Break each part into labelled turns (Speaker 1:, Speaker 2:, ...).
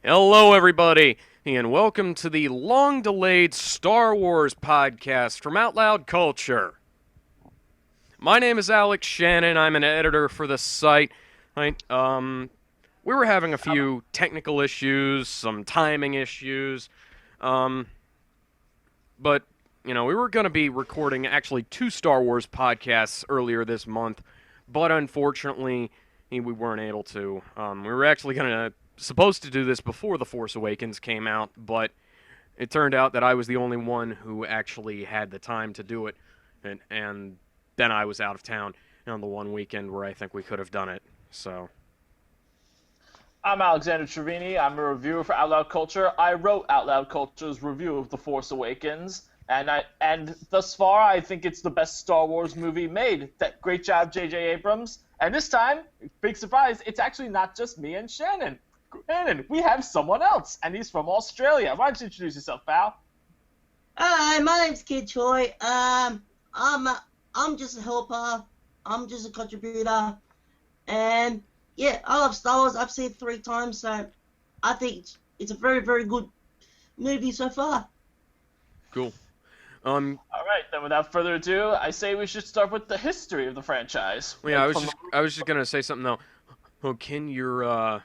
Speaker 1: Hello, everybody, and welcome to the long-delayed Star Wars podcast from OutLoud Culture. My name is Alex Shannon. I'm an editor for the site. Right, we were having a few technical issues, some timing issues, um, but we were going to be recording actually two Star Wars podcasts earlier this month, but unfortunately, we weren't able to. We were actually supposed to do this before The Force Awakens came out, but it turned out that I was the only one who actually had the time to do it, and then I was out of town on the one weekend where I think we could have done it. So,
Speaker 2: I'm Alexander Trevini. I'm a reviewer for OutLoud Culture. I wrote OutLoud Culture's review of The Force Awakens, and thus far I think it's the best Star Wars movie made. Great job, J.J. Abrams. And this time, big surprise, it's actually not just me and Shannon. Shannon, we have someone else, and he's from Australia. Why don't you introduce yourself, pal?
Speaker 3: Hi, my name's Kid Choi. I'm just a helper. I'm just a contributor, and yeah, I love Star Wars. I've seen it 3 times, so I think it's a very, very good movie so far.
Speaker 1: cool.
Speaker 2: All right, then without further ado, I say we should start with the history of the franchise.
Speaker 1: Well, yeah, I was just gonna say something though. Oh,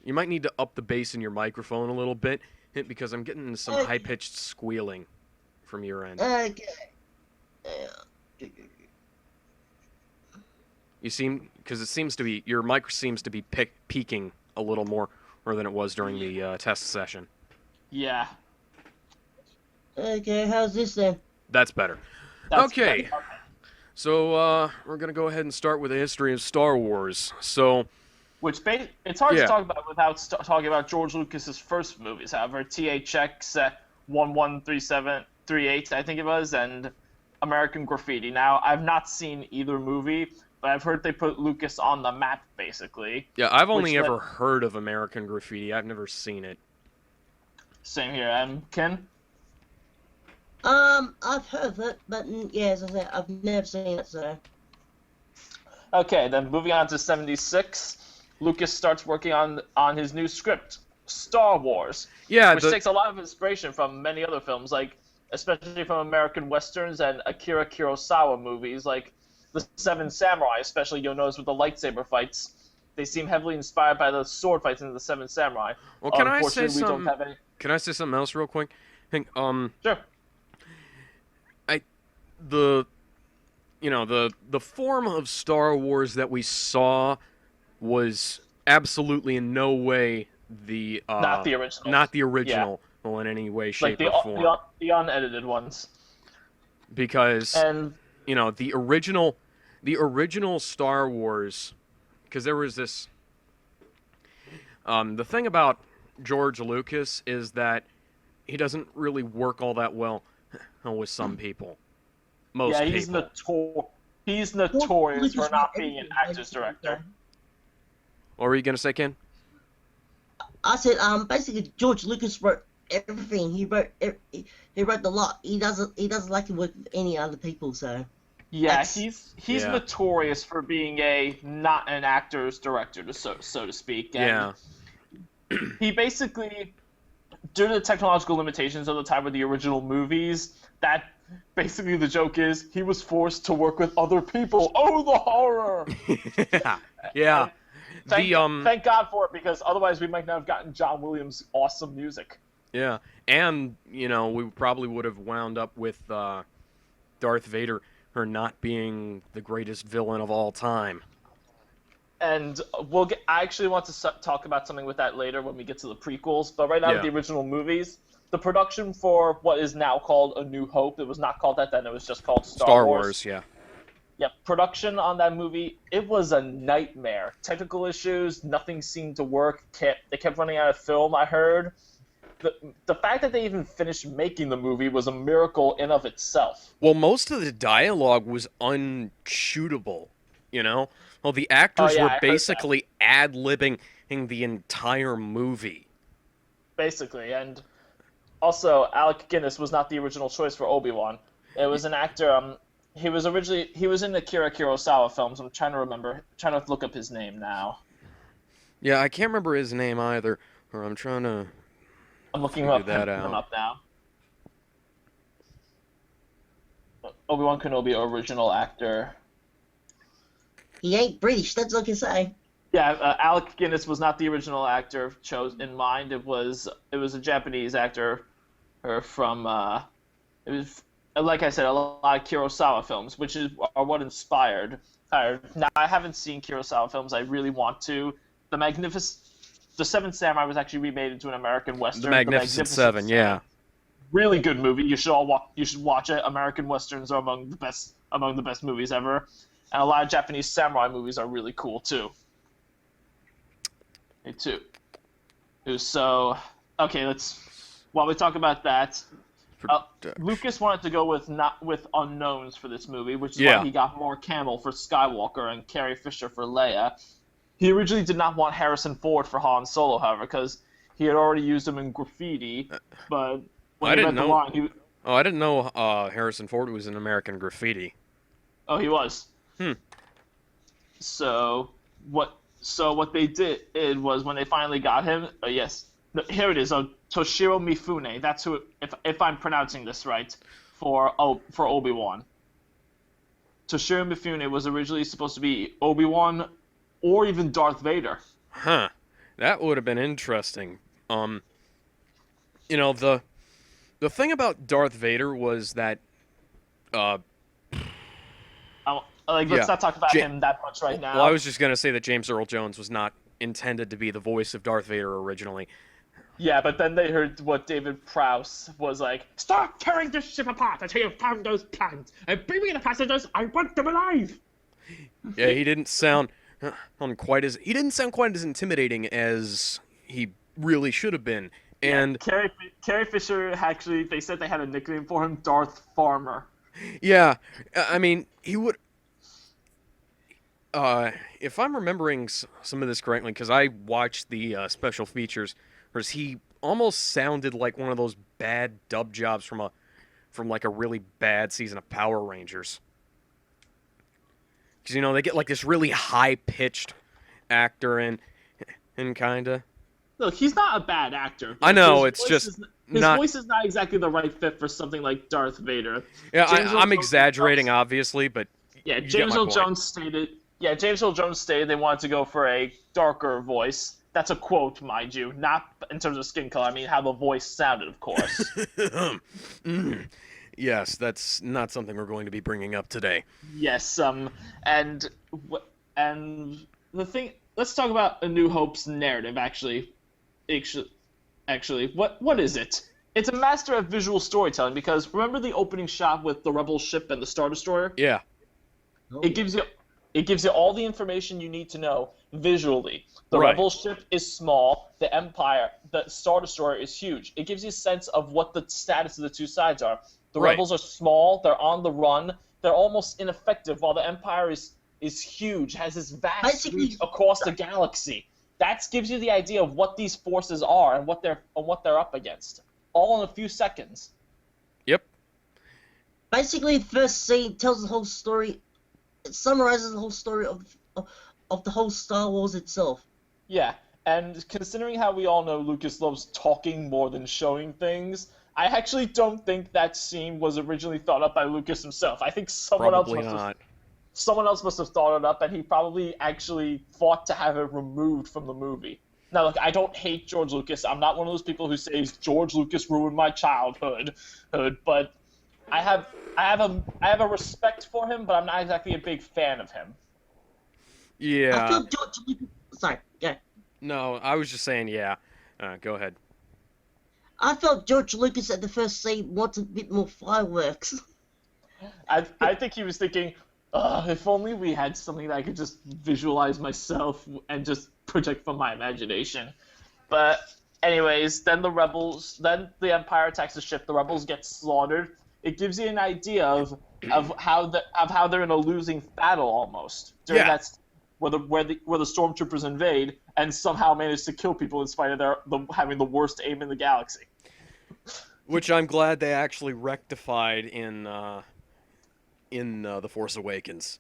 Speaker 1: you might need to up the bass in your microphone a little bit because I'm getting some
Speaker 3: Okay.
Speaker 1: high-pitched squealing from your end.
Speaker 3: Okay. Uh,
Speaker 1: Because it seems to be your mic seems to be peaking a little more than it was during the test session.
Speaker 2: Yeah.
Speaker 3: okay, how's this then?
Speaker 1: That's better.
Speaker 2: That's
Speaker 1: Okay. So we're gonna go ahead and start with the history of Star Wars. So
Speaker 2: It's hard
Speaker 1: Yeah.
Speaker 2: to talk about without talking about George Lucas's first movies. However, THX 113738, I think it was, and American Graffiti. Now, I've not seen either movie, but I've heard they put Lucas on the map, basically.
Speaker 1: yeah, I've only
Speaker 2: Which
Speaker 1: ever heard of American Graffiti. I've never seen it.
Speaker 2: Same here. And Ken?
Speaker 3: I've heard of it, but yeah, as I said, I've never seen it, so.
Speaker 2: Okay, then moving on to 76, Lucas starts working on his new script, Star Wars,
Speaker 1: Yeah,
Speaker 2: which takes a lot of inspiration from many other films, like especially from American westerns and Akira Kurosawa movies, like The Seven Samurai. Especially, you'll notice with the lightsaber fights, they seem heavily inspired by the sword fights in The Seven Samurai.
Speaker 1: well, can I say
Speaker 2: Unfortunately, we don't
Speaker 1: some?
Speaker 2: have any.
Speaker 1: Can I say something else real quick? Think,
Speaker 2: Sure.
Speaker 1: the the form of Star Wars that we saw was absolutely in no way the
Speaker 2: Not the original.
Speaker 1: not the original well, in any way,
Speaker 2: Like
Speaker 1: shape, or form.
Speaker 2: the unedited ones.
Speaker 1: Because
Speaker 2: And
Speaker 1: the original Star Wars, because there was this the thing about George Lucas is that he doesn't really work all that well with some people. Most
Speaker 2: yeah,
Speaker 1: people.
Speaker 2: he's notorious for
Speaker 3: Lucas
Speaker 2: not
Speaker 3: wrote
Speaker 2: being an
Speaker 3: everything,
Speaker 2: actor's
Speaker 3: basically,
Speaker 2: director.
Speaker 3: so.
Speaker 1: What were you gonna say, Ken?
Speaker 3: I said, basically George Lucas wrote everything. He wrote the lot. He doesn't like to work with any other people, so.
Speaker 2: Yeah,
Speaker 3: That's-
Speaker 2: he's
Speaker 1: Yeah.
Speaker 2: notorious for being a not an actor's director, so to speak. And
Speaker 1: Yeah.
Speaker 2: he basically, due to the technological limitations of the time of the original movies, that basically the joke is he was forced to work with other people. Oh, the horror!
Speaker 1: Yeah.
Speaker 2: Thank God for it, because otherwise we might not have gotten John Williams' awesome music.
Speaker 1: Yeah. And, we probably would have wound up with Darth Vader her not being the greatest villain of all time.
Speaker 2: And I actually want to talk about something with that later when we get to the prequels. But right now,
Speaker 1: Yeah.
Speaker 2: with the original movies, the production for what is now called A New Hope, it was not called that then, it was just called
Speaker 1: Star Wars, yeah.
Speaker 2: Yeah, production on that movie, it was a nightmare. Technical issues, nothing seemed to work. They kept running out of film, I heard. The fact that they even finished making the movie was a miracle in of itself.
Speaker 1: Well, most of the dialogue was unshootable, Well, the actors
Speaker 2: Oh, yeah, I
Speaker 1: were
Speaker 2: heard
Speaker 1: basically ad-libbing the entire movie.
Speaker 2: Basically, and also Alec Guinness was not the original choice for Obi-Wan. It was an actor. He was in the Akira Kurosawa films. I'm trying to look up his name now.
Speaker 1: Yeah, I can't remember his name either. Or I'm trying to
Speaker 2: I'm looking
Speaker 1: figure
Speaker 2: up
Speaker 1: that
Speaker 2: them
Speaker 1: out.
Speaker 2: up now. Obi-Wan Kenobi original actor.
Speaker 3: He ain't British, that's all I can say.
Speaker 2: Yeah, Alec Guinness was not the original actor chose in mind. It was a Japanese actor, or from it was like I said, a lot of Kurosawa films, which are what inspired. Now I haven't seen Kurosawa films. I really want to. The Seventh Samurai was actually remade into an American Western.
Speaker 1: The Magnificent Seven, yeah.
Speaker 2: Really good movie. You should watch it. American Westerns are among the best movies ever, and a lot of Japanese samurai movies are really cool too. Me too. So, okay, while we talk about that, Lucas wanted to go with unknowns for this movie, which is why he got Mark Hamill for Skywalker and Carrie Fisher for Leia. He originally did not want Harrison Ford for Han Solo, however, because he had already used him in Graffiti, but when he read the line,
Speaker 1: I didn't know Harrison Ford was in American Graffiti.
Speaker 2: Oh, he was. So what they did was when they finally got him. Yes, here it is. Toshiro Mifune. That's who. If I'm pronouncing this right, for Obi-Wan. Toshiro Mifune was originally supposed to be Obi-Wan, or even Darth Vader.
Speaker 1: Huh. That would have been interesting. The thing about Darth Vader was that
Speaker 2: let's not talk about him that much right now.
Speaker 1: Well, I was just going to say that James Earl Jones was not intended to be the voice of Darth Vader originally.
Speaker 2: Yeah, but then they heard what David Prowse was like. Start tearing this ship apart until you found those plans, and bring me the passengers. I want them alive.
Speaker 1: Yeah, he didn't sound quite as intimidating as he really should have been. And
Speaker 2: Carrie Fisher actually, they said they had a nickname for him, Darth Farmer.
Speaker 1: Yeah, I mean, he would. If I'm remembering some of this correctly, because I watched the special features, whereas he almost sounded like one of those bad dub jobs from like a really bad season of Power Rangers. Because they get like this really high pitched actor and kinda.
Speaker 2: Look, he's not a bad actor.
Speaker 1: I know, it's just
Speaker 2: his voice is not exactly the right fit for something like Darth Vader.
Speaker 1: Yeah, I'm exaggerating, obviously, but
Speaker 2: yeah, James Earl Jones stated. Yeah, James Earl Jones stated they wanted to go for a darker voice. That's a quote, mind you, not in terms of skin color. I mean, how the voice sounded, of course.
Speaker 1: Yes, that's not something we're going to be bringing up today.
Speaker 2: Yes, and the thing. Let's talk about A New Hope's narrative. Actually, what is it? It's a master of visual storytelling. Because remember the opening shot with the Rebel ship and the Star Destroyer?
Speaker 1: Yeah.
Speaker 2: It gives you all the information you need to know visually. The Rebel ship is small. The Star Destroyer is huge. It gives you a sense of what the status of the two sides are. The Rebels are small. They're on the run. They're almost ineffective, while the Empire is huge, has this vast reach across the galaxy. That gives you the idea of what these forces are and what they're up against, all in a few seconds.
Speaker 1: Yep.
Speaker 3: Basically, the first scene tells the whole story. It summarizes the whole story of the whole Star Wars itself.
Speaker 2: Yeah, and considering how we all know Lucas loves talking more than showing things, I actually don't think that scene was originally thought up by Lucas himself. I think someone else must have thought it up, and he probably actually fought to have it removed from the movie. Now, look, I don't hate George Lucas. I'm not one of those people who says George Lucas ruined my childhood, but I have a respect for him, but I'm not exactly a big fan of him.
Speaker 1: Yeah.
Speaker 3: I feel George Lucas. Sorry, yeah.
Speaker 1: No, I was just saying, yeah. Go ahead.
Speaker 3: I felt George Lucas at the first scene wanted a bit more fireworks.
Speaker 2: I think he was thinking, if only we had something that I could just visualize myself and just project from my imagination. But anyways, then the Empire attacks the ship. The rebels get slaughtered. It gives you an idea of how they're in a losing battle almost. That's where the stormtroopers invade and somehow manage to kill people in spite of them having the worst aim in the galaxy.
Speaker 1: Which I'm glad they actually rectified in The Force Awakens.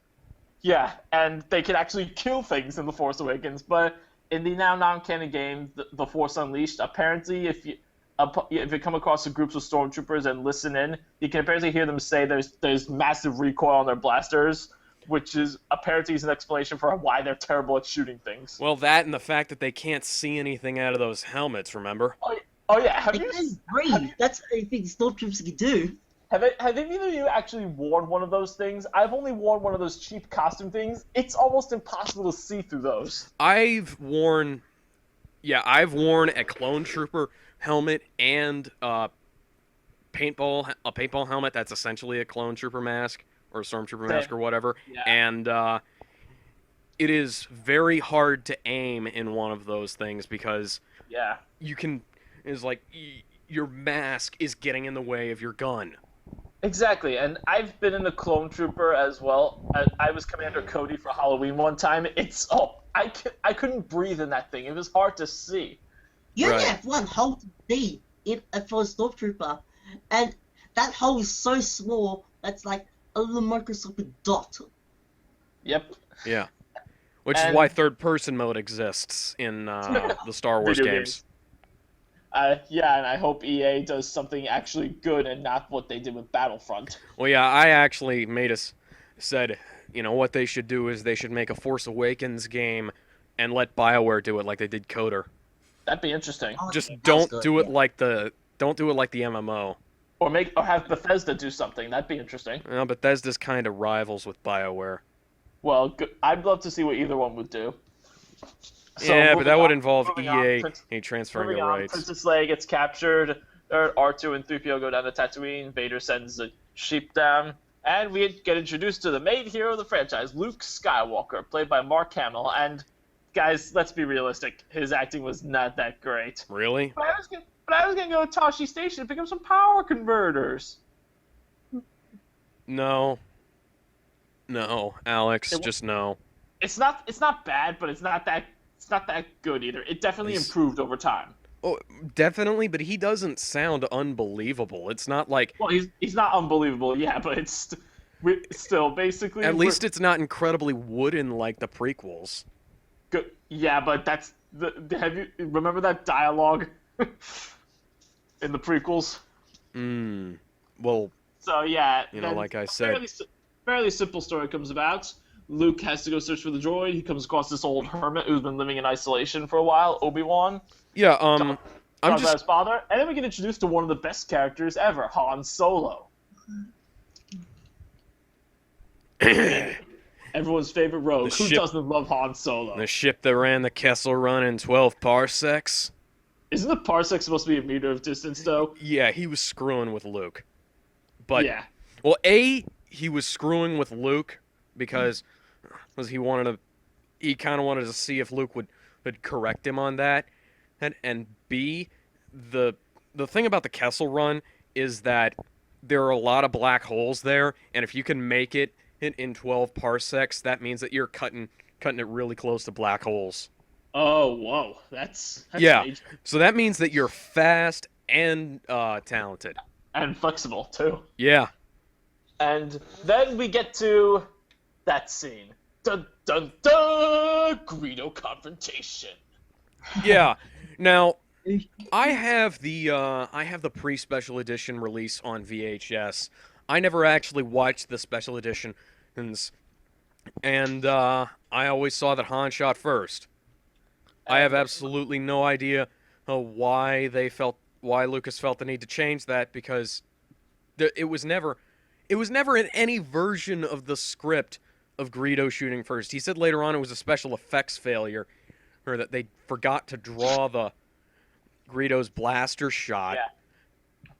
Speaker 2: Yeah, and they can actually kill things in The Force Awakens, but in the now non-canon game, the Force Unleashed, apparently if you come across a groups of stormtroopers and listen in, you can apparently hear them say there's massive recoil on their blasters, which is apparently an explanation for why they're terrible at shooting things.
Speaker 1: Well, that and the fact that they can't see anything out of those helmets, remember?
Speaker 2: Oh yeah,
Speaker 3: They can breathe. That's the only thing stormtroopers can do.
Speaker 2: Have any of you actually worn one of those things? I've only worn one of those cheap costume things. It's almost impossible to see through those.
Speaker 1: I've worn a clone trooper helmet and a paintball helmet that's essentially a clone trooper mask or a stormtrooper mask or whatever.
Speaker 2: Yeah.
Speaker 1: And it is very hard to aim in one of those things because
Speaker 2: Yeah.
Speaker 1: your mask is getting in the way of your gun.
Speaker 2: Exactly, and I've been in a clone trooper as well. I was Commander Cody for Halloween one time. I couldn't breathe in that thing. It was hard to see.
Speaker 3: You only
Speaker 1: Right.
Speaker 3: have one hole to be in for a stormtrooper, and that hole is so small that's like a little microscopic dot.
Speaker 2: Yep.
Speaker 1: Yeah. Which is
Speaker 2: And-
Speaker 1: why third-person mode exists in the Star Wars
Speaker 2: Video
Speaker 1: games.
Speaker 2: Yeah, and I hope EA does something actually good and not what they did with Battlefront.
Speaker 1: Well, yeah, I actually said, what they should do is they should make a Force Awakens game and let BioWare do it like they did Coder.
Speaker 2: That'd be interesting.
Speaker 3: Oh,
Speaker 1: Just
Speaker 3: yeah, that was
Speaker 1: don't
Speaker 3: good,
Speaker 1: do it
Speaker 3: yeah.
Speaker 1: like the MMO.
Speaker 2: Or have Bethesda do something. That'd be interesting.
Speaker 1: Bethesda's kind of rivals with BioWare.
Speaker 2: Well, I'd love to see what either one would do. So,
Speaker 1: Yeah, but
Speaker 2: moving
Speaker 1: that would
Speaker 2: on-
Speaker 1: involve
Speaker 2: moving on,
Speaker 1: EA transferring the
Speaker 2: Moving on,
Speaker 1: rights.
Speaker 2: Princess Leia gets captured. R2 and 3PO go down to Tatooine. Vader sends a sheep down. And we get introduced to the main hero of the franchise, Luke Skywalker, played by Mark Hamill. And, guys, let's be realistic. His acting was not that great.
Speaker 1: Really?
Speaker 2: But I was gonna go to Tashi Station and pick up some power converters.
Speaker 1: No, Alex, just no.
Speaker 2: It's not bad, but it's not that good either. It definitely improved over time.
Speaker 1: Oh, definitely, but he doesn't sound unbelievable. It's not like...
Speaker 2: Well, he's not unbelievable, yeah, but it's still basically.
Speaker 1: At least it's not incredibly wooden like the prequels.
Speaker 2: Good. Yeah, but that's have you remember that dialogue in the prequels?
Speaker 1: Well,
Speaker 2: So yeah, then
Speaker 1: like I said.
Speaker 2: fairly simple story comes about. Luke has to go search for the droid. He comes across this old hermit who's been living in isolation for a while, Obi-Wan.
Speaker 1: yeah,
Speaker 2: Talks about his father, and then we get introduced to one of the best characters ever, Han Solo. Everyone's favorite rogue. Who doesn't love Han Solo?
Speaker 1: The ship that ran the Kessel Run in 12 parsecs.
Speaker 2: Isn't the parsec supposed to be a meter of distance, though?
Speaker 1: Yeah, he was screwing with Luke. But,
Speaker 2: Yeah.
Speaker 1: well, he was screwing with Luke because he kind of wanted to see if Luke would correct him on that. And B, the thing about the Kessel Run is that there are a lot of black holes there, and if you can make it in 12 parsecs, that means that you're cutting it really close to black holes.
Speaker 2: Oh, whoa. That's
Speaker 1: Yeah,
Speaker 2: major.
Speaker 1: so that means that you're fast and talented.
Speaker 2: And flexible, too.
Speaker 1: Yeah.
Speaker 2: And then we get to that scene. Dun dun dun! Greedo confrontation.
Speaker 1: Yeah. Now, I have the pre-special edition release on VHS. I never actually watched the special editions, and I always saw that Han shot first. I have absolutely no idea why Lucas felt the need to change that, because it was never in any version of the script of Greedo shooting first. He said later on it was a special effects failure, or that they forgot to draw the Greedo's blaster shot.
Speaker 2: Yeah.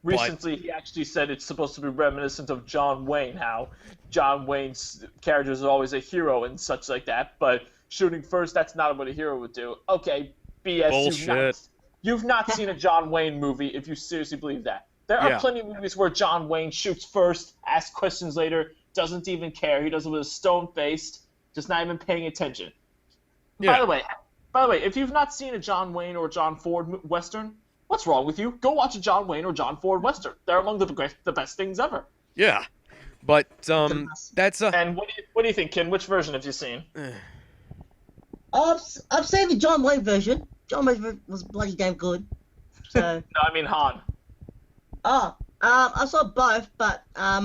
Speaker 2: Recently, he actually said it's supposed to be reminiscent of John Wayne, how John Wayne's characters are always a hero and such like that, but shooting first, that's not what a hero would do. Okay, BS.
Speaker 1: Bullshit.
Speaker 2: You've not seen a John Wayne movie if you seriously believe that. There are plenty of movies where John Wayne shoots first, asks questions later, doesn't even care. He does it with a stone-faced, just not even paying attention.
Speaker 1: Yeah.
Speaker 2: By the way, if you've not seen a John Wayne or John Ford Western, what's wrong with you? Go watch a John Wayne or John Ford Western. They're among the best things ever.
Speaker 1: Yeah. But that's a...
Speaker 2: And what do you think, Ken? Which version have you seen?
Speaker 3: I've seen the John Wayne version. John Wayne was bloody damn good. So,
Speaker 2: No, I mean Han.
Speaker 3: I saw both, but I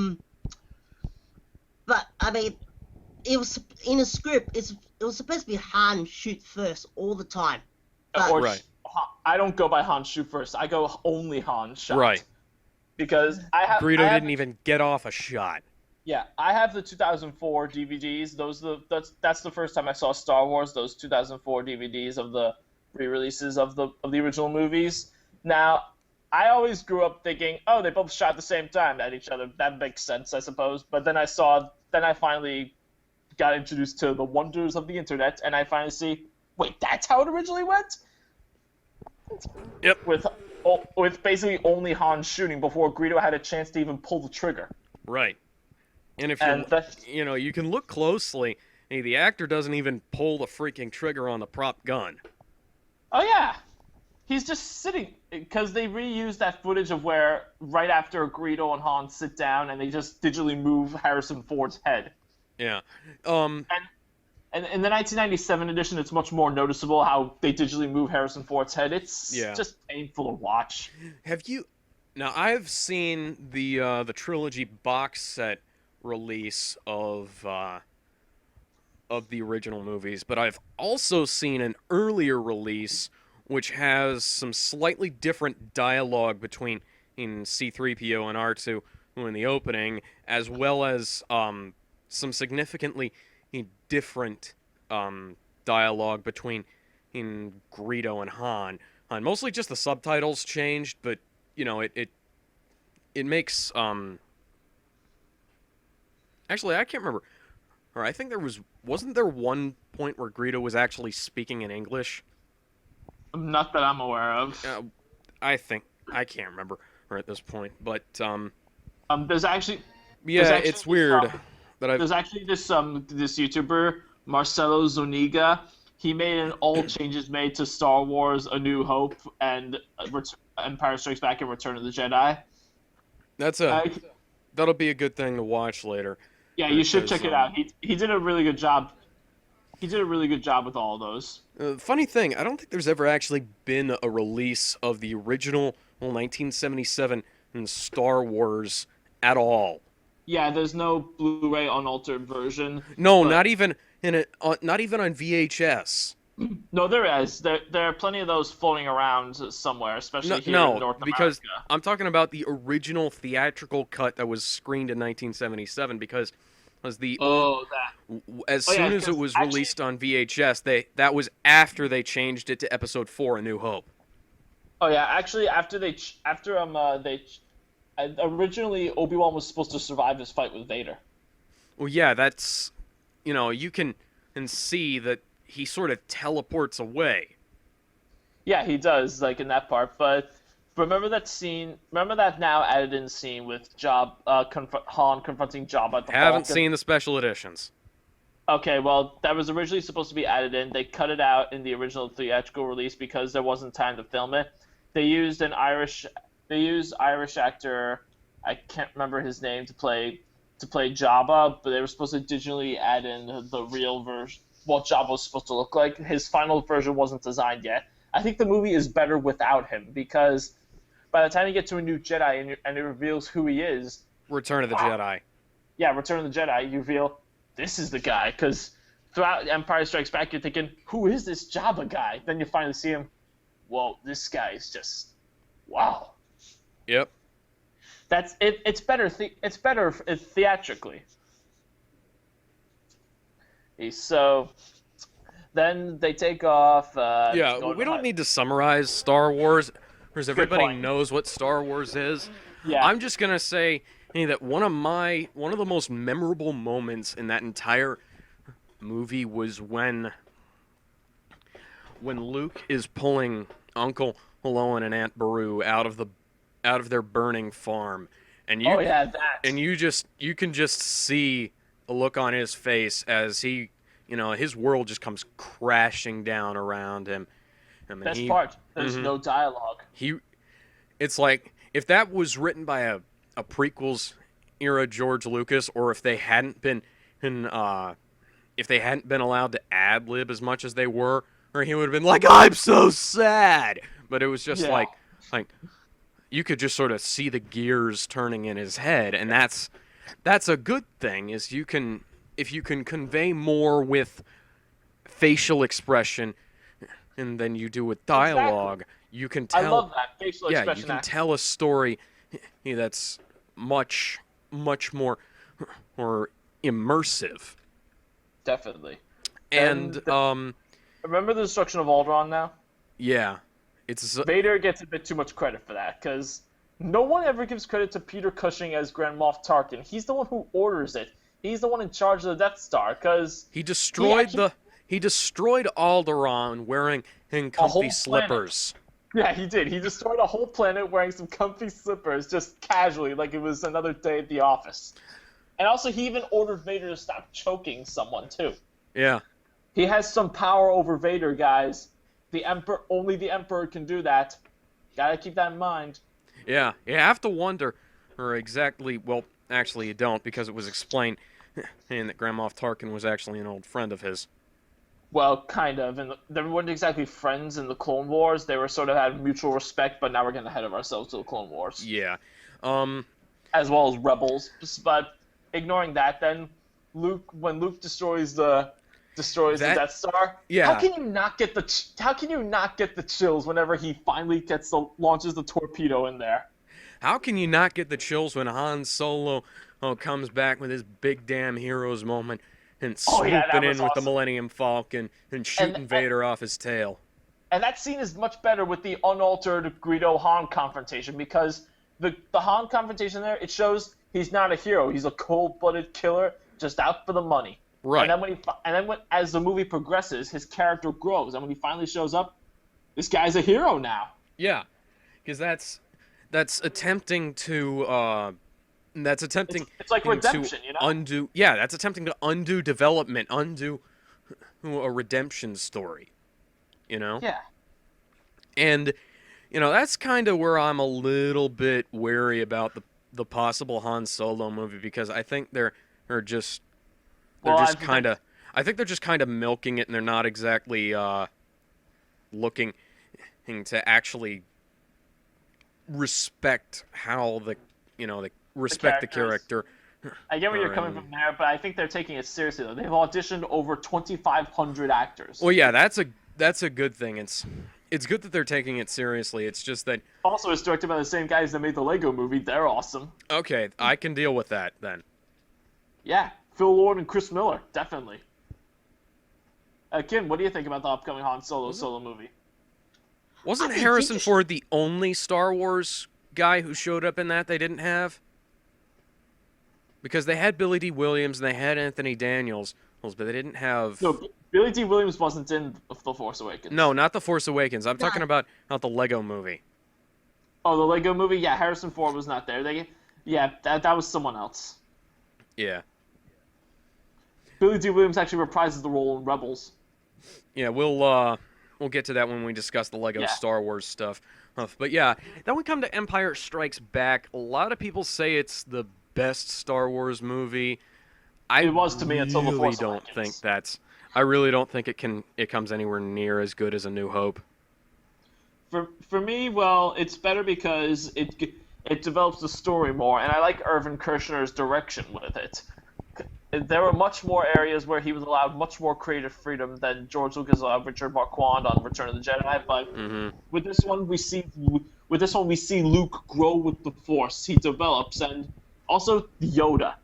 Speaker 3: mean, it was in a script. It was supposed to be Han shoot first all the time. But,
Speaker 2: Or
Speaker 1: Right.
Speaker 2: I don't go by Han shoot first. I go only Han shot.
Speaker 1: Right.
Speaker 2: Because
Speaker 1: Greedo
Speaker 2: I have
Speaker 1: didn't even get off a shot.
Speaker 2: Yeah, I have the 2004 DVDs. That's the first time I saw Star Wars. Those 2004 DVDs of the re-releases of the original movies. Now, I always grew up thinking, oh, they both shot at the same time at each other. That makes sense, I suppose. But then I finally got introduced to the wonders of the internet, and I finally see, wait, that's how it originally went?
Speaker 1: Yep.
Speaker 2: With basically only Han shooting before Greedo had a chance to even pull the trigger.
Speaker 1: Right. And if
Speaker 2: And
Speaker 1: you can look closely, the actor doesn't even pull the freaking trigger on the prop gun.
Speaker 2: Oh yeah, he's just sitting because they reused that footage of where right after Greedo and Han sit down and they just digitally move Harrison Ford's head.
Speaker 1: Yeah.
Speaker 2: And in the 1997 edition, it's much more noticeable how they digitally move Harrison Ford's head. It's just painful to watch.
Speaker 1: Have you? Now I've seen the trilogy box set release of the original movies, but I've also seen an earlier release which has some slightly different dialogue between C-3PO and R2 in the opening, as well as some significantly different dialogue between Greedo and Han. Mostly just the subtitles changed, but it makes actually I can't remember. Or I think wasn't there one point where Greedo was actually speaking in English?
Speaker 2: Not that I'm aware of.
Speaker 1: I can't remember at this point, but
Speaker 2: There's actually
Speaker 1: it's weird that
Speaker 2: there's actually this YouTuber Marcelo Zuniga. He made an all changes made to Star Wars: A New Hope and Empire Strikes Back and Return of the Jedi.
Speaker 1: That'll be a good thing to watch later.
Speaker 2: Yeah, you should check it out. He did a really good job. He did a really good job with all of those.
Speaker 1: Funny thing, I don't think there's ever actually been a release of the original 1977 Star Wars at all.
Speaker 2: Yeah, there's no Blu-ray unaltered version.
Speaker 1: No, not even not even on VHS.
Speaker 2: No, there is. There are plenty of those floating around somewhere, especially here in North
Speaker 1: because
Speaker 2: America.
Speaker 1: I'm talking about the original theatrical cut that was screened in 1977 because as soon as it was released on VHS, that was after they changed it to Episode 4: A New Hope.
Speaker 2: Oh yeah, actually originally Obi-Wan was supposed to survive his fight with Vader.
Speaker 1: Well, yeah, that's you can see that he sort of teleports away.
Speaker 2: Yeah, he does, like in that part. But remember that scene? Remember that now added in scene with Han confronting Jabba at the
Speaker 1: Haven't
Speaker 2: Falcon?
Speaker 1: seen the special editions.
Speaker 2: Okay, well, that was originally supposed to be added in. They cut it out in the original theatrical release because there wasn't time to film it. They used Irish actor, I can't remember his name, to play Jabba, but they were supposed to digitally add in the real version, what Jabba was supposed to look like. His final version wasn't designed yet. I think the movie is better without him because by the time you get to a new Jedi and it reveals who he is,
Speaker 1: Return of the Jedi.
Speaker 2: Yeah, Return of the Jedi, you reveal this is the guy. Because throughout Empire Strikes Back, you're thinking, who is this Jabba guy? Then you finally see him. Whoa, this guy is just wow.
Speaker 1: Yep.
Speaker 2: That's it. It's better. It's better theatrically. So then they take off.
Speaker 1: We don't need to summarize Star Wars because everybody
Speaker 2: point.
Speaker 1: knows what Star Wars is.
Speaker 2: Yeah.
Speaker 1: I'm just gonna say that one of the most memorable moments in that entire movie was when Luke is pulling Uncle Owen and Aunt Beru out of their burning farm, and you can just see a look on his face as he, his world just comes crashing down around him.
Speaker 2: Best part, there's no dialogue.
Speaker 1: It's like if that was written by a prequels era George Lucas, or if they hadn't been if they hadn't been allowed to ad-lib as much as they were, or he would have been like, I'm so sad. But it was just like you could just sort of see the gears turning in his head, and that's a good thing. Is if you can convey more with facial expression, and then you do with dialogue, you can tell.
Speaker 2: I love that facial expression.
Speaker 1: Yeah, you can tell a story that's much more immersive.
Speaker 2: Definitely.
Speaker 1: And
Speaker 2: remember the destruction of Alderaan now?
Speaker 1: Yeah,
Speaker 2: Vader gets a bit too much credit for that because no one ever gives credit to Peter Cushing as Grand Moff Tarkin. He's the one who orders it. He's the one in charge of the Death Star because
Speaker 1: he destroyed Alderaan wearing comfy slippers.
Speaker 2: Yeah, he did. He destroyed a whole planet wearing some comfy slippers just casually, like it was another day at the office. And also, he even ordered Vader to stop choking someone too.
Speaker 1: Yeah.
Speaker 2: He has some power over Vader, guys. Only the Emperor can do that. Gotta keep that in mind.
Speaker 1: Yeah, you have to wonder, or exactly. Well, actually, you don't, because it was explained, and that Grand Moff Tarkin was actually an old friend of his.
Speaker 2: Well, kind of. And they weren't exactly friends in the Clone Wars. They were sort of had mutual respect, but now we're getting ahead of ourselves to the Clone Wars.
Speaker 1: Yeah.
Speaker 2: As well as Rebels. But ignoring that, then when Luke destroys the Death Star.
Speaker 1: Yeah.
Speaker 2: How can you not get the chills whenever he finally launches the torpedo in there?
Speaker 1: How can you not get the chills when Han Solo comes back with his big damn heroes moment and swooping in with the Millennium Falcon and shooting Vader off his tail?
Speaker 2: And that scene is much better with the unaltered Greedo-Han confrontation because the Han confrontation there, it shows he's not a hero. He's a cold-blooded killer just out for the money.
Speaker 1: Right.
Speaker 2: And then as the movie progresses, his character grows, and when he finally shows up, this guy's a hero now.
Speaker 1: Yeah, because that's attempting to
Speaker 2: It's like redemption, you know.
Speaker 1: Undo. Yeah, that's attempting to undo development, undo a redemption story. You know.
Speaker 2: Yeah.
Speaker 1: And that's kind of where I'm a little bit wary about the possible Han Solo movie because I think they're just kind of milking it, and they're not exactly looking to actually respect how the character.
Speaker 2: I get where you're coming from there, but I think they're taking it seriously though. They've auditioned over 2,500 actors.
Speaker 1: Well, yeah, that's a good thing. It's good that they're taking it seriously. It's just that
Speaker 2: also it's directed by the same guys that made the Lego movie. They're awesome.
Speaker 1: Okay, I can deal with that then.
Speaker 2: Yeah. Phil Lord and Chris Miller, definitely. Kim, what do you think about the upcoming Han Solo movie?
Speaker 1: Wasn't Harrison Ford the only Star Wars guy who showed up in that they didn't have? Because they had Billy D. Williams and they had Anthony Daniels, but they didn't have...
Speaker 2: No, Billy D. Williams wasn't in The Force Awakens.
Speaker 1: No, not The Force Awakens. I'm talking about the Lego movie.
Speaker 2: Oh, the Lego movie? Yeah, Harrison Ford was not there. That was someone else.
Speaker 1: Yeah.
Speaker 2: Billy D. Williams actually reprises the role in Rebels.
Speaker 1: Yeah, we'll get to that when we discuss the Lego Star Wars stuff. But yeah, then we come to Empire Strikes Back. A lot of people say it's the best Star Wars movie.
Speaker 2: It was to me until The Force Awakens.
Speaker 1: I really don't think it comes anywhere near as good as A New Hope.
Speaker 2: For me, well, it's better because it develops the story more, and I like Irvin Kershner's direction with it. There were much more areas where he was allowed much more creative freedom than George Lucas allowed Richard Marquand on Return of the Jedi. But with this one, we see Luke grow with the Force. He develops, and also Yoda.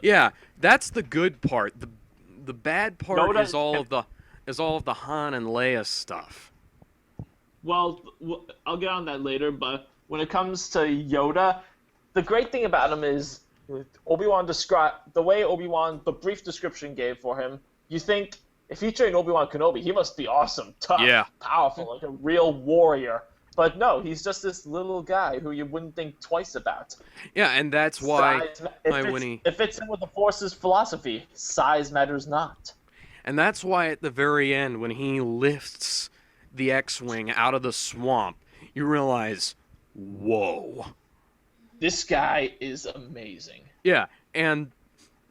Speaker 1: Yeah, that's the good part. The bad part
Speaker 2: Yoda
Speaker 1: is all of the Han and Leia stuff.
Speaker 2: Well, I'll get on that later. But when it comes to Yoda, the great thing about him is Obi-Wan the brief description gave for him, you think if he trained Obi-Wan Kenobi, he must be awesome, tough, powerful, like a real warrior. But no, he's just this little guy who you wouldn't think twice about.
Speaker 1: Yeah, and that's why
Speaker 2: it fits in with the Force's philosophy. Size matters not.
Speaker 1: And that's why at the very end, when he lifts the X-Wing out of the swamp, you realize, whoa.
Speaker 2: This guy is amazing.
Speaker 1: Yeah, and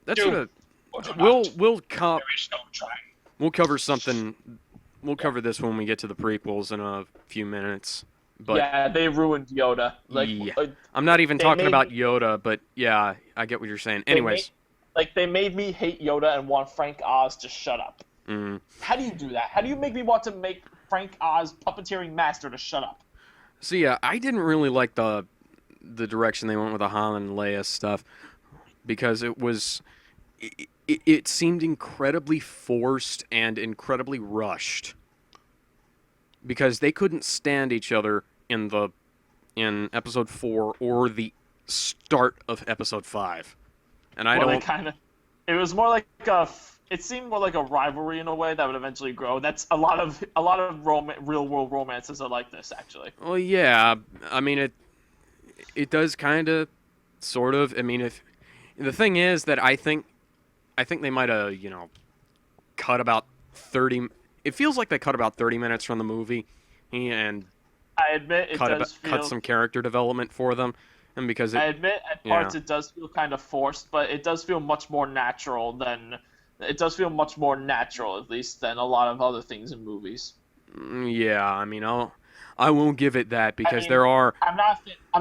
Speaker 1: that's
Speaker 4: Or do
Speaker 1: we'll
Speaker 4: not.
Speaker 1: we'll
Speaker 4: There is no trying.
Speaker 1: we'll cover something. We'll cover this when we get to the prequels in a few minutes. But
Speaker 2: yeah, they ruined Yoda.
Speaker 1: yeah, I'm not even
Speaker 2: they
Speaker 1: talking
Speaker 2: made
Speaker 1: about
Speaker 2: me-
Speaker 1: Yoda, but yeah, I get what you're saying.
Speaker 2: they
Speaker 1: Anyways,
Speaker 2: they made me hate Yoda and want Frank Oz to shut up.
Speaker 1: mm,
Speaker 2: How do you do that? How do you make me want to make Frank Oz puppeteering master to shut up?
Speaker 1: so yeah, I didn't really like the direction they went with the Han and Leia stuff because it seemed incredibly forced and incredibly rushed because they couldn't stand each other in episode 4 or the start of episode 5. And I
Speaker 2: Well,
Speaker 1: don't
Speaker 2: they kind of. It was more like a. It seemed more like a rivalry in a way that would eventually grow. That's a lot of real world romances are like this actually.
Speaker 1: Well, yeah, I mean it does kind of sort of. I mean, if the thing is that I think they might have, cut about 30. It feels like they cut about 30 minutes from the movie and
Speaker 2: I admit it does feel.
Speaker 1: cut some character development for them, and because
Speaker 2: I
Speaker 1: it
Speaker 2: admit at parts it does feel kind of forced, but it does feel much more natural than. It does feel much more natural, at least, than a lot of other things in movies.
Speaker 1: yeah, I mean, I won't give it that because
Speaker 2: mean,
Speaker 1: there are.
Speaker 2: I'm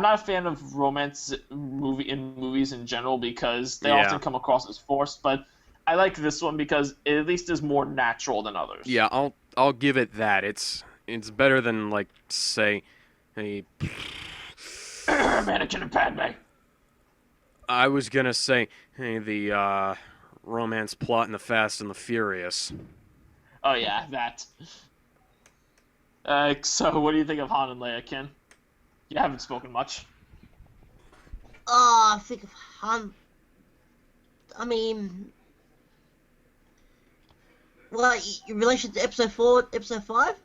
Speaker 2: not a fan of romance movies in general because they
Speaker 1: Yeah.
Speaker 2: often come across as forced. But I like this one because it at least is more natural than others.
Speaker 1: Yeah, I'll give it that. It's better than like say a.
Speaker 2: Anakin and Padme.
Speaker 1: I was gonna say hey, the romance plot in the Fast and the Furious.
Speaker 2: Oh yeah, that. So what do you think of Han and Leia, Ken? You haven't spoken much.
Speaker 3: I think of Han. I mean, well, in relation to episode 4, episode 5?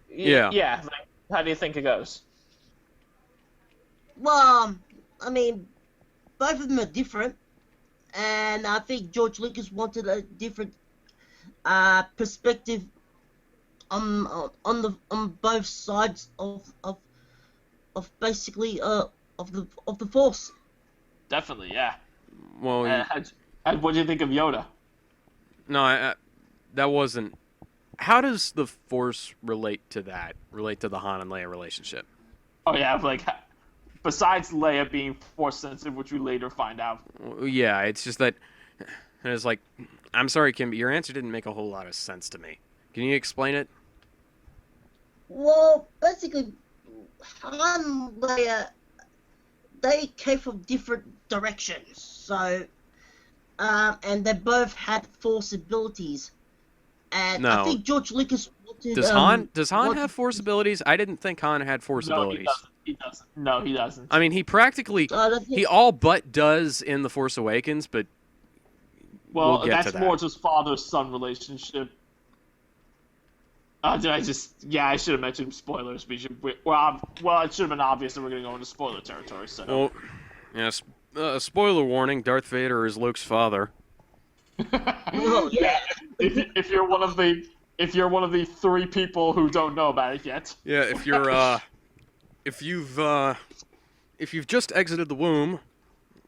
Speaker 1: Yeah.
Speaker 2: Yeah. Like, how do you think it goes?
Speaker 3: Well, I mean, both of them are different, and I think George Lucas wanted a different perspective on both sides of basically of the Force.
Speaker 2: Definitely, yeah.
Speaker 1: Well,
Speaker 2: What do you think of Yoda?
Speaker 1: no, that wasn't. How does the Force relate to that? Relate to the Han and Leia relationship?
Speaker 2: Oh yeah, like besides Leia being force sensitive, which we later find out.
Speaker 1: Well, yeah, it's just that it's like, I'm sorry, Kim, but your answer didn't make a whole lot of sense to me. Can you explain it?
Speaker 3: Well, basically, Han and Leia, they came from different directions, so and they both had Force abilities. And I
Speaker 1: No.
Speaker 3: think George Lucas wanted.
Speaker 1: Does Han
Speaker 3: wanted-
Speaker 1: have Force abilities? I didn't think Han had Force
Speaker 2: No,
Speaker 1: abilities.
Speaker 2: he doesn't. No, he doesn't.
Speaker 1: I mean, he practically,
Speaker 3: I don't think-
Speaker 1: he all but does in The Force Awakens, but
Speaker 2: Well,
Speaker 1: we'll get
Speaker 2: that's
Speaker 1: to that.
Speaker 2: more just father-son relationship. Did I just? Yeah, I should have mentioned spoilers. Well, it should have been obvious that we're going to go into spoiler territory. So.
Speaker 1: Well, yes. Spoiler warning: Darth Vader is Luke's father.
Speaker 3: Oh, yeah.
Speaker 2: if you're one of the 3 people who don't know about it yet.
Speaker 1: Yeah, if you're if you've just exited the womb,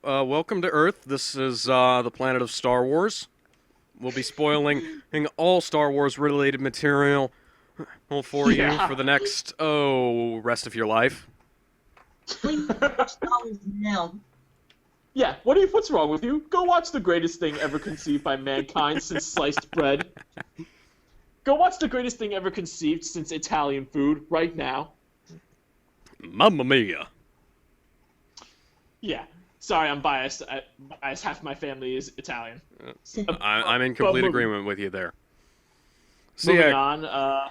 Speaker 1: welcome to Earth. This is the planet of Star Wars. We'll be spoiling all Star Wars related material for you
Speaker 2: Yeah.
Speaker 1: for the next rest of your life.
Speaker 3: Please watch Star Wars now.
Speaker 2: Yeah, what's wrong with you? Go watch the greatest thing ever conceived by mankind since sliced bread. Go watch the greatest thing ever conceived since Italian food right now.
Speaker 1: Mamma mia!
Speaker 2: Yeah. Sorry, I'm biased. Half my family is Italian.
Speaker 1: I'm in complete
Speaker 2: moving-
Speaker 1: agreement with you there. So yeah,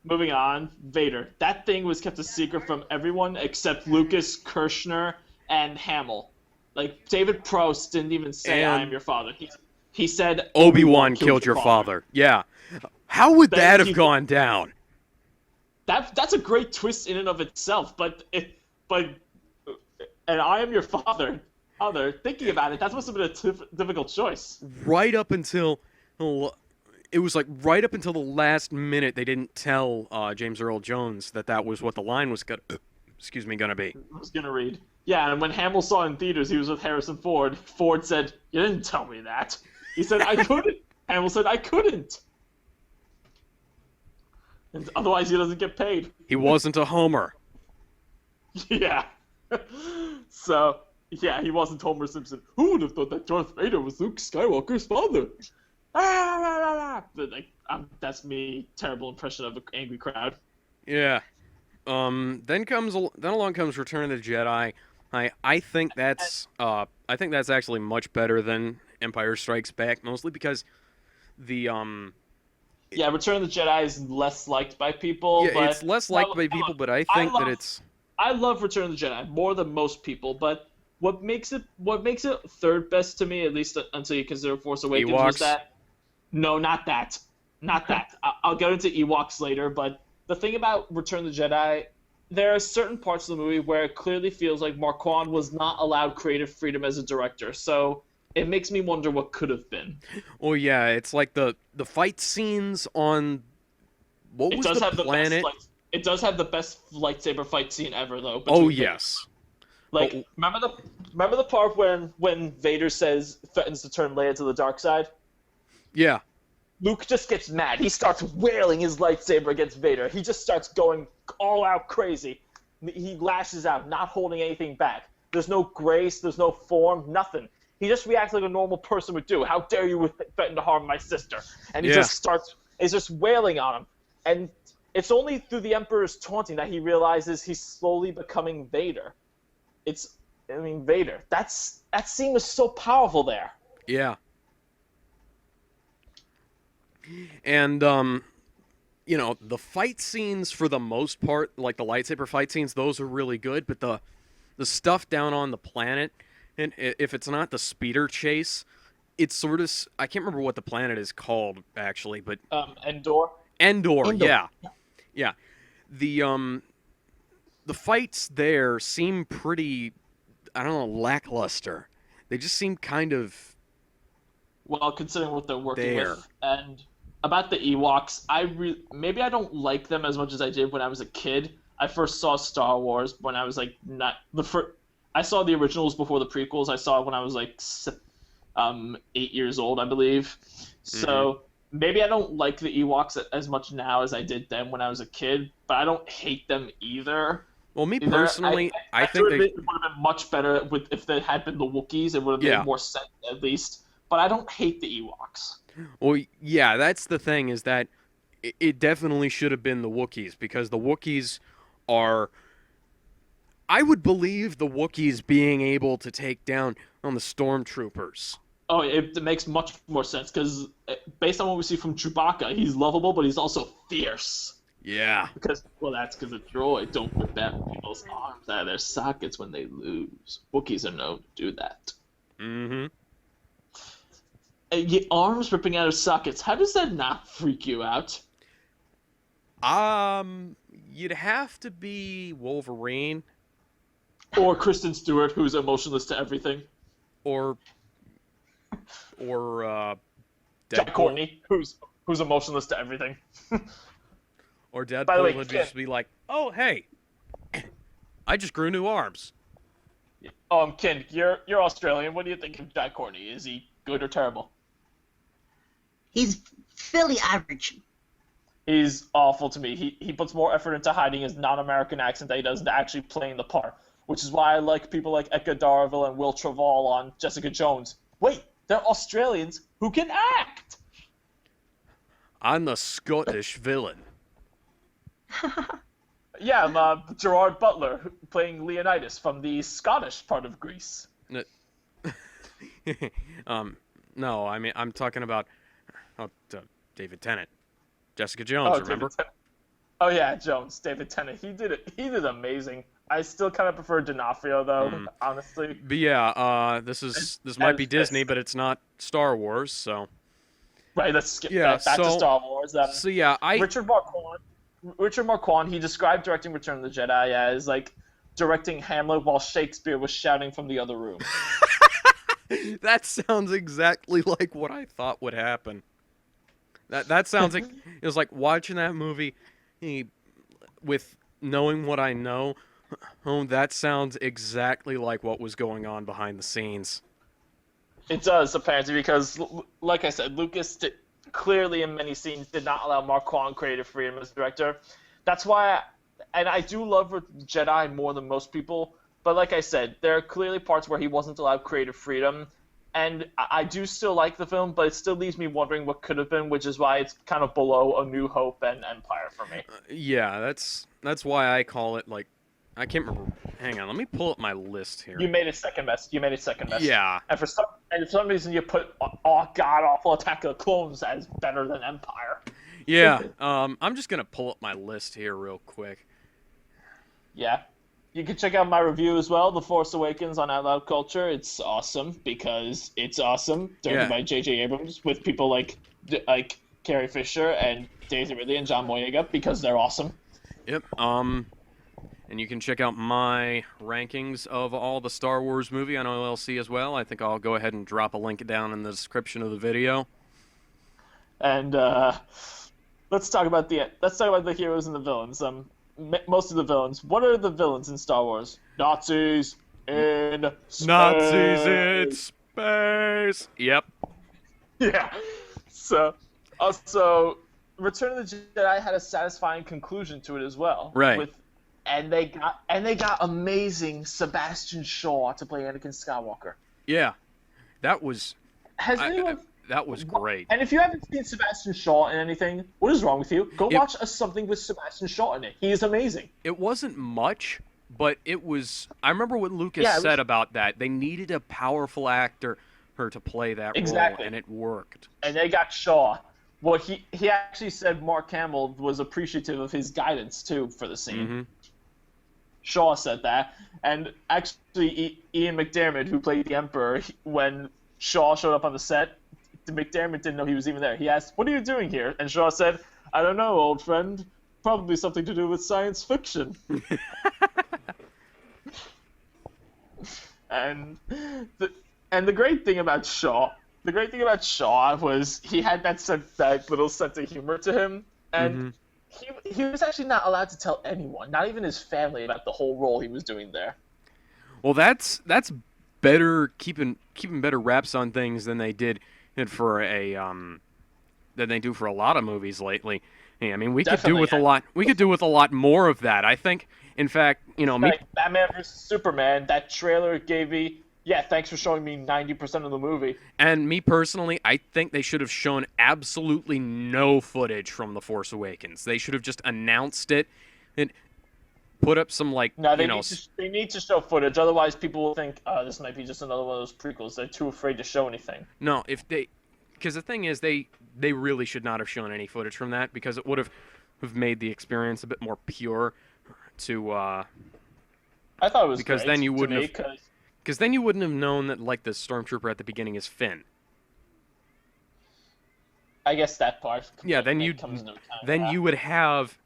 Speaker 2: Moving on. Vader. That thing was kept a secret from everyone except Lucas, Kirshner, and Hamill. Like, David Prost didn't even say,
Speaker 1: And-
Speaker 2: I am your father. He said,
Speaker 1: Obi-Wan killed your father. Yeah. How would
Speaker 2: Thank
Speaker 1: that have
Speaker 2: you.
Speaker 1: gone down?
Speaker 2: That's a great twist in and of itself, and I am your father. Thinking about it, that must have been a difficult choice.
Speaker 1: Right up until it was like right up until the last minute they didn't tell James Earl Jones that was what the line was gonna be.
Speaker 2: I was gonna read. Yeah, and when Hamill saw it in theaters, he was with Harrison Ford. Ford said, "You didn't tell me that." He said, "I couldn't." Hamill said, "I couldn't." And otherwise, he doesn't get paid.
Speaker 1: He wasn't a Homer.
Speaker 2: Yeah. So, yeah, he wasn't Homer Simpson. Who would have thought that Darth Vader was Luke Skywalker's father? But, like, that's me. Terrible impression of an angry crowd.
Speaker 1: Yeah. Then along comes Return of the Jedi. I think that's actually much better than Empire Strikes Back, mostly because the
Speaker 2: Yeah, Return of the Jedi is less liked by people.
Speaker 1: yeah,
Speaker 2: but
Speaker 1: it's less liked by people, but I think that it's
Speaker 2: I love Return of the Jedi more than most people. But what makes it third best to me, at least until you consider Force Awakens, was
Speaker 1: Ewoks.
Speaker 2: that not that. I'll get into Ewoks later, but the thing about Return of the Jedi, there are certain parts of the movie where it clearly feels like Marquand was not allowed creative freedom as a director. So it makes me wonder what could have been.
Speaker 1: Oh yeah, it's like the fight scenes on what was the planet?
Speaker 2: It does have the best lightsaber fight scene ever, though.
Speaker 1: Oh
Speaker 2: between
Speaker 1: yes.
Speaker 2: Like,
Speaker 1: Oh.
Speaker 2: remember the part when Vader threatens to turn Leia to the dark side?
Speaker 1: Yeah.
Speaker 2: Luke just gets mad. He starts wailing his lightsaber against Vader. He just starts going all out crazy. He lashes out, not holding anything back. There's no grace, there's no form, nothing. He just reacts like a normal person would do. How dare you threaten to harm my sister? And he is just wailing on him. And it's only through the Emperor's taunting that he realizes he's slowly becoming Vader. Vader. That scene was so powerful there.
Speaker 1: Yeah. And the fight scenes for the most part, like the lightsaber fight scenes, those are really good, but the stuff down on the planet, and if it's not the speeder chase, it's sort of, I can't remember what the planet is called actually, but
Speaker 2: Endor.
Speaker 1: Endor. Yeah. Yeah. The fights there seem pretty, I don't know, lackluster. They just seem kind of
Speaker 2: well, considering what they're working
Speaker 1: there.
Speaker 2: with. And about the Ewoks, maybe I don't like them as much as I did when I was a kid. I first saw Star Wars when I was like I saw the originals before the prequels. I saw it when I was like 8 years old, I believe. So maybe I don't like the Ewoks as much now as I did then when I was a kid, but I don't hate them either.
Speaker 1: Well, me personally, I think
Speaker 2: it would have been much better if they had been the Wookiees. It would have made more sense at least. But I don't hate the Ewoks.
Speaker 1: Well, yeah, that's the thing, is that it definitely should have been the Wookiees, because the Wookiees are... I would believe the Wookiees being able to take down on the Stormtroopers.
Speaker 2: Oh, it makes much more sense, because based on what we see from Chewbacca, he's lovable, but he's also fierce.
Speaker 1: Yeah.
Speaker 2: That's because a droid don't rip out people's arms out of their sockets when they lose. Wookiees are known to do that.
Speaker 1: Mm-hmm.
Speaker 2: Your arms ripping out of sockets, how does that not freak you out?
Speaker 1: You'd have to be Wolverine.
Speaker 2: Or Kristen Stewart, who's emotionless to everything.
Speaker 1: Or Deadpool.
Speaker 2: Jack Courtney, who's emotionless to everything.
Speaker 1: Or Deadpool
Speaker 2: By the way,
Speaker 1: would just be like, oh, hey, I just grew new arms.
Speaker 2: Ken, you're Australian. What do you think of Jack Courtney? Is he good or terrible?
Speaker 3: He's fairly average.
Speaker 2: He's awful to me. He puts more effort into hiding his non-American accent than he does into actually playing the part, which is why I like people like Edgar Darville and Will Trevall on Jessica Jones. Wait, they're Australians who can act!
Speaker 1: I'm the Scottish villain.
Speaker 2: Yeah, I'm Gerard Butler, playing Leonidas from the Scottish part of Greece.
Speaker 1: No, I mean, I'm talking about David Tennant. Jessica Jones, remember?
Speaker 2: Oh yeah, Jones, David Tennant. He did amazing. I still kind of prefer D'Onofrio though, honestly.
Speaker 1: But yeah, this might be Disney, but it's not Star Wars, so.
Speaker 2: Right, let's skip back to Star Wars.
Speaker 1: So yeah,
Speaker 2: Richard Marquand, he described directing Return of the Jedi as like directing Hamlet while Shakespeare was shouting from the other room.
Speaker 1: That sounds exactly like what I thought would happen. That sounds like it was like watching that movie with knowing what I know. Oh, that sounds exactly like what was going on behind the scenes.
Speaker 2: It does, apparently, because, like I said, Lucas clearly in many scenes did not allow Marquand creative freedom as director. That's why, and I do love Jedi more than most people, but like I said, there are clearly parts where he wasn't allowed creative freedom, and I do still like the film, but it still leaves me wondering what could have been, which is why it's kind of below A New Hope and Empire for me.
Speaker 1: Yeah, that's why I call it, like, I can't remember. Hang on, let me pull up my list here.
Speaker 2: You made it second best.
Speaker 1: Yeah.
Speaker 2: And for some reason, you put god awful Attack of the Clones as better than Empire.
Speaker 1: Yeah. I'm just gonna pull up my list here real quick.
Speaker 2: Yeah. You can check out my review as well, The Force Awakens on OutLoud Culture. It's awesome because it's awesome. Directed by J.J. Abrams with people like Carrie Fisher and Daisy Ridley and John Boyega because they're awesome.
Speaker 1: Yep. And you can check out my rankings of all the Star Wars movie on OLC as well. I think I'll go ahead and drop a link down in the description of the video.
Speaker 2: And let's talk about the heroes and the villains. Most of the villains. What are the villains in Star Wars? Nazis in space.
Speaker 1: Nazis in space. Yep.
Speaker 2: Yeah. So, also, Return of the Jedi had a satisfying conclusion to it as well.
Speaker 1: Right.
Speaker 2: And they got amazing Sebastian Shaw to play Anakin Skywalker.
Speaker 1: Yeah. That was
Speaker 2: That
Speaker 1: was great.
Speaker 2: And if you haven't seen Sebastian Shaw in anything, what is wrong with you? Go watch something with Sebastian Shaw in it. He is amazing.
Speaker 1: It wasn't much, but it was. I remember what Lucas said about that. They needed a powerful actor to play that role, and it worked.
Speaker 2: And they got Shaw. Well, he actually said Mark Hamill was appreciative of his guidance too for the scene.
Speaker 1: Mm-hmm.
Speaker 2: Shaw said that, and actually Ian McDiarmid, who played the Emperor, when Shaw showed up on the set, McDiarmid didn't know he was even there. He asked, "What are you doing here?" And Shaw said, "I don't know, old friend. Probably something to do with science fiction." and the great thing about Shaw was he had that little sense of humor to him, and he was actually not allowed to tell anyone, not even his family, about the whole role he was doing there.
Speaker 1: Well, that's better keeping better wraps on things than they did for than they do for a lot of movies lately. Yeah, I mean, we could do with a lot. We could do with a lot more of that. I think, in fact,
Speaker 2: like Batman vs Superman. That trailer gave me. Yeah, thanks for showing me 90% of the movie.
Speaker 1: And me personally, I think they should have shown absolutely no footage from The Force Awakens. They should have just announced it and put up some
Speaker 2: they need to show footage. Otherwise, people will think, this might be just another one of those prequels. They're too afraid to show anything.
Speaker 1: No, because the thing is, they really should not have shown any footage from that because it would have made the experience a bit more pure. I
Speaker 2: thought it was
Speaker 1: because
Speaker 2: great
Speaker 1: then you wouldn't
Speaker 2: have.
Speaker 1: Because then you wouldn't have known that, like, the stormtrooper at the beginning is Finn.
Speaker 2: I guess that part.
Speaker 1: Yeah, then you would have,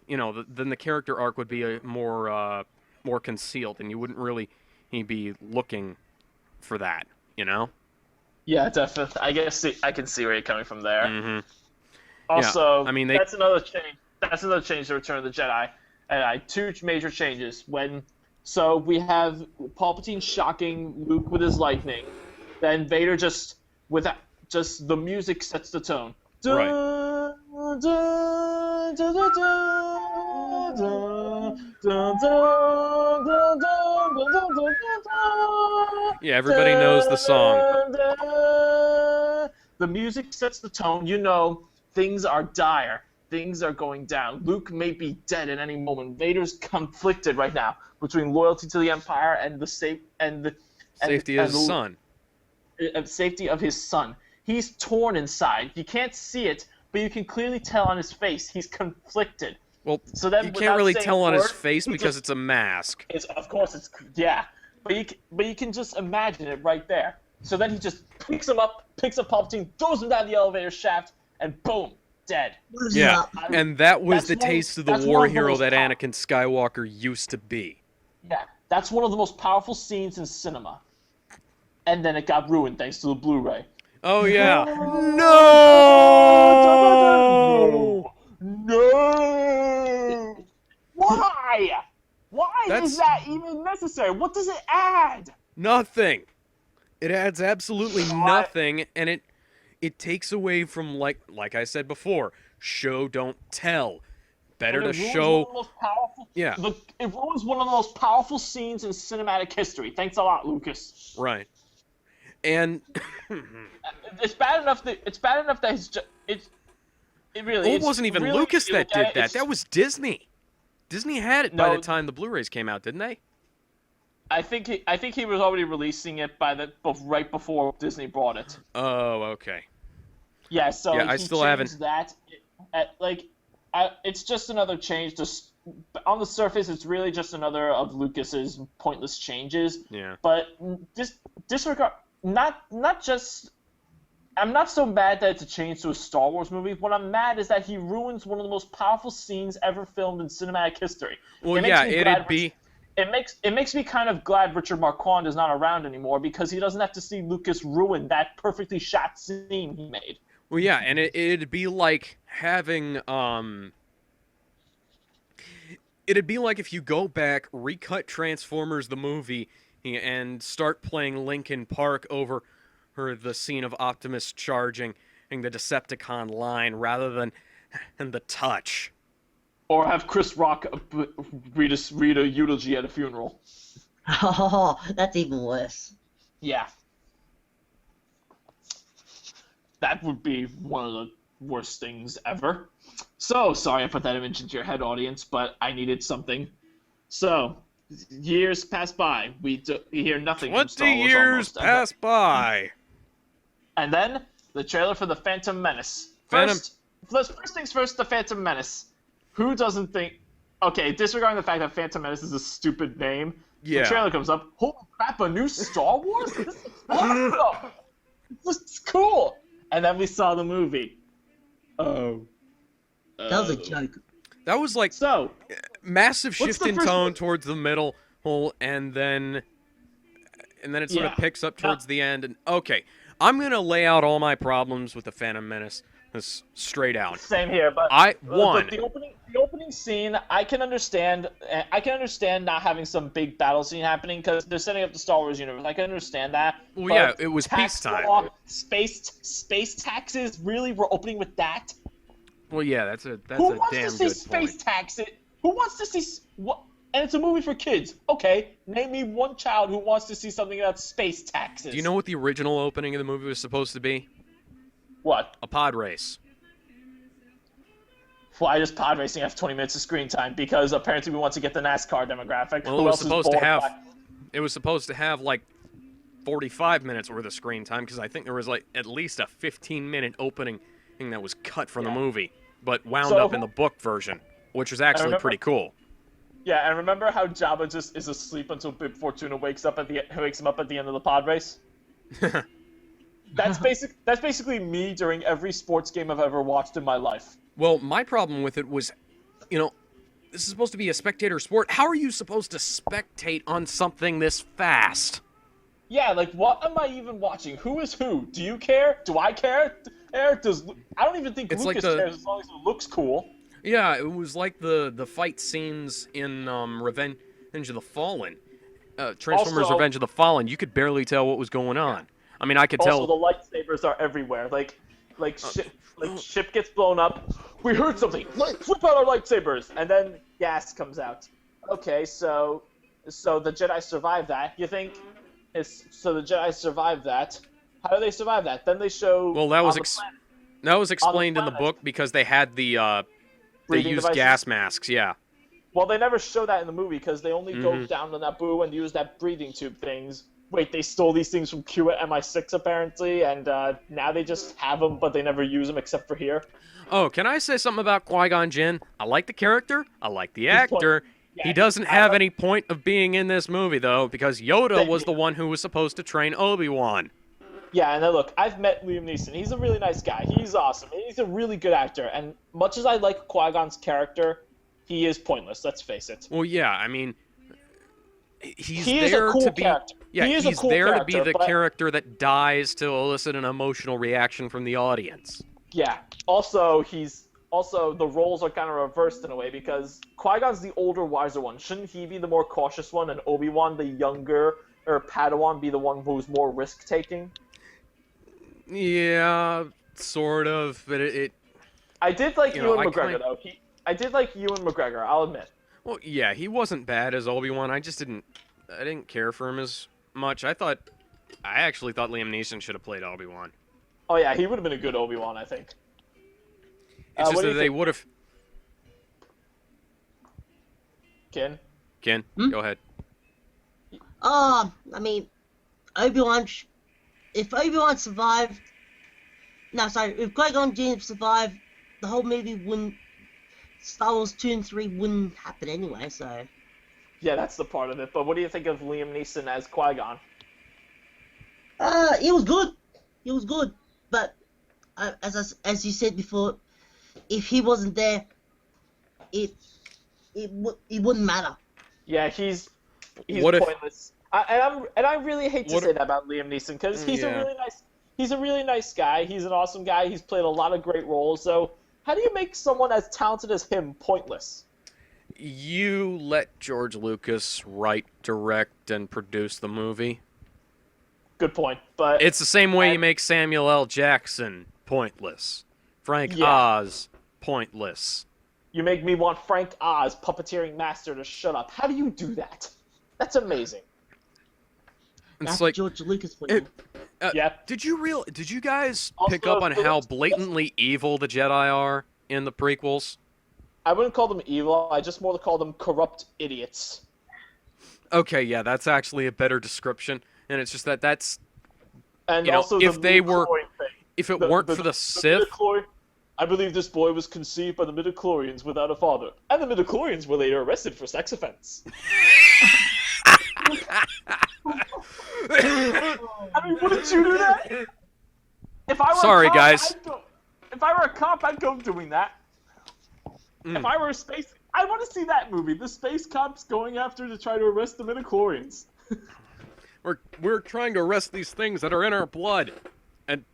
Speaker 1: then the character arc would be more concealed, and you wouldn't really be looking for that,
Speaker 2: Yeah, definitely. I guess I can see where you're coming from there.
Speaker 1: Mm-hmm.
Speaker 2: Also,
Speaker 1: yeah, I mean,
Speaker 2: that's another change. That's another change to Return of the Jedi. And two major changes. So we have Palpatine shocking Luke with his lightning. Then Vader just the music sets the tone.
Speaker 1: Right. Yeah, everybody knows the song.
Speaker 2: The music sets the tone. Things are dire. Things are going down. Luke may be dead at any moment. Vader's conflicted right now between loyalty to the Empire and the safety of his son. Safety of his son. He's torn inside. You can't see it, but you can clearly tell on his face. He's conflicted.
Speaker 1: Well, so then you can't really tell on his face because it's a mask.
Speaker 2: Of course, but you can just imagine it right there. So then he just picks up Palpatine, throws him down the elevator shaft, and boom. Dead.
Speaker 1: Yeah, and that was the taste of the war hero that Anakin Skywalker used to be.
Speaker 2: Yeah, that's one of the most powerful scenes in cinema. And then it got ruined thanks to the Blu-ray.
Speaker 1: Oh, yeah.
Speaker 2: No! Why? Why is that even necessary? What does it add?
Speaker 1: Nothing. It adds absolutely nothing, and it takes away from, like I said before, show don't tell. Better to show.
Speaker 2: One of the most powerful,
Speaker 1: Yeah.
Speaker 2: It ruins one of the most powerful scenes in cinematic history. Thanks a lot, Lucas.
Speaker 1: Right. And
Speaker 2: it's bad enough that it really.
Speaker 1: it wasn't even
Speaker 2: really,
Speaker 1: Lucas that did that. That was Disney. Disney had it by the time the Blu-rays came out, didn't they?
Speaker 2: I think he was already releasing it right before Disney bought it.
Speaker 1: Oh, okay.
Speaker 2: Yeah, so
Speaker 1: yeah, I still haven't.
Speaker 2: It's just another change. Just on the surface, it's really just another of Lucas's pointless changes.
Speaker 1: Yeah.
Speaker 2: But disregard. Not just. I'm not so mad that it's a change to a Star Wars movie. What I'm mad is that he ruins one of the most powerful scenes ever filmed in cinematic history.
Speaker 1: Well, yeah, it'd be.
Speaker 2: It makes me kind of glad Richard Marquand is not around anymore because he doesn't have to see Lucas ruin that perfectly shot scene he made.
Speaker 1: Well, yeah, and it'd be like having It'd be like if you go back, recut Transformers the movie, and start playing Linkin Park over the scene of Optimus charging and the Decepticon line rather than the touch.
Speaker 2: Or have Chris Rock read a eulogy at a funeral.
Speaker 3: Oh, that's even worse.
Speaker 2: Yeah. That would be one of the worst things ever. So, sorry I put that image into your head, audience, but I needed something. So, years pass by. We hear nothing from Star
Speaker 1: 20
Speaker 2: Wars
Speaker 1: years pass by.
Speaker 2: And then, the trailer for The Phantom Menace. First things first, The Phantom Menace. Who doesn't think... Okay, disregarding the fact that Phantom Menace is a stupid name,
Speaker 1: Yeah.
Speaker 2: the trailer comes up. Holy crap, a new Star Wars? This is awesome! This is cool! And then we saw the movie. Oh.
Speaker 3: That was a joke.
Speaker 1: That was like
Speaker 2: So,
Speaker 1: massive
Speaker 2: what's
Speaker 1: shift
Speaker 2: the
Speaker 1: in
Speaker 2: first
Speaker 1: tone
Speaker 2: one?
Speaker 1: towards the middle, and then it sort of
Speaker 2: Yeah.
Speaker 1: picks up towards the end. And okay, I'm gonna lay out all my problems with the Phantom Menace, straight out.
Speaker 2: same here, but
Speaker 1: One.
Speaker 2: But the opening scene, I can understand not having some big battle scene happening because they're setting up the Star Wars universe. I can understand that.
Speaker 1: Well,
Speaker 2: but
Speaker 1: yeah, it was
Speaker 2: tax
Speaker 1: peacetime.
Speaker 2: law, space taxes. Really, we're opening with that.
Speaker 1: Well, yeah, that's a
Speaker 2: Who wants
Speaker 1: damn
Speaker 2: to see
Speaker 1: good
Speaker 2: space
Speaker 1: point.
Speaker 2: taxes? Who wants to see what? And it's a movie for kids. Okay, name me one child who wants to see something about space taxes.
Speaker 1: Do you know what the original opening of the movie was supposed to be?
Speaker 2: What?
Speaker 1: A pod race.
Speaker 2: Why does pod racing have 20 minutes of screen time? Because apparently we want to get the NASCAR demographic.
Speaker 1: Well,
Speaker 2: Who
Speaker 1: it was
Speaker 2: else is
Speaker 1: supposed to
Speaker 2: bored
Speaker 1: have.
Speaker 2: by-
Speaker 1: It was supposed to have like 45 minutes worth of screen time because I think there was like at least a 15-minute opening thing that was cut from the movie, but wound
Speaker 2: So
Speaker 1: up in the book version, which was actually
Speaker 2: remember-
Speaker 1: pretty cool.
Speaker 2: Yeah, and remember how Jabba just is asleep until Bib Fortuna wakes him up at the end of the pod race? That's basically me during every sports game I've ever watched in my life.
Speaker 1: Well, my problem with it was, this is supposed to be a spectator sport. How are you supposed to spectate on something this fast?
Speaker 2: Yeah, like what am I even watching? Who is who? Do you care? Do I care? I don't even think
Speaker 1: It's like
Speaker 2: Lucas cares as long as it looks cool.
Speaker 1: Yeah, it was like the fight scenes in Revenge of the Fallen. Transformers
Speaker 2: Also-
Speaker 1: Revenge of the Fallen. You could barely tell what was going on. I mean, I could
Speaker 2: Also,
Speaker 1: tell.
Speaker 2: the lightsabers are everywhere. Ship gets blown up. We heard something. Flip out our lightsabers, and then gas comes out. Okay, so the Jedi survived that. You think? So the Jedi survived that. How do they survive that? Then they show.
Speaker 1: Well, that was
Speaker 2: on the planet,
Speaker 1: that was explained in the
Speaker 2: planet.
Speaker 1: book because they had they
Speaker 2: Breathing
Speaker 1: used
Speaker 2: devices?
Speaker 1: gas masks. Yeah.
Speaker 2: Well, they never show that in the movie because they only go
Speaker 1: Mhm.
Speaker 2: down to Naboo and use that breathing tube things. Wait, they stole these things from Q at MI6 apparently, and now they just have them, but they never use them except for here.
Speaker 1: Oh, can I say something about Qui-Gon Jinn? I like the character. I like the actor.
Speaker 2: Yeah,
Speaker 1: He doesn't have any point of being in this movie, though, because Yoda
Speaker 2: Same
Speaker 1: was
Speaker 2: here.
Speaker 1: the one who was supposed to train Obi-Wan.
Speaker 2: Yeah, and then look, I've met Liam Neeson. He's a really nice guy. He's awesome. He's a really good actor. And much as I like Qui-Gon's character, he is pointless. Let's face it.
Speaker 1: Well, yeah, I mean, he's
Speaker 2: He is a
Speaker 1: there
Speaker 2: cool
Speaker 1: to be.
Speaker 2: character.
Speaker 1: Yeah,
Speaker 2: He is a
Speaker 1: he's
Speaker 2: cool
Speaker 1: there to be
Speaker 2: character,
Speaker 1: the
Speaker 2: but-
Speaker 1: character that dies to elicit an emotional reaction from the audience.
Speaker 2: Yeah. Also, he's Also, the roles are kind of reversed in a way because Qui-Gon's the older, wiser one. Shouldn't he be the more cautious one, and Obi-Wan, the younger, or Padawan, be the one who's more risk-taking?
Speaker 1: Yeah, sort of, but
Speaker 2: I did like
Speaker 1: you know,
Speaker 2: Ewan McGregor, though. I did like Ewan McGregor, I'll admit.
Speaker 1: well, yeah, he wasn't bad as Obi-Wan. I didn't care for him as much. I actually thought Liam Neeson should have played Obi-Wan.
Speaker 2: Oh, yeah, he would have been a good Obi-Wan, I think.
Speaker 1: It's just
Speaker 2: what do
Speaker 1: that
Speaker 2: you
Speaker 1: they
Speaker 2: think?
Speaker 1: would have.
Speaker 2: Ken?
Speaker 1: Ken, go ahead.
Speaker 3: I mean, Obi-Wan, if Obi-Wan survived, no, sorry, if Qui-Gon Jinn survived, the whole movie wouldn't, Star Wars 2 and 3 wouldn't happen anyway, so.
Speaker 2: Yeah, that's the part of it. But what do you think of Liam Neeson as Qui-Gon?
Speaker 3: It was good. It was good, but as you said before, if he wasn't there, it wouldn't matter.
Speaker 2: Yeah, he's
Speaker 1: What if-
Speaker 2: pointless. I really hate to
Speaker 1: What
Speaker 2: say
Speaker 1: if-
Speaker 2: that about Liam Neeson because he's
Speaker 1: Yeah.
Speaker 2: a really nice guy. He's an awesome guy. He's played a lot of great roles. So how do you make someone as talented as him pointless?
Speaker 1: You let George Lucas write, direct, and produce the movie.
Speaker 2: Good point. But
Speaker 1: It's the same way you make Samuel L. Jackson pointless. Frank
Speaker 2: Yeah.
Speaker 1: Oz pointless.
Speaker 2: you make me want Frank Oz, puppeteering master, to shut up. How do you do that? That's amazing.
Speaker 1: It's
Speaker 3: That's
Speaker 1: like,
Speaker 3: George Lucas for
Speaker 1: it-
Speaker 3: you.
Speaker 2: Yeah.
Speaker 1: did you guys
Speaker 2: Also,
Speaker 1: pick up on how
Speaker 2: Phillips-
Speaker 1: blatantly evil the Jedi are in the prequels?
Speaker 2: I wouldn't call them evil. I just more call them corrupt idiots.
Speaker 1: Okay, yeah, that's actually a better description, and it's just that's
Speaker 2: And
Speaker 1: You know,
Speaker 2: also
Speaker 1: if
Speaker 2: the
Speaker 1: they were-
Speaker 2: midichlorian thing.
Speaker 1: if it weren't for the Sith.
Speaker 2: I believe this boy was conceived by the midichlorians without a father, and the midichlorians were later arrested for sex offense. I mean, wouldn't you do that? If I were
Speaker 1: Sorry,
Speaker 2: a cop,
Speaker 1: guys.
Speaker 2: If I were a cop, I'd go doing that.
Speaker 1: Mm.
Speaker 2: If I were a space, I want to see that movie. The space cops going after to try to arrest the midichlorians.
Speaker 1: We're trying to arrest these things that are in our blood, and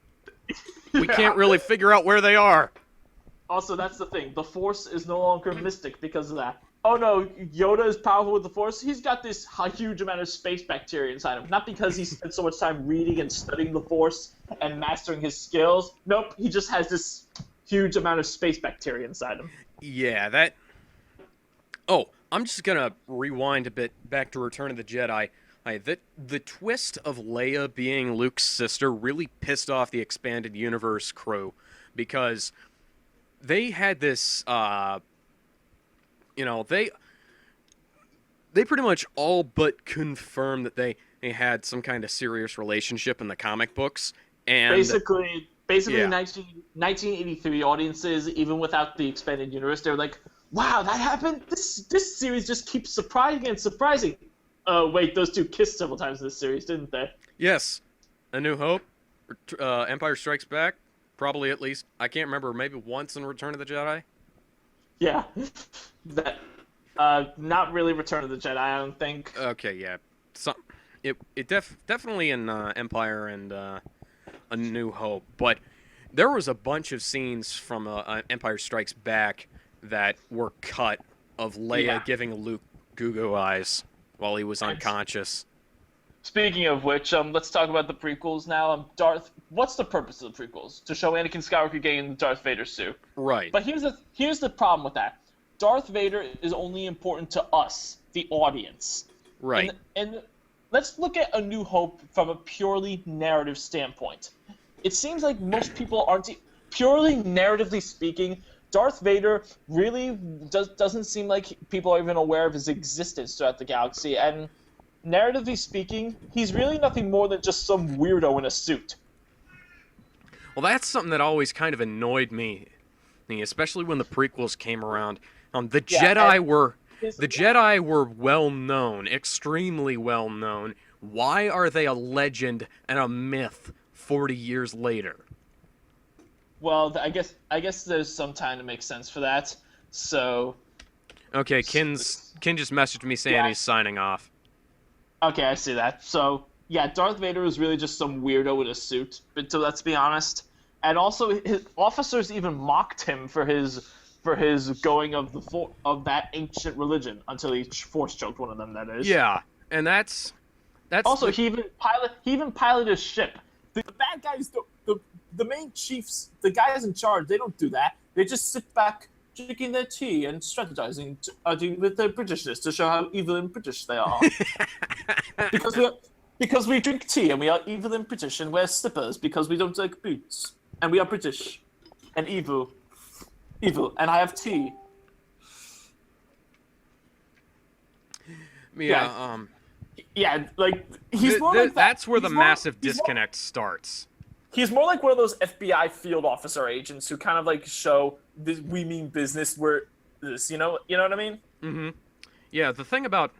Speaker 1: we
Speaker 2: Yeah.
Speaker 1: can't really figure out where they are.
Speaker 2: Also, that's the thing. The Force is no longer mystic because of that. Oh no, Yoda is powerful with the Force. He's got this huge amount of space bacteria inside him. Not because he spent so much time reading and studying the Force and mastering his skills. Nope, he just has this huge amount of space bacteria inside him.
Speaker 1: Yeah, that. Oh, I'm just gonna rewind a bit back to Return of the Jedi. The twist of Leia being Luke's sister really pissed off the expanded universe crew because they had this. They pretty much all but confirmed that they had some kind of serious relationship in the comic books, and
Speaker 2: Basically,
Speaker 1: Yeah.
Speaker 2: 1983 audiences, even without the expanded universe, they were like, "Wow, that happened! This series just keeps surprising and surprising." Wait, those two kissed several times in this series, didn't they?
Speaker 1: yes, A New Hope, Empire Strikes Back, probably at least. I can't remember, maybe once in Return of the Jedi.
Speaker 2: Yeah, that. Not really Return of the Jedi, I don't think.
Speaker 1: Okay, yeah, definitely in Empire and A New Hope, but there was a bunch of scenes from Empire Strikes Back that were cut of Leia
Speaker 2: Yeah.
Speaker 1: giving Luke goo eyes while he was unconscious.
Speaker 2: Speaking of which, let's talk about the prequels now. What's the purpose of the prequels? To show Anakin Skywalker getting the Darth Vader suit.
Speaker 1: Right.
Speaker 2: But here's the problem with that. Darth Vader is only important to us, the audience.
Speaker 1: Right.
Speaker 2: And let's look at A New Hope from a purely narrative standpoint. It seems like most people aren't purely narratively speaking. Darth Vader really doesn't seem like people are even aware of his existence throughout the galaxy, and narratively speaking, he's really nothing more than just some weirdo in a suit.
Speaker 1: Well, that's something that always kind of annoyed me, especially when the prequels came around. The
Speaker 2: Yeah,
Speaker 1: Jedi were well known, extremely well known. Why are they a legend and a myth 40 years later?
Speaker 2: Well, I guess there's some time to make sense for that. So,
Speaker 1: Okay, Ken just messaged me saying
Speaker 2: Yeah.
Speaker 1: he's signing off.
Speaker 2: okay, I see that. So, yeah, Darth Vader is really just some weirdo in a suit. But so let's be honest, and also his officers even mocked him for his going of of that ancient religion until he force choked one of them. That is.
Speaker 1: Yeah, and that's
Speaker 2: Also,
Speaker 1: the,
Speaker 2: he even piloted a ship. The bad guys, the main chiefs, the guys in charge, they don't do that. They just sit back, drinking their tea and strategizing with their Britishness to show how evil and British they are. because we drink tea and we are evil and British and wear slippers because we don't like boots and we are British and evil, and I have tea.
Speaker 1: yeah.
Speaker 2: Yeah, like he's more like that.
Speaker 1: That's where
Speaker 2: He's
Speaker 1: the
Speaker 2: more-
Speaker 1: massive
Speaker 2: he's more-
Speaker 1: disconnect starts.
Speaker 2: He's more like one of those FBI field officer agents who kind of like show this, we mean business. We're this, you know what I mean?
Speaker 1: Mm-hmm. Yeah, the thing about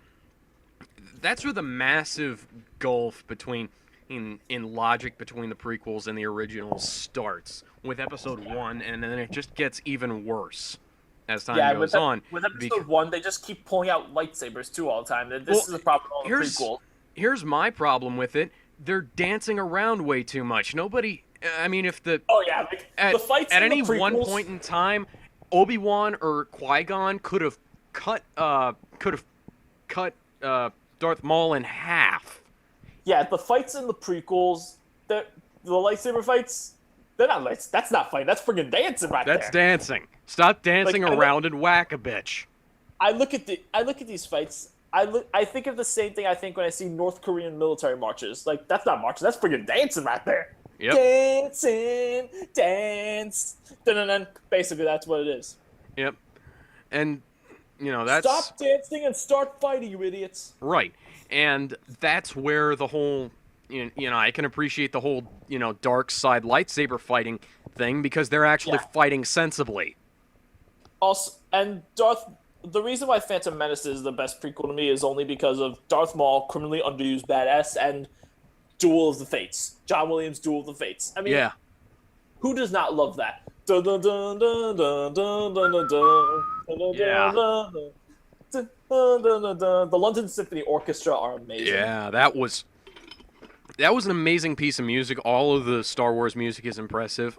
Speaker 1: that's where the massive gulf between in logic between the prequels and the originals starts with Episode 1, and then it just gets even worse as time goes on.
Speaker 2: With Episode 1, they just keep pulling out lightsabers too all the time. This is a problem with all the prequels.
Speaker 1: Here's my problem with it. They're dancing around way too much. Nobody. I mean, if the
Speaker 2: the fights
Speaker 1: at
Speaker 2: in
Speaker 1: any
Speaker 2: the prequels,
Speaker 1: one point in time, Obi-Wan or Qui-Gon could have cut Darth Maul in half.
Speaker 2: Yeah, the fights in the prequels, the lightsaber fights, they're not lights. That's not fighting. That's friggin' dancing right there.
Speaker 1: That's dancing. Stop dancing around and whack a bitch.
Speaker 2: I look at these fights. I think of the same thing I think when I see North Korean military marches. Like, that's not marching. That's friggin' dancing right there.
Speaker 1: Yep.
Speaker 2: Dancing, dance. Dun-dun-dun. Basically, that's what it is.
Speaker 1: Yep. And, that's...
Speaker 2: Stop dancing and start fighting, you idiots.
Speaker 1: Right. And that's where the whole... I can appreciate the whole, dark side lightsaber fighting thing because they're actually fighting sensibly.
Speaker 2: Also, and the reason why Phantom Menace is the best prequel to me is only because of Darth Maul, criminally underused badass, and Duel of the Fates. John Williams' Duel of the Fates. I mean, who does not love that? Dun, dun, dun, dun, dun, dun, dun, dun, dun,
Speaker 1: Yeah.
Speaker 2: dun, dun, dun, dun, dun, dun. The London Symphony Orchestra are amazing.
Speaker 1: Yeah, that was an amazing piece of music. All of the Star Wars music is impressive.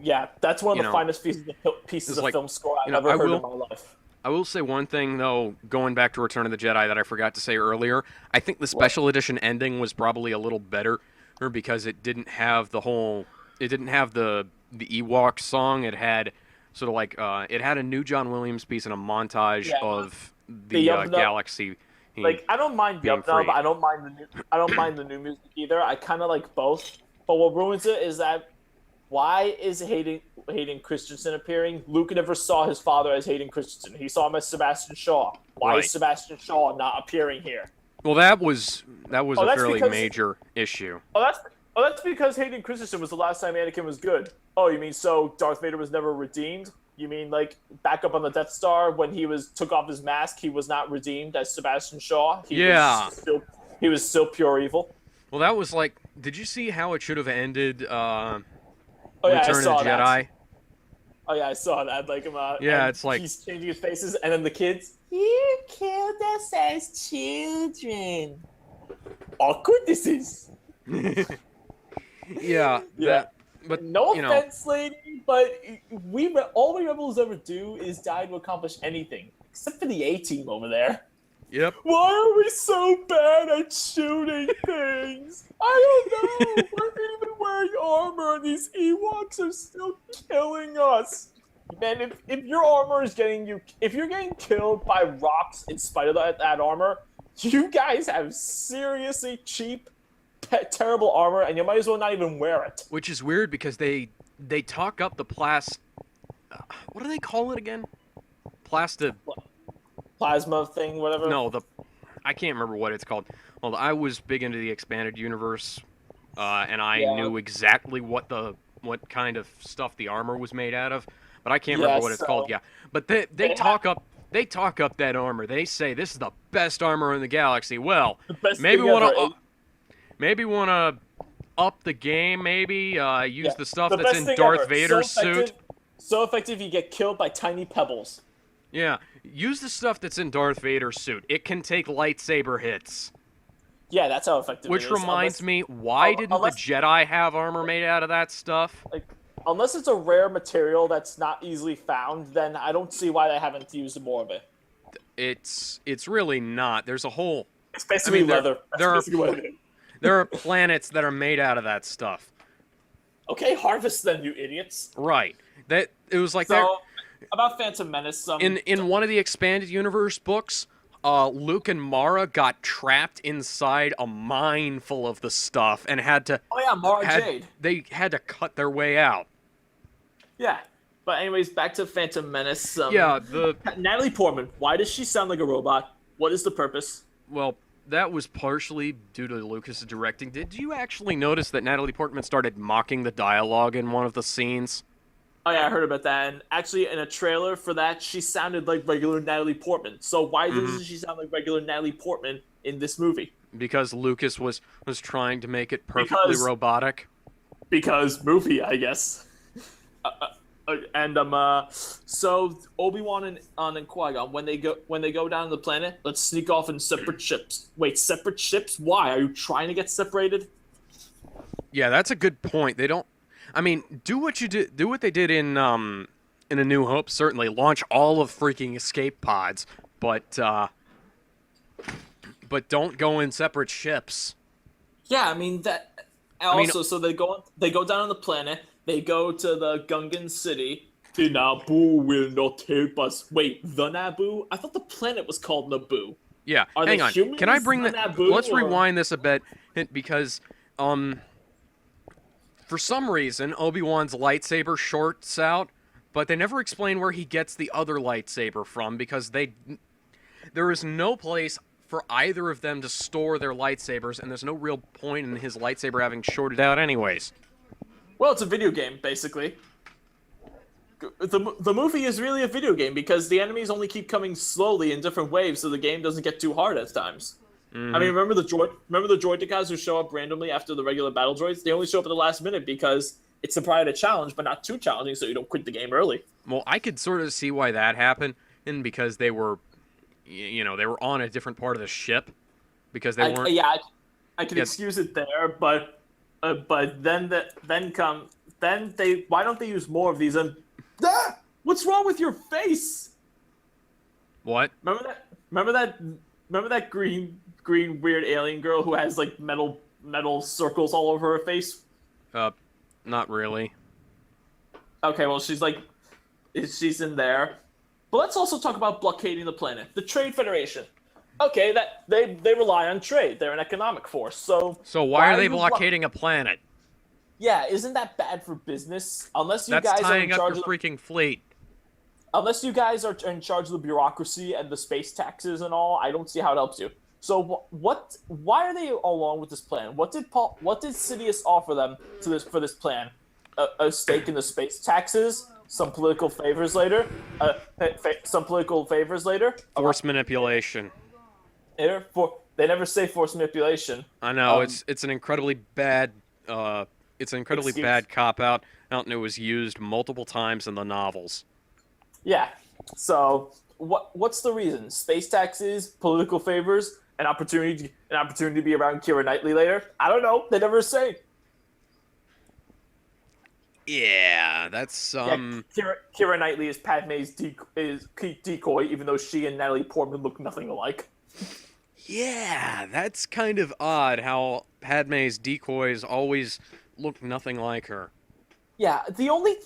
Speaker 2: Yeah, that's one of the finest pieces of film score I've ever heard in my life.
Speaker 1: I will say one thing, though, going back to Return of the Jedi that I forgot to say earlier. I think the special edition ending was probably a little better because it didn't have the Ewok song. It had sort of like it had a new John Williams piece and a montage of the galaxy.
Speaker 2: I don't mind Yub Nub, but I don't mind the new music either. I kind of like both. But what ruins it is that why is Hayden Christensen appearing? Luke never saw his father as Hayden Christensen. He saw him as Sebastian Shaw. Why is Sebastian Shaw not appearing here?
Speaker 1: Well, that was a fairly major issue.
Speaker 2: That's because Hayden Christensen was the last time Anakin was good. Oh, you mean so Darth Vader was never redeemed? You mean like back up on the Death Star when he took off his mask, he was not redeemed as Sebastian Shaw? He was still pure evil.
Speaker 1: Well, that was like, did you see how it should have ended? Return
Speaker 2: of the
Speaker 1: Jedi.
Speaker 2: Oh yeah, I saw that. Like
Speaker 1: it's like
Speaker 2: he's changing his faces, and then the kids. You killed us as children. Awkward this is.
Speaker 1: But
Speaker 2: no offense, lady, but all we rebels ever do is die to accomplish anything, except for the A-team over there.
Speaker 1: Yep.
Speaker 2: Why are we so bad at shooting things? I don't know. We're even wearing armor, and these Ewoks are still killing us. Man, if your armor is if you're getting killed by rocks in spite of that armor, you guys have seriously cheap, terrible armor, and you might as well not even wear it.
Speaker 1: Which is weird because they talk up the what do they call it again?
Speaker 2: Plasma thing, whatever.
Speaker 1: No, I can't remember what it's called. Well, I was big into the expanded universe, and I knew exactly what kind of stuff the armor was made out of, but I can't remember what it's called. Yeah, but they talk up that armor. They say this is the best armor in the galaxy. Well, maybe want to up the game. Maybe use the stuff that's in Darth Vader's suit.
Speaker 2: So effective, you get killed by tiny pebbles.
Speaker 1: Yeah, use the stuff that's in Darth Vader's suit. It can take lightsaber hits.
Speaker 2: Yeah, that's how effective it
Speaker 1: Which
Speaker 2: is.
Speaker 1: reminds me, why didn't the Jedi have armor made out of that stuff?
Speaker 2: Like, unless it's a rare material that's not easily found, then I don't see why they haven't used more of it.
Speaker 1: It's really not. There's a whole.
Speaker 2: It's basically leather.
Speaker 1: There are
Speaker 2: basically what it is.
Speaker 1: there are planets that are made out of that stuff.
Speaker 2: Okay, harvest them, you idiots.
Speaker 1: Right. That it was like
Speaker 2: So, about Phantom Menace,
Speaker 1: in one of the expanded universe books, Luke and Mara got trapped inside a mine full of the stuff and had to.
Speaker 2: Oh yeah, Mara Jade.
Speaker 1: They had to cut their way out.
Speaker 2: Yeah. But anyways, back to Phantom Menace.
Speaker 1: Yeah,
Speaker 2: Natalie Portman. Why does she sound like a robot? What is the purpose?
Speaker 1: Well, that was partially due to Lucas' directing. Did you actually notice that Natalie Portman started mocking the dialogue in one of the scenes?
Speaker 2: Oh yeah, I heard about that. And actually, in a trailer for that, she sounded like regular Natalie Portman. So why doesn't she sound like regular Natalie Portman in this movie?
Speaker 1: Because Lucas was trying to make it perfectly robotic.
Speaker 2: Because movie, I guess. So Obi-Wan and Qui-Gon, when they go down to the planet, let's sneak off in separate ships. Wait, separate ships? Why? Are you trying to get separated?
Speaker 1: Yeah, that's a good point. They don't. I mean, do what they did in A New Hope. Certainly, launch all of freaking escape pods, but don't go in separate ships.
Speaker 2: Yeah, I mean that. Also, so they go down on the planet. They go to the Gungan city. The Naboo will not help us. Wait, the Naboo? I thought the planet was called Naboo.
Speaker 1: Yeah,
Speaker 2: Are
Speaker 1: hang
Speaker 2: the
Speaker 1: on.
Speaker 2: humans
Speaker 1: Can I bring
Speaker 2: the
Speaker 1: that?
Speaker 2: Naboo,
Speaker 1: Let's
Speaker 2: or-
Speaker 1: rewind this a bit because for some reason Obi-Wan's lightsaber shorts out, but they never explain where he gets the other lightsaber from because there is no place for either of them to store their lightsabers, and there's no real point in his lightsaber having shorted out anyways.
Speaker 2: Well, it's a video game, basically. The movie is really a video game because the enemies only keep coming slowly in different waves, so the game doesn't get too hard at times. I mean, remember the droidekas who show up randomly after the regular battle droids? They only show up at the last minute because it's a private challenge, but not too challenging, so you don't quit the game early.
Speaker 1: Well, I could sort of see why that happened, and because they were, they were on a different part of the ship, because they weren't.
Speaker 2: Yeah, I can excuse it there, but then why don't they use more of these? And what's wrong with your face?
Speaker 1: What?
Speaker 2: Remember that green weird alien girl who has like metal circles all over her face?
Speaker 1: Not really.
Speaker 2: Okay, well she's in there. But let's also talk about blockading the planet. The Trade Federation. Okay, that they rely on trade. They're an economic force. So
Speaker 1: why are they blockading a planet?
Speaker 2: Yeah, isn't that bad for business? Unless you
Speaker 1: That's
Speaker 2: guys are
Speaker 1: tying
Speaker 2: in
Speaker 1: up
Speaker 2: charge
Speaker 1: your
Speaker 2: of
Speaker 1: freaking fleet.
Speaker 2: Unless you guys are in charge of the bureaucracy and the space taxes and all, I don't see how it helps you. So why are they along with this plan? What did Sidious offer them for this plan? A stake in the space taxes, some political favors later,
Speaker 1: Force manipulation.
Speaker 2: They never say force manipulation.
Speaker 1: I know it's an incredibly bad bad cop out. And it was used multiple times in the novels.
Speaker 2: Yeah. So what's the reason? Space taxes, political favors, an opportunity to be around Keira Knightley later? I don't know. They never say.
Speaker 1: Yeah, that's
Speaker 2: Keira Knightley is Padme's decoy, even though she and Natalie Portman look nothing alike.
Speaker 1: Yeah, that's kind of odd how Padme's decoys always look nothing like her.
Speaker 2: Yeah, the only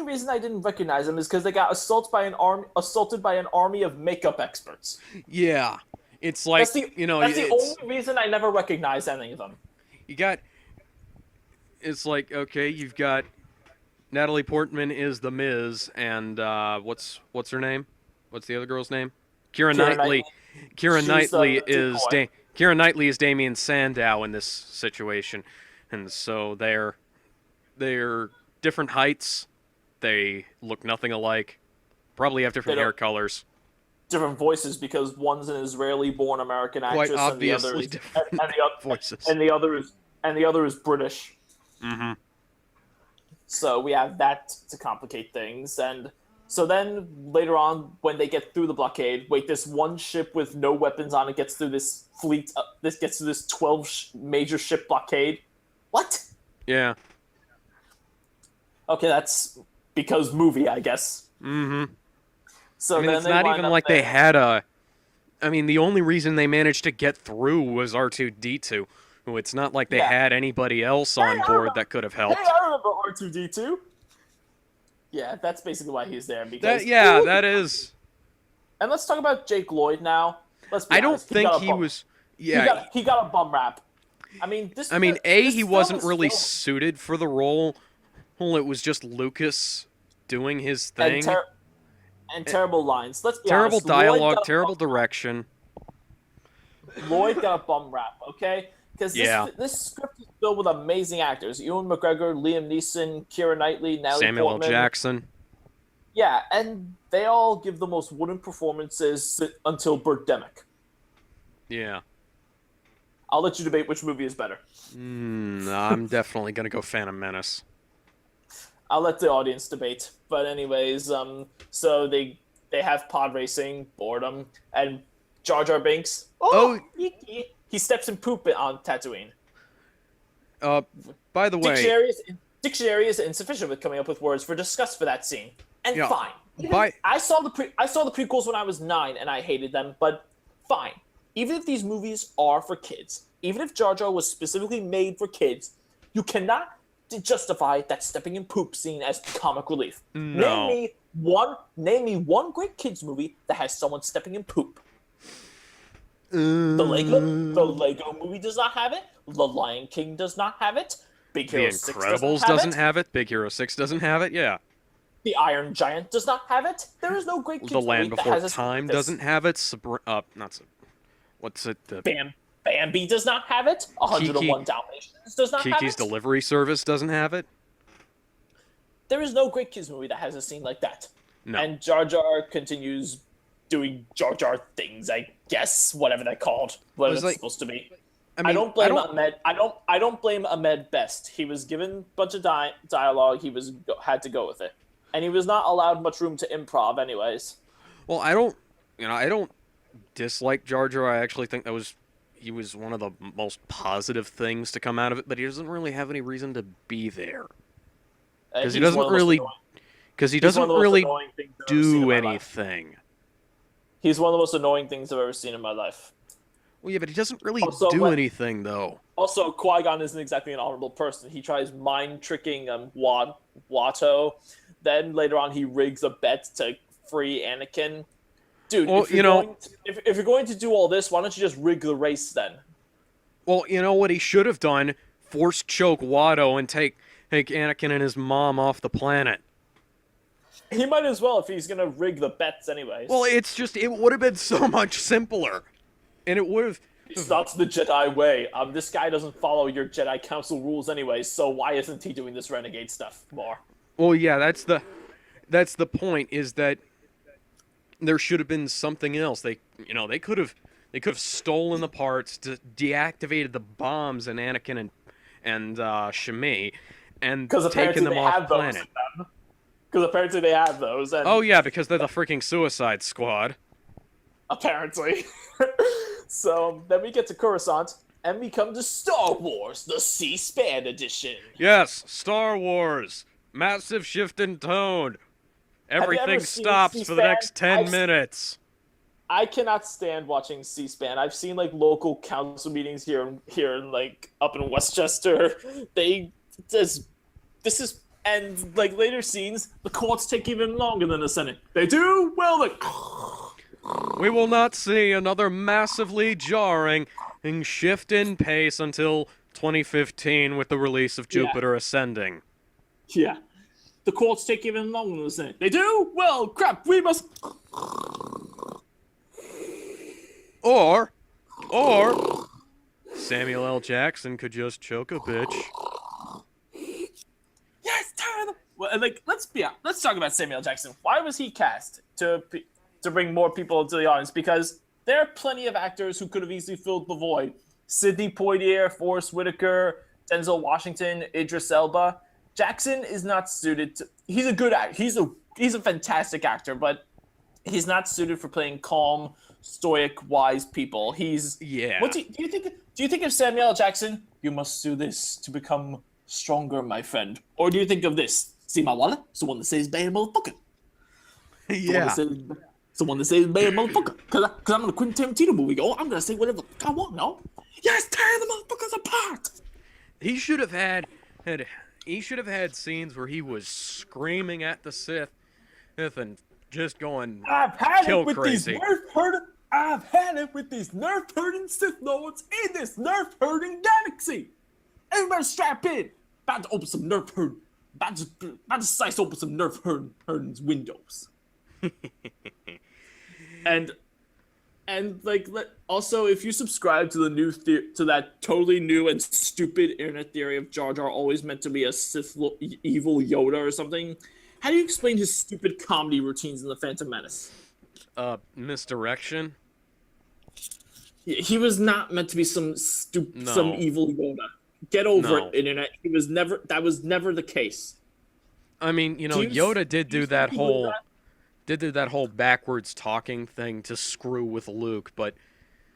Speaker 2: reason I didn't recognize them is because they got assaulted by an army of makeup experts.
Speaker 1: Yeah, it's like
Speaker 2: that's the only reason I never recognized any of them.
Speaker 1: It's like, okay, you've got Natalie Portman is the Miz, and what's her name? What's the other girl's name? Keira Knightley. Keira Knightley is Damien Sandow in this situation, and so they're different heights. They look nothing alike. Probably have different hair colors.
Speaker 2: Different voices because one's an Israeli-born American actress,
Speaker 1: Quite obviously different voices.
Speaker 2: And the other is British.
Speaker 1: Mm-hmm.
Speaker 2: So we have that to complicate things, and So then later on, when they get through the blockade, wait, this one ship with no weapons on it gets through this fleet. This gets through this 12 major ship blockade. What?
Speaker 1: Yeah.
Speaker 2: Okay, that's because movie, I guess.
Speaker 1: Mm-hmm.
Speaker 2: So
Speaker 1: I mean,
Speaker 2: then
Speaker 1: it's
Speaker 2: they
Speaker 1: not
Speaker 2: wind
Speaker 1: even
Speaker 2: up
Speaker 1: like
Speaker 2: there.
Speaker 1: they had a. I mean, the only reason they managed to get through was R2-D2. It's not like they
Speaker 2: Yeah.
Speaker 1: had anybody else on board that could have helped.
Speaker 2: Hey, I remember R2-D2. Yeah, that's basically why he's there. Because
Speaker 1: That is.
Speaker 2: And let's talk about Jake Lloyd now. Let's be
Speaker 1: I don't
Speaker 2: honest,
Speaker 1: think he was. Yeah.
Speaker 2: He got a bum rap. I mean, this
Speaker 1: He
Speaker 2: film
Speaker 1: wasn't
Speaker 2: is
Speaker 1: really
Speaker 2: filmed-
Speaker 1: suited for the role. Well, it was just Lucas doing his thing.
Speaker 2: and terrible lines. Let's be
Speaker 1: Terrible
Speaker 2: honest. Lloyd
Speaker 1: dialogue,
Speaker 2: got a
Speaker 1: terrible
Speaker 2: bum-
Speaker 1: direction.
Speaker 2: Lloyd got a bum rap, okay? Because
Speaker 1: Yeah.
Speaker 2: this script is filled with amazing actors: Ewan McGregor, Liam Neeson, Keira Knightley, Natalie
Speaker 1: Samuel L.
Speaker 2: Portman.
Speaker 1: Jackson.
Speaker 2: Yeah, and they all give the most wooden performances until Birdemic.
Speaker 1: Yeah.
Speaker 2: I'll let you debate which movie is better.
Speaker 1: I'm definitely gonna go Phantom Menace.
Speaker 2: I'll let the audience debate. But anyways, so they have pod racing, boredom, and Jar Jar Binks.
Speaker 1: Oh.
Speaker 2: He steps in poop on Tatooine.
Speaker 1: By the way,
Speaker 2: Dictionary is insufficient with coming up with words for disgust for that scene. And
Speaker 1: Yeah.
Speaker 2: fine. I saw the prequels when I was 9 and I hated them, but fine. Even if these movies are for kids, even if Jar Jar was specifically made for kids, you cannot justify that stepping in poop scene as comic relief.
Speaker 1: No.
Speaker 2: Name me one great kids movie that has someone stepping in poop. The Lego movie does not have it. The Lion King does not have it. Big
Speaker 1: The
Speaker 2: Hero 6
Speaker 1: Incredibles doesn't have it. Big Hero 6 doesn't have it. Yeah.
Speaker 2: The Iron Giant does not have it. There is no great kids
Speaker 1: The Land
Speaker 2: movie that
Speaker 1: Before
Speaker 2: has a scene
Speaker 1: Time
Speaker 2: like this.
Speaker 1: doesn't have it. What's it?
Speaker 2: Bambi does not have it. 101 Dalmatians does not have
Speaker 1: Kiki's
Speaker 2: it.
Speaker 1: Delivery Service doesn't have it.
Speaker 2: There is no great kids movie that has a scene like that.
Speaker 1: No.
Speaker 2: And Jar Jar continues doing Jar Jar things, I guess, whatever they're called, whatever it's supposed to be. I don't blame Ahmed. I don't blame Ahmed Best. He was given a bunch of dialogue. He had to go with it, and he was not allowed much room to improv, anyways.
Speaker 1: Well, I don't dislike Jar Jar. I actually think he was one of the most positive things to come out of it, but he doesn't really have any reason to be there because he doesn't really do anything.
Speaker 2: He's one of the most annoying things I've ever seen in my life.
Speaker 1: Well, yeah, but he doesn't really
Speaker 2: Also,
Speaker 1: do anything though.
Speaker 2: Also, Qui-Gon isn't exactly an honorable person. He tries mind tricking Watto. Then later on, he rigs a bet to free Anakin. Dude,
Speaker 1: Well,
Speaker 2: if you're going to do all this, why don't you just rig the race then?
Speaker 1: Well, you know what he should have done? Force choke Watto and take Anakin and his mom off the planet.
Speaker 2: He might as well if he's gonna rig the bets anyways.
Speaker 1: Well, it would have been so much simpler. And it would have...
Speaker 2: It's not the Jedi way. This guy doesn't follow your Jedi Council rules anyways, so why isn't he doing this renegade stuff more?
Speaker 1: Well, yeah, that's the point, is that there should have been something else. They could have stolen the parts, deactivated the bombs in Anakin and Shmi, and taken them off planet.
Speaker 2: Because apparently they have those. And
Speaker 1: Oh yeah, because they're the freaking Suicide Squad.
Speaker 2: apparently. So then we get to Coruscant, and we come to Star Wars, the C-SPAN edition.
Speaker 1: Yes, Star Wars. Massive shift in tone. Everything
Speaker 2: seen
Speaker 1: stops for the
Speaker 2: C-SPAN?
Speaker 1: next 10 minutes.
Speaker 2: I cannot stand watching C-SPAN. I've seen like local council meetings here like up in Westchester. This is and like later scenes, the courts take even longer than the Senate. They do well. Like
Speaker 1: We will not see another massively jarring shift in pace until 2015 with the release of Jupiter Ascending.
Speaker 2: yeah, the courts take even longer than the Senate. They do well. Crap. We must.
Speaker 1: Or Samuel L. Jackson could just choke a bitch.
Speaker 2: Yes, Tyler. Well, and like let's talk about Samuel L. Jackson. Why was he cast to bring more people into the audience? Because there are plenty of actors who could have easily filled the void. Sidney Poitier, Forrest Whitaker, Denzel Washington, Idris Elba. Jackson is not suited to... He's a good actor. He's a he's a fantastic actor, but he's not suited for playing calm, stoic, wise people.
Speaker 1: Yeah.
Speaker 2: What do you think? Do you think of Samuel L. Jackson? You must do this to become stronger, my friend. Or do you think of this? See my wallet? It's the one that says bad motherfucker.
Speaker 1: Yeah.
Speaker 2: It's the one that says bad motherfucker. Cause I'm in a Quentin Tarantino movie. Oh, I'm gonna say whatever the fuck I want, no? Yes, tear the motherfuckers apart.
Speaker 1: He should have had scenes where he was screaming at the Sith and just going
Speaker 2: I've had
Speaker 1: kill
Speaker 2: it with
Speaker 1: crazy.
Speaker 2: I've had it with these nerf-hurting Sith Lords in this nerf-hurting galaxy. Everybody strap in. About to open some nerf-hurting. About to slice open some nerf-hurting windows. and like also, if you subscribe to the to that totally new and stupid internet theory of Jar Jar always meant to be a Sith evil Yoda or something, how do you explain his stupid comedy routines in The Phantom Menace?
Speaker 1: Misdirection.
Speaker 2: He was not meant to be some
Speaker 1: No.
Speaker 2: evil Yoda. Get over
Speaker 1: No.
Speaker 2: it, internet. That was never the case.
Speaker 1: I mean, Yoda did do that whole backwards talking thing to screw with Luke, but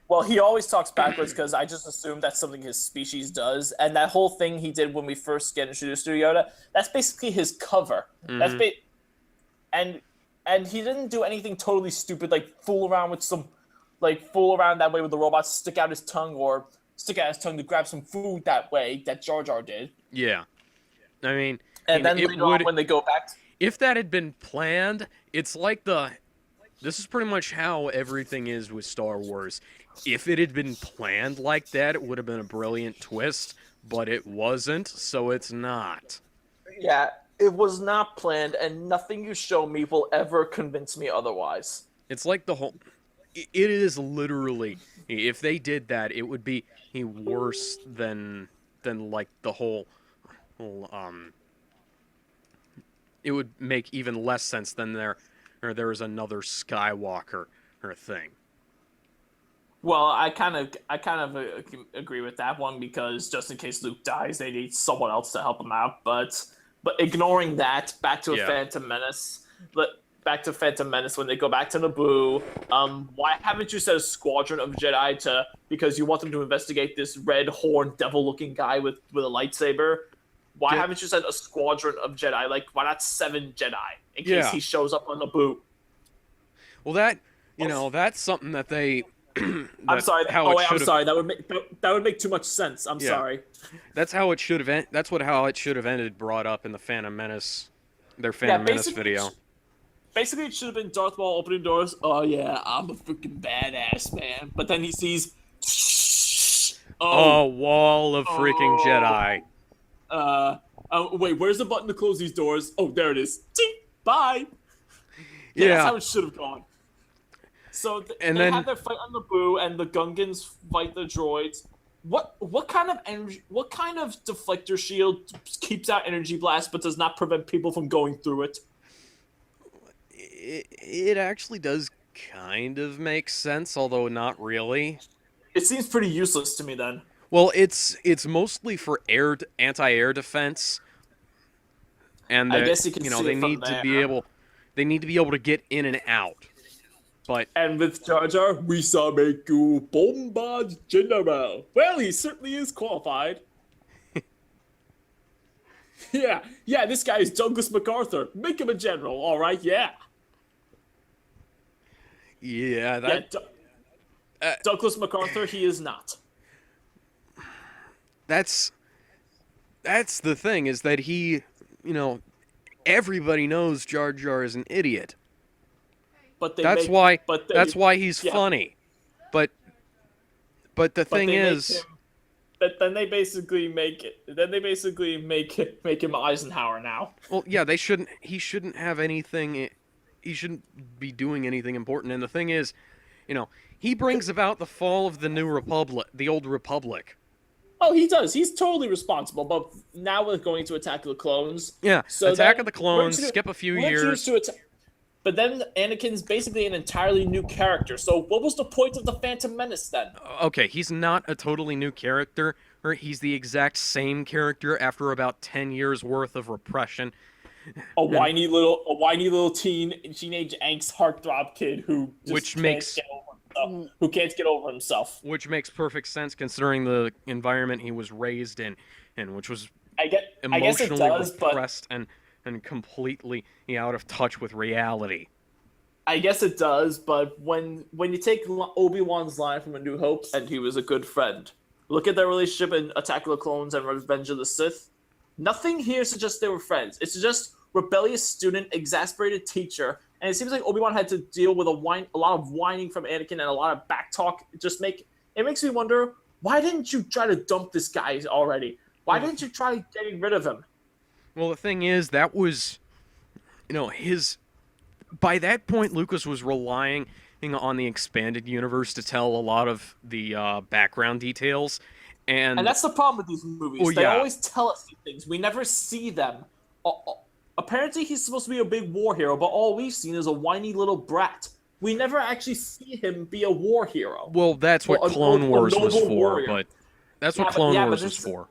Speaker 2: Well, he always talks backwards because I just assume that's something his species does. And that whole thing he did when we first get introduced to Yoda, that's basically his cover. That's and he didn't do anything totally stupid like fool around that way with the robots, stick out his tongue to grab some food that way that Jar Jar did.
Speaker 1: yeah. I mean,
Speaker 2: And then
Speaker 1: it
Speaker 2: later on when they go back
Speaker 1: if that had been planned, it's like this is pretty much how everything is with Star Wars. If it had been planned like that, it would have been a brilliant twist, but it wasn't, so it's not.
Speaker 2: Yeah, it was not planned, and nothing you show me will ever convince me otherwise.
Speaker 1: It's like it is literally, if they did that, it would be worse than like the whole it would make even less sense than there is another Skywalker or thing.
Speaker 2: Well, I kind of agree with that one because just in case Luke dies, they need someone else to help him out. But ignoring that, back to Phantom Menace. Back to Phantom Menace when they go back to Naboo. Why haven't you said a squadron of Jedi because you want them to investigate this red horned devil-looking guy with a lightsaber? Why haven't you said a squadron of Jedi? Like, why not 7 Jedi in case he shows up on Naboo?
Speaker 1: Well, that's something that they.
Speaker 2: I'm sorry. I'm sorry. That would make too much sense. I'm sorry.
Speaker 1: That's how it should have. That's how it should have ended. Brought up in the Phantom Menace, their Phantom Menace video.
Speaker 2: Basically, it should have been Darth Maul opening doors. Oh yeah, I'm a freaking badass, man. But then he sees.
Speaker 1: A wall of freaking Jedi.
Speaker 2: Wait, where's the button to close these doors? Oh, there it is. Ting, bye. Yeah, that's how it should have gone. So they have their fight on Naboo, and the Gungans fight the droids. What kind of deflector shield keeps out energy blast but does not prevent people from going through it?
Speaker 1: It actually does kind of make sense, although not really.
Speaker 2: It seems pretty useless to me then.
Speaker 1: Well, it's mostly for anti-air defense, and
Speaker 2: I guess you can
Speaker 1: they need to be able to get in and out.
Speaker 2: And with Jar Jar, we saw make you bombard general. Well, he certainly is qualified. yeah, this guy is Douglas MacArthur. Make him a general, all right? Yeah.
Speaker 1: Yeah,
Speaker 2: Douglas MacArthur, he is not.
Speaker 1: That's the thing, is that he, everybody knows Jar Jar is an idiot.
Speaker 2: But
Speaker 1: that's why he's funny. But the thing is,
Speaker 2: then they basically make him Eisenhower now.
Speaker 1: Well, yeah, he shouldn't have anything. He shouldn't be doing anything important. And the thing is, he brings about the fall of the New Republic, the Old Republic.
Speaker 2: Oh, he does. He's totally responsible. But now we're going to Attack of the Clones.
Speaker 1: Yeah, so Attack of the Clones. Skip a few years.
Speaker 2: But then Anakin's basically an entirely new character. So what was the point of the Phantom Menace then?
Speaker 1: Okay, he's not a totally new character. He's the exact same character after about 10 years worth of repression. And
Speaker 4: A whiny little teenage angst heartthrob kid who just
Speaker 1: which
Speaker 4: can't
Speaker 1: makes
Speaker 4: get over himself, who can't get over himself.
Speaker 1: which makes perfect sense considering the environment he was raised in, and which was
Speaker 4: I guess it
Speaker 1: emotionally
Speaker 4: does, but
Speaker 1: repressed and completely out of touch with reality.
Speaker 4: I guess it does, but when you take Obi-Wan's line from A New Hope, and he was a good friend, look at their relationship in Attack of the Clones and Revenge of the Sith. Nothing here suggests they were friends. It's just rebellious student, exasperated teacher, and it seems like Obi-Wan had to deal with a lot of whining from Anakin and a lot of back talk. It makes me wonder, why didn't you try to dump this guy already? Why didn't you try getting rid of him?
Speaker 1: Well, the thing is, that was, his. By that point, Lucas was relying on the expanded universe to tell a lot of the background details,
Speaker 4: And that's the problem with these movies.
Speaker 1: Well,
Speaker 4: They
Speaker 1: yeah.
Speaker 4: always tell us these things. We never see them. Apparently, he's supposed to be a big war hero, but all we've seen is a whiny little brat. We never actually see him be a war hero.
Speaker 1: Well, that's what
Speaker 4: Well,
Speaker 1: Clone Wars was
Speaker 4: noble
Speaker 1: for,
Speaker 4: warrior.
Speaker 1: but that's
Speaker 4: Yeah,
Speaker 1: what
Speaker 4: but-
Speaker 1: Clone
Speaker 4: yeah, but
Speaker 1: Wars was
Speaker 4: this-
Speaker 1: for.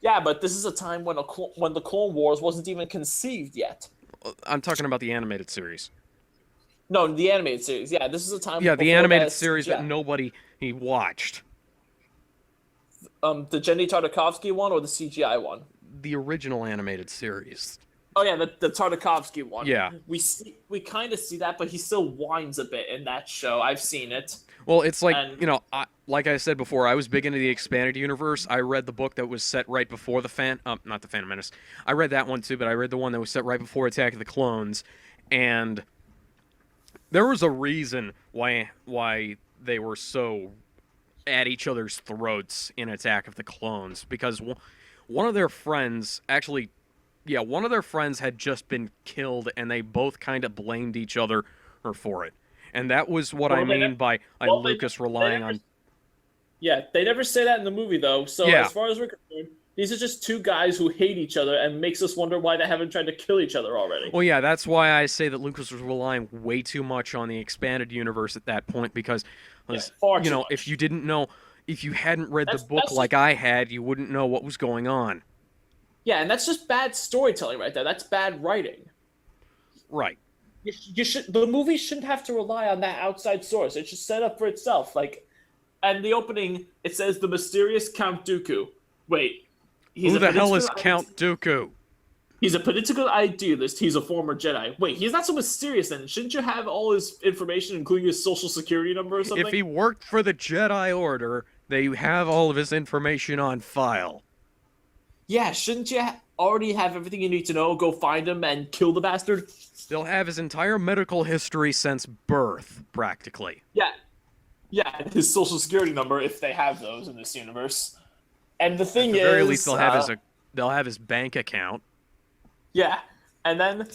Speaker 4: Yeah, but this is a time when when the Clone Wars wasn't even conceived yet.
Speaker 1: I'm talking about the animated series.
Speaker 4: No, the animated series. Yeah, this is a time.
Speaker 1: Yeah, the
Speaker 4: before
Speaker 1: animated
Speaker 4: that
Speaker 1: series that
Speaker 4: CGI.
Speaker 1: nobody watched.
Speaker 4: The Jenny Tartakovsky one or the CGI one?
Speaker 1: The original animated series.
Speaker 4: Oh yeah, the Tartakovsky one.
Speaker 1: Yeah.
Speaker 4: We kind of see that, but he still whines a bit in that show. I've seen it.
Speaker 1: Well, it's like,
Speaker 4: And-
Speaker 1: like I said before, I was big into the expanded universe. I read the book that was set right before not the Phantom Menace. I read that one too, but I read the one that was set right before Attack of the Clones, and there was a reason why they were so at each other's throats in Attack of the Clones, because one of their friends one of their friends had just been killed, and they both kind of blamed each other for it. And that was what I
Speaker 4: Well, they
Speaker 1: mean
Speaker 4: nev-
Speaker 1: by
Speaker 4: well, they-
Speaker 1: Lucas
Speaker 4: they
Speaker 1: relying
Speaker 4: never-
Speaker 1: on.
Speaker 4: Yeah, they never say that in the movie though. So
Speaker 1: Yeah.
Speaker 4: as far as we're concerned, these are just two guys who hate each other, and makes us wonder why they haven't tried to kill each other already.
Speaker 1: Well, yeah, that's why I say that Lucas was relying way too much on the expanded universe at that point, because,
Speaker 4: far too
Speaker 1: if
Speaker 4: much.
Speaker 1: you didn't know, if you hadn't read the
Speaker 4: That's-
Speaker 1: book
Speaker 4: that's
Speaker 1: like I had, you wouldn't know what was going on.
Speaker 4: Yeah, and that's just bad storytelling right there. That's bad writing.
Speaker 1: Right.
Speaker 4: The movie shouldn't have to rely on that outside source. It should set up for itself. And the opening, it says the mysterious Count Dooku. Wait,
Speaker 1: Who the hell is
Speaker 4: political-
Speaker 1: Count Dooku?
Speaker 4: He's a political idealist. He's a former Jedi. Wait, he's not so mysterious then. Shouldn't you have all his information, including his social security number or something?
Speaker 1: If he worked for the Jedi Order, they have all of his information on file.
Speaker 4: Yeah, shouldn't you already have everything you need to know? Go find him and kill the bastard?
Speaker 1: They'll have his entire medical history since birth, practically.
Speaker 4: Yeah. Yeah, his social security number, if they have those in this universe. And the thing
Speaker 1: At the
Speaker 4: is...
Speaker 1: very least, they'll have his bank account.
Speaker 4: Yeah, and then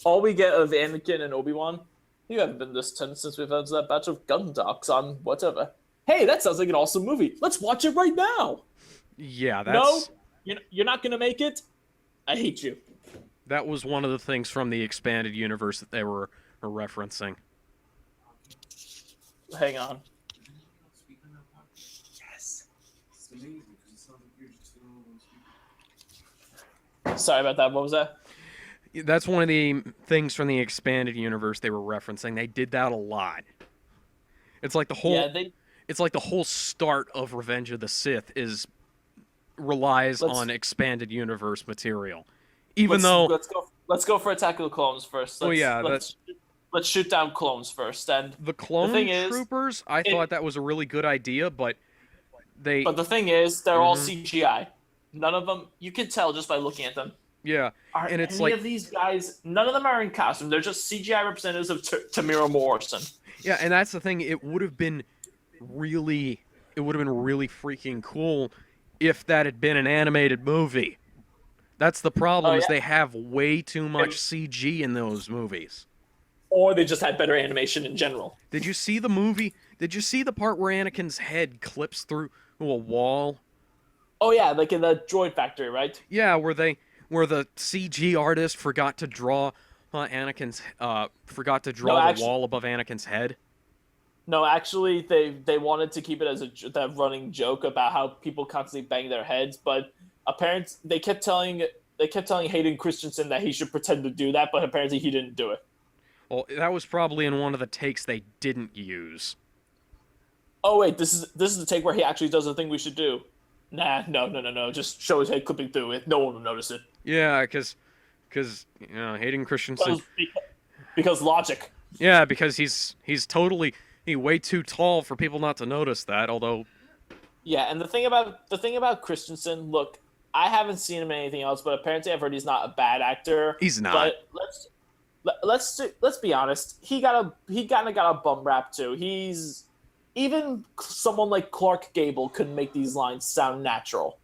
Speaker 4: all we get of Anakin and Obi-Wan, you haven't been this tense since we've had that batch of gun docks on whatever. Hey, that sounds like an awesome movie. Let's watch it right now.
Speaker 1: Yeah,
Speaker 4: No, you're not gonna make it. I hate you.
Speaker 1: that was one of the things from the expanded universe that they were referencing.
Speaker 4: Hang on.
Speaker 5: Yes. It's amazing because it sounds like you're just sitting over and speaking.
Speaker 4: Sorry about that. What was that?
Speaker 1: That's one of the things from the expanded universe they were referencing. They did that a lot. It's like the whole
Speaker 4: Yeah,
Speaker 1: it's like the whole start of Revenge of the Sith relies on expanded universe material. Even though
Speaker 4: let's go for Attack of the Clones first.
Speaker 1: Oh, yeah,
Speaker 4: Let's shoot down clones first. And
Speaker 1: the clone
Speaker 4: thing is,
Speaker 1: troopers, I thought that was a really good idea, but
Speaker 4: the thing is, they're all
Speaker 1: Mhm.
Speaker 4: CGI. None of them, you can tell just by looking at them.
Speaker 1: yeah,
Speaker 4: Are
Speaker 1: and it's
Speaker 4: any
Speaker 1: like
Speaker 4: of these guys, none of them are in costume. They're just CGI representatives of Tamira Morrison.
Speaker 1: yeah, and that's the thing. It would have been really freaking cool if that had been an animated movie. That's the problem,
Speaker 4: Oh,
Speaker 1: is
Speaker 4: yeah.
Speaker 1: they have way too much CG in those movies.
Speaker 4: Or they just had better animation in general.
Speaker 1: Did you see the movie? Did you see the part where Anakin's head clips through a wall?
Speaker 4: Oh yeah, like in the droid factory, right?
Speaker 1: Yeah, where the CG artist forgot to draw the wall above Anakin's head.
Speaker 4: No, actually, they wanted to keep it as that running joke about how people constantly bang their heads, but apparently they kept telling they kept telling Hayden Christensen that he should pretend to do that, but apparently he didn't do it.
Speaker 1: Well, that was probably in one of the takes they didn't use.
Speaker 4: Oh wait, this is the take where he actually does the thing we should do. Nah, no. Just show his head clipping through it. No one will notice it.
Speaker 1: Yeah, because Hayden Christensen.
Speaker 4: Because logic.
Speaker 1: Yeah, because he's totally way too tall for people not to notice that. Although,
Speaker 4: Yeah, and the thing about Christensen, look, I haven't seen him in anything else, but apparently I've heard he's not a bad actor.
Speaker 1: He's not.
Speaker 4: But let's be honest. He kind of got a bum rap too. He's even someone like Clark Gable couldn't make these lines sound natural.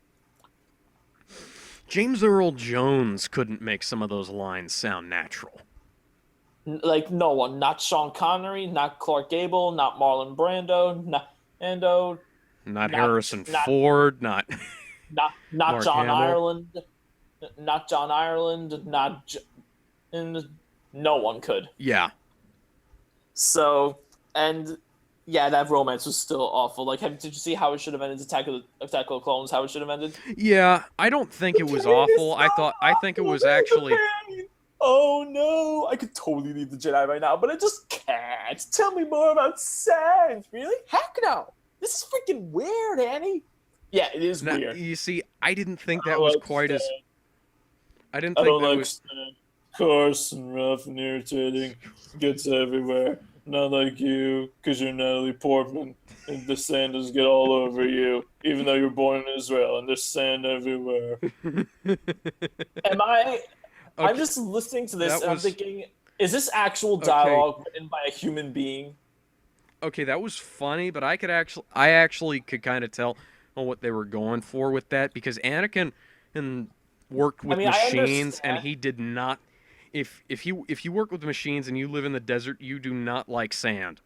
Speaker 1: James Earl Jones couldn't make some of those lines sound natural.
Speaker 4: Like no one, not Sean Connery, not Clark Gable, not Marlon Brando,
Speaker 1: Not Harrison Ford, not
Speaker 4: not John
Speaker 1: Hamill.
Speaker 4: Ireland, not John Ireland, and no one could.
Speaker 1: Yeah.
Speaker 4: So, and yeah, that romance was still awful. Like, did you see how it should have ended? Attack of the Clones, how it should have ended?
Speaker 1: Yeah, I don't think it was awful. I think it was actually.
Speaker 4: Oh no, I could totally leave the Jedi right now, but I just can't. Tell me more about Sans. Really? Heck no. This is freaking weird, Annie. Yeah, it is
Speaker 1: Now,
Speaker 4: weird.
Speaker 1: you see, I didn't think that was quite as. I didn't
Speaker 4: I
Speaker 1: think
Speaker 4: don't
Speaker 1: that
Speaker 4: like
Speaker 1: was.
Speaker 4: Stan. Coarse and rough and irritating. Gets everywhere. Not like you, because you're Natalie Portman, and the sand does get all over you, even though you're born in Israel, and there's sand everywhere. Am I... I'm just listening to this, and I'm thinking, is this actual dialogue written by a human being?
Speaker 1: Okay, that was funny, but I actually could kind of tell what they were going for with that, because Anakin worked with machines, and he did not. If you work with machines and you live in the desert, you do not like sand.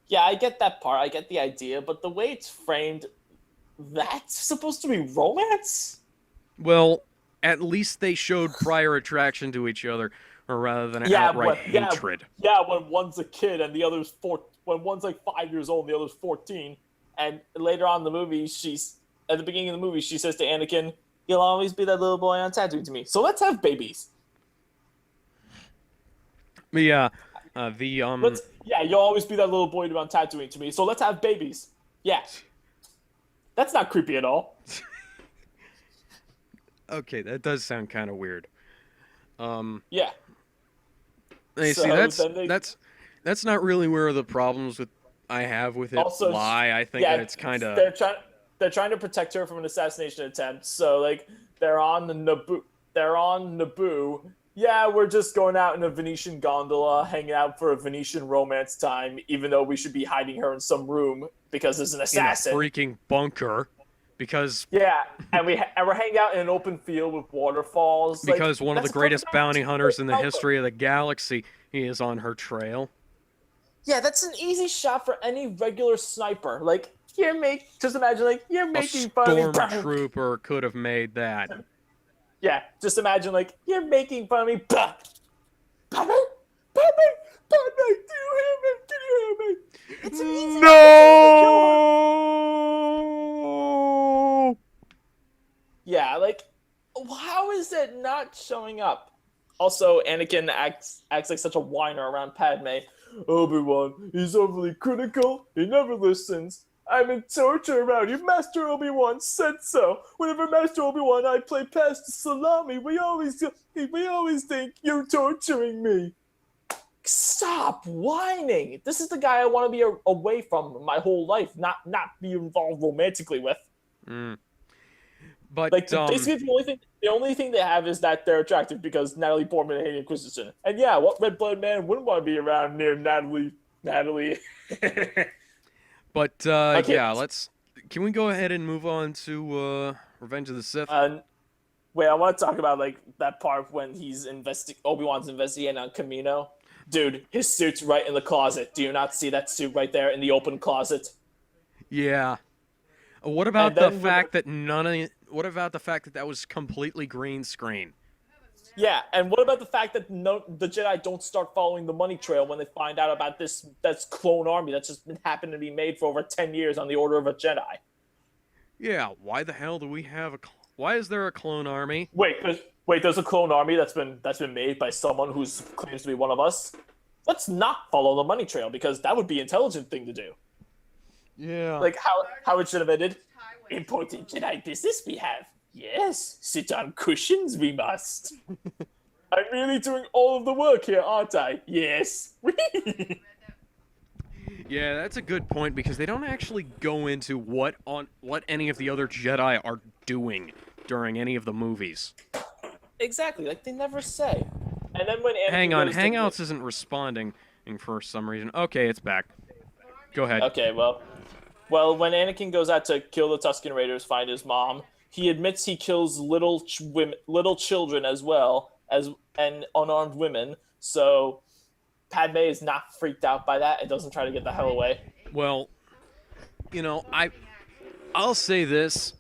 Speaker 4: Yeah, I get that part. I get the idea, but the way it's framed, that's supposed to be romance?
Speaker 1: Well, at least they showed prior attraction to each other, or rather than outright hatred.
Speaker 4: Yeah, when one's a kid and the other's when one's like 5 years old and the other's 14, and later on in the movie, at the beginning of the movie, she says to Anakin, "You'll always be that little boy on Tatooine to me. So let's have babies."
Speaker 1: Yeah,
Speaker 4: you'll always be that little boy on Tatooine to me. So let's have babies. Yeah, that's not creepy at all.
Speaker 1: Okay, that does sound kind of weird.
Speaker 4: Yeah.
Speaker 1: You see, that's not really where the problems I have with it
Speaker 4: also,
Speaker 1: lie. I think that it's kind of
Speaker 4: they're trying to protect her from an assassination attempt. So like they're on Naboo. Yeah, we're just going out in a Venetian gondola, hanging out for a Venetian romance time, even though we should be hiding her in some room because there's an assassin.
Speaker 1: In a freaking bunker. Because
Speaker 4: and we're hanging out in an open field with waterfalls.
Speaker 1: Because one of the greatest bounty hunters in the history of the galaxy is on her trail.
Speaker 4: Yeah, that's an easy shot for any regular sniper. Like just imagine like you're making fun of me.
Speaker 1: A stormtrooper could have made that.
Speaker 4: Yeah, just imagine like you're making fun of me. Padme, do you hear me? Can you hear me? It's an easy
Speaker 1: No.
Speaker 4: Yeah, like, how is it not showing up? Also, Anakin acts like such a whiner around Padme. Obi-Wan, he's overly critical. He never listens. I'm in torture around you. Master Obi-Wan said so. Whenever Master Obi-Wan and I play past the salami, we always think you're torturing me. Stop whining. This is the guy I want to be away from my whole life, not be involved romantically with.
Speaker 1: But
Speaker 4: like basically the only thing they have is that they're attractive because Natalie Portman and Hayden Christensen. And yeah, what red-blooded man wouldn't want to be around near Natalie?
Speaker 1: But yeah, can we go ahead and move on to Revenge of the Sith?
Speaker 4: Wait, I want to talk about like that part when Obi-Wan's investigating on Kamino. Dude, his suit's right in the closet. Do you not see that suit right there in the open closet?
Speaker 1: Yeah. What about the fact that that was completely green screen?
Speaker 4: Yeah, and what about the fact that the Jedi don't start following the money trail when they find out about that's clone army that's just been happened to be made for over 10 years on the order of a Jedi?
Speaker 1: Yeah, why the hell do we have why is there a clone army?
Speaker 4: Wait, Wait, there's a clone army that's been made by someone who claims to be one of us. Let's not follow the money trail because that would be an intelligent thing to do.
Speaker 1: Yeah.
Speaker 4: Like how it should have ended. Important Jedi business we have. Yes, sit on cushions we must. I'm really doing all of the work here, aren't I? Yes.
Speaker 1: Yeah, that's a good point because they don't actually go into what any of the other Jedi are doing during any of the movies.
Speaker 4: Exactly, like they never say. And then when Anakin
Speaker 1: Hang on,
Speaker 4: goes to-
Speaker 1: Hangouts isn't responding for some reason. Okay, it's back. Go ahead.
Speaker 4: Okay, well, when Anakin goes out to kill the Tusken Raiders, find his mom, he admits he kills little children as well and unarmed women. So Padme is not freaked out by that and doesn't try to get the hell away.
Speaker 1: Well, I'll say this.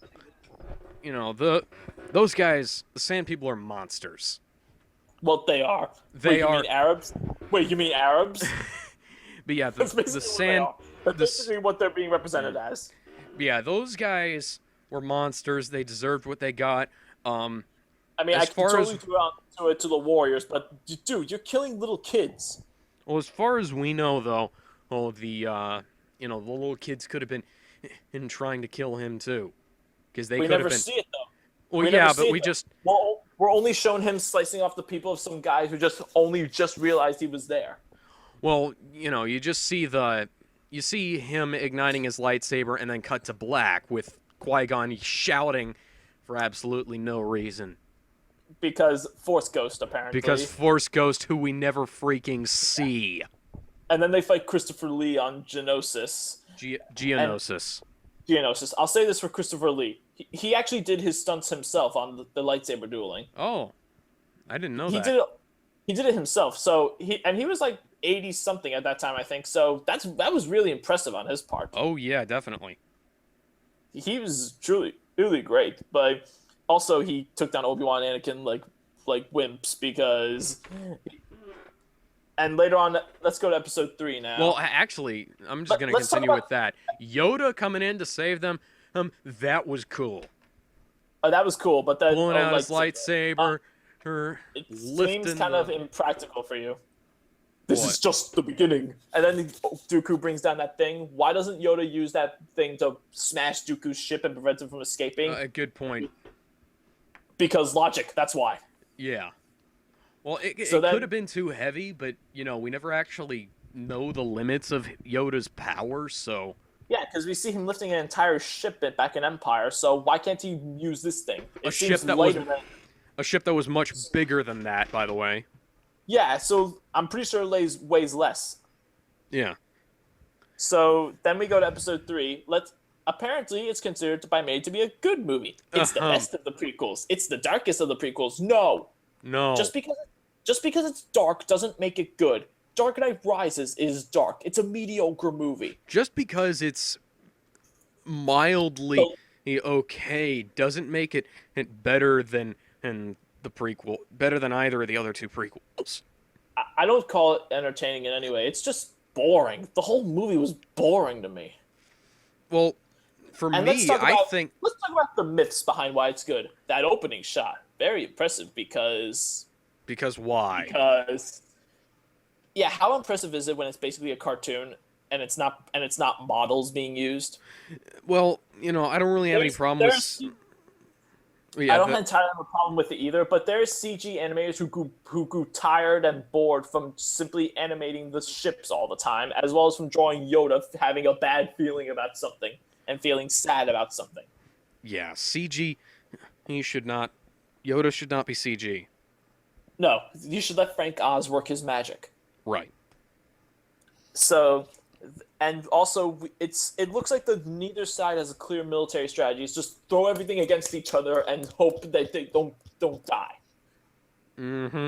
Speaker 1: Those guys, the Sand People, are monsters.
Speaker 4: Well, they are.
Speaker 1: They are.
Speaker 4: You mean Arabs? Wait, you mean Arabs?
Speaker 1: But yeah,
Speaker 4: That's
Speaker 1: the
Speaker 4: basically
Speaker 1: Sand.
Speaker 4: what they are. That's basically what they're being represented as.
Speaker 1: Yeah, those guys were monsters. They deserved what they got.
Speaker 4: I mean,
Speaker 1: As
Speaker 4: I can
Speaker 1: far
Speaker 4: totally
Speaker 1: as-
Speaker 4: do it to the Warriors, but dude, you're killing little kids.
Speaker 1: Well, as far as we know, though, the little kids could have been in trying to kill him too, because they
Speaker 4: We
Speaker 1: could have
Speaker 4: never
Speaker 1: been.
Speaker 4: see it though.
Speaker 1: Well,
Speaker 4: we
Speaker 1: yeah,
Speaker 4: never
Speaker 1: but
Speaker 4: see
Speaker 1: we
Speaker 4: it, though.
Speaker 1: just.
Speaker 4: Well, we're only shown him slicing off the people of some guys who just realized he was there.
Speaker 1: Well, you just see you see him igniting his lightsaber and then cut to black with Qui-Gon shouting for absolutely no reason.
Speaker 4: Because Force Ghost, apparently.
Speaker 1: Because Force Ghost, who we never freaking see.
Speaker 4: And then they fight Christopher Lee on Geonosis.
Speaker 1: Geonosis.
Speaker 4: Geonosis. I'll say this for Christopher Lee. He actually did his stunts himself on the lightsaber dueling.
Speaker 1: Oh, I didn't know
Speaker 4: He
Speaker 1: that.
Speaker 4: did it himself. So he was like 80 something at that time, I think. So that was really impressive on his part.
Speaker 1: Oh yeah, definitely.
Speaker 4: He was truly really great, but also he took down Obi-Wan and Anakin like wimps because. And later on, let's go to episode 3 now.
Speaker 1: Well, actually, I'm just going to
Speaker 4: let's talk
Speaker 1: continue
Speaker 4: about-
Speaker 1: with that. Yoda coming in to save them, that was cool.
Speaker 4: That was cool, but then
Speaker 1: Pulling out
Speaker 4: like,
Speaker 1: his lightsaber, her
Speaker 4: it
Speaker 1: lifting
Speaker 4: seems kind of
Speaker 1: the-
Speaker 4: impractical for you. This
Speaker 1: What?
Speaker 4: is just the beginning. And then Dooku brings down that thing. Why doesn't Yoda use that thing to smash Dooku's ship and prevent him from escaping?
Speaker 1: A good point.
Speaker 4: Because logic, that's why.
Speaker 1: Yeah. Well, it
Speaker 4: So then-
Speaker 1: could have been too heavy, but, we never actually know the limits of Yoda's power, so...
Speaker 4: Yeah, because we see him lifting an entire ship back in Empire, so why can't he use this thing?
Speaker 1: A ship that was much
Speaker 4: than...
Speaker 1: bigger than that, by the way.
Speaker 4: Yeah, so I'm pretty sure it weighs less.
Speaker 1: Yeah.
Speaker 4: So then we go to episode 3. Apparently, it's considered by many to be a good movie. It's the best of the prequels. It's the darkest of the prequels. No. Just because it's dark doesn't make it good. Dark Knight Rises is dark. It's a mediocre movie.
Speaker 1: Just because it's mildly okay doesn't make it better than better than either of the other two prequels.
Speaker 4: I don't call it entertaining in any way. It's just boring. The whole movie was boring to me.
Speaker 1: Well, for
Speaker 4: And
Speaker 1: me,
Speaker 4: let's talk
Speaker 1: I
Speaker 4: about-
Speaker 1: think...
Speaker 4: Let's talk about the myths behind why it's good. That opening shot, very impressive because...
Speaker 1: Because why?
Speaker 4: Yeah, how impressive is it when it's basically a cartoon and it's not models being used?
Speaker 1: Well, I don't really have any problem with... Yeah,
Speaker 4: I don't entirely have a problem with it either, but there's CG animators who grew tired and bored from simply animating the ships all the time, as well as from drawing Yoda having a bad feeling about something and feeling sad about something.
Speaker 1: Yeah, CG... Yoda should not be CG.
Speaker 4: No, you should let Frank Oz work his magic.
Speaker 1: Right.
Speaker 4: So, and also, it looks like neither side has a clear military strategy. It's just throw everything against each other and hope that they don't die.
Speaker 1: Mm-hmm.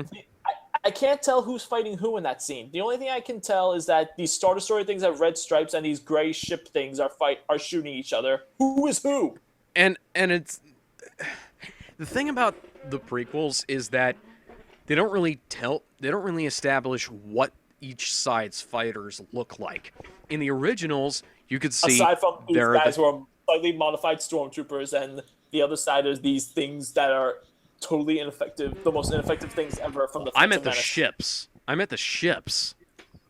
Speaker 4: I can't tell who's fighting who in that scene. The only thing I can tell is that these Star Destroyer things have red stripes and these gray ship things are shooting each other. Who is who?
Speaker 1: And it's... The thing about the prequels is that they don't really establish what each side's fighters look like. In the originals, you could see
Speaker 4: Aside from these
Speaker 1: there
Speaker 4: guys who are slightly modified stormtroopers, and the other side is these things that are totally ineffective, the most ineffective things ever from the.
Speaker 1: I'm
Speaker 4: Phantom
Speaker 1: at the
Speaker 4: Menace.
Speaker 1: ships. I'm at the ships.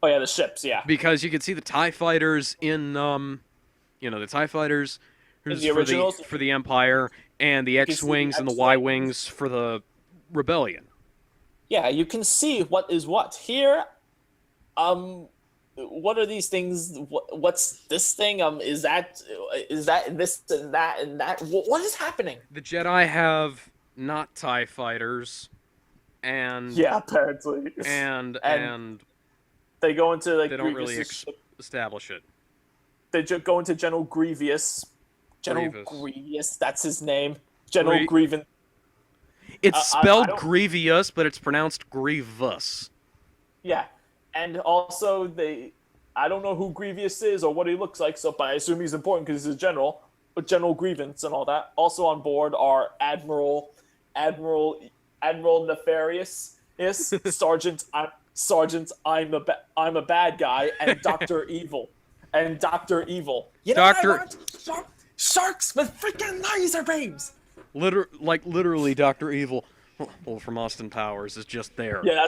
Speaker 4: Oh yeah, the ships. Yeah.
Speaker 1: Because you can see the TIE fighters in, the TIE fighters
Speaker 4: In
Speaker 1: who's
Speaker 4: the originals?
Speaker 1: for the Empire, and the
Speaker 4: can see the
Speaker 1: X-Wings and the
Speaker 4: X-Wings.
Speaker 1: Y-Wings for the Rebellion.
Speaker 4: Yeah, you can see what is what here. What are these things? What's this thing? Is that this and that and that? What is happening?
Speaker 1: The Jedi have not TIE fighters, and
Speaker 4: Yeah, apparently.
Speaker 1: and
Speaker 4: they go into like
Speaker 1: they don't really
Speaker 4: Grievous'
Speaker 1: establish it.
Speaker 4: They go into General Grievous. General
Speaker 1: Grievous.
Speaker 4: Grievous, that's his name. General
Speaker 1: Grie-
Speaker 4: Grievous.
Speaker 1: It's
Speaker 4: I
Speaker 1: spelled
Speaker 4: don't-
Speaker 1: Grievous, but it's pronounced Grievous.
Speaker 4: Yeah, and also I don't know who Grievous is or what he looks like, but I assume he's important because he's a general. But General Grievance and all that. Also on board are Admiral Nefarious, yes, Sergeant. I'm a bad guy, and Doctor Evil, You know
Speaker 1: Doctor-
Speaker 4: what I want? Sharks with freaking laser beams.
Speaker 1: Literally, Dr. Evil, well, from Austin Powers, is just there.
Speaker 4: Yeah,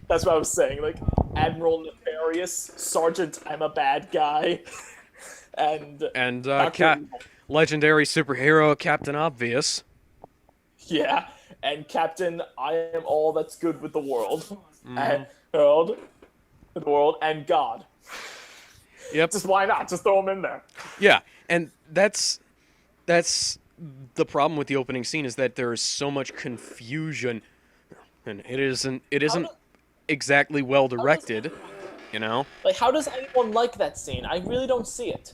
Speaker 4: that's what I was saying. Like Admiral Nefarious, Sergeant, I'm a bad guy, and Dr. Evil.
Speaker 1: Legendary superhero Captain Obvious.
Speaker 4: Yeah, and Captain, I am all that's good with the world,
Speaker 1: Mm-hmm.
Speaker 4: and the world, and God.
Speaker 1: Yep.
Speaker 4: Just why not? Just throw him in there.
Speaker 1: Yeah, and that's the problem with the opening scene is that there is so much confusion, and it isn't exactly well directed, you know.
Speaker 4: Like, how does anyone like that scene? I really don't see it.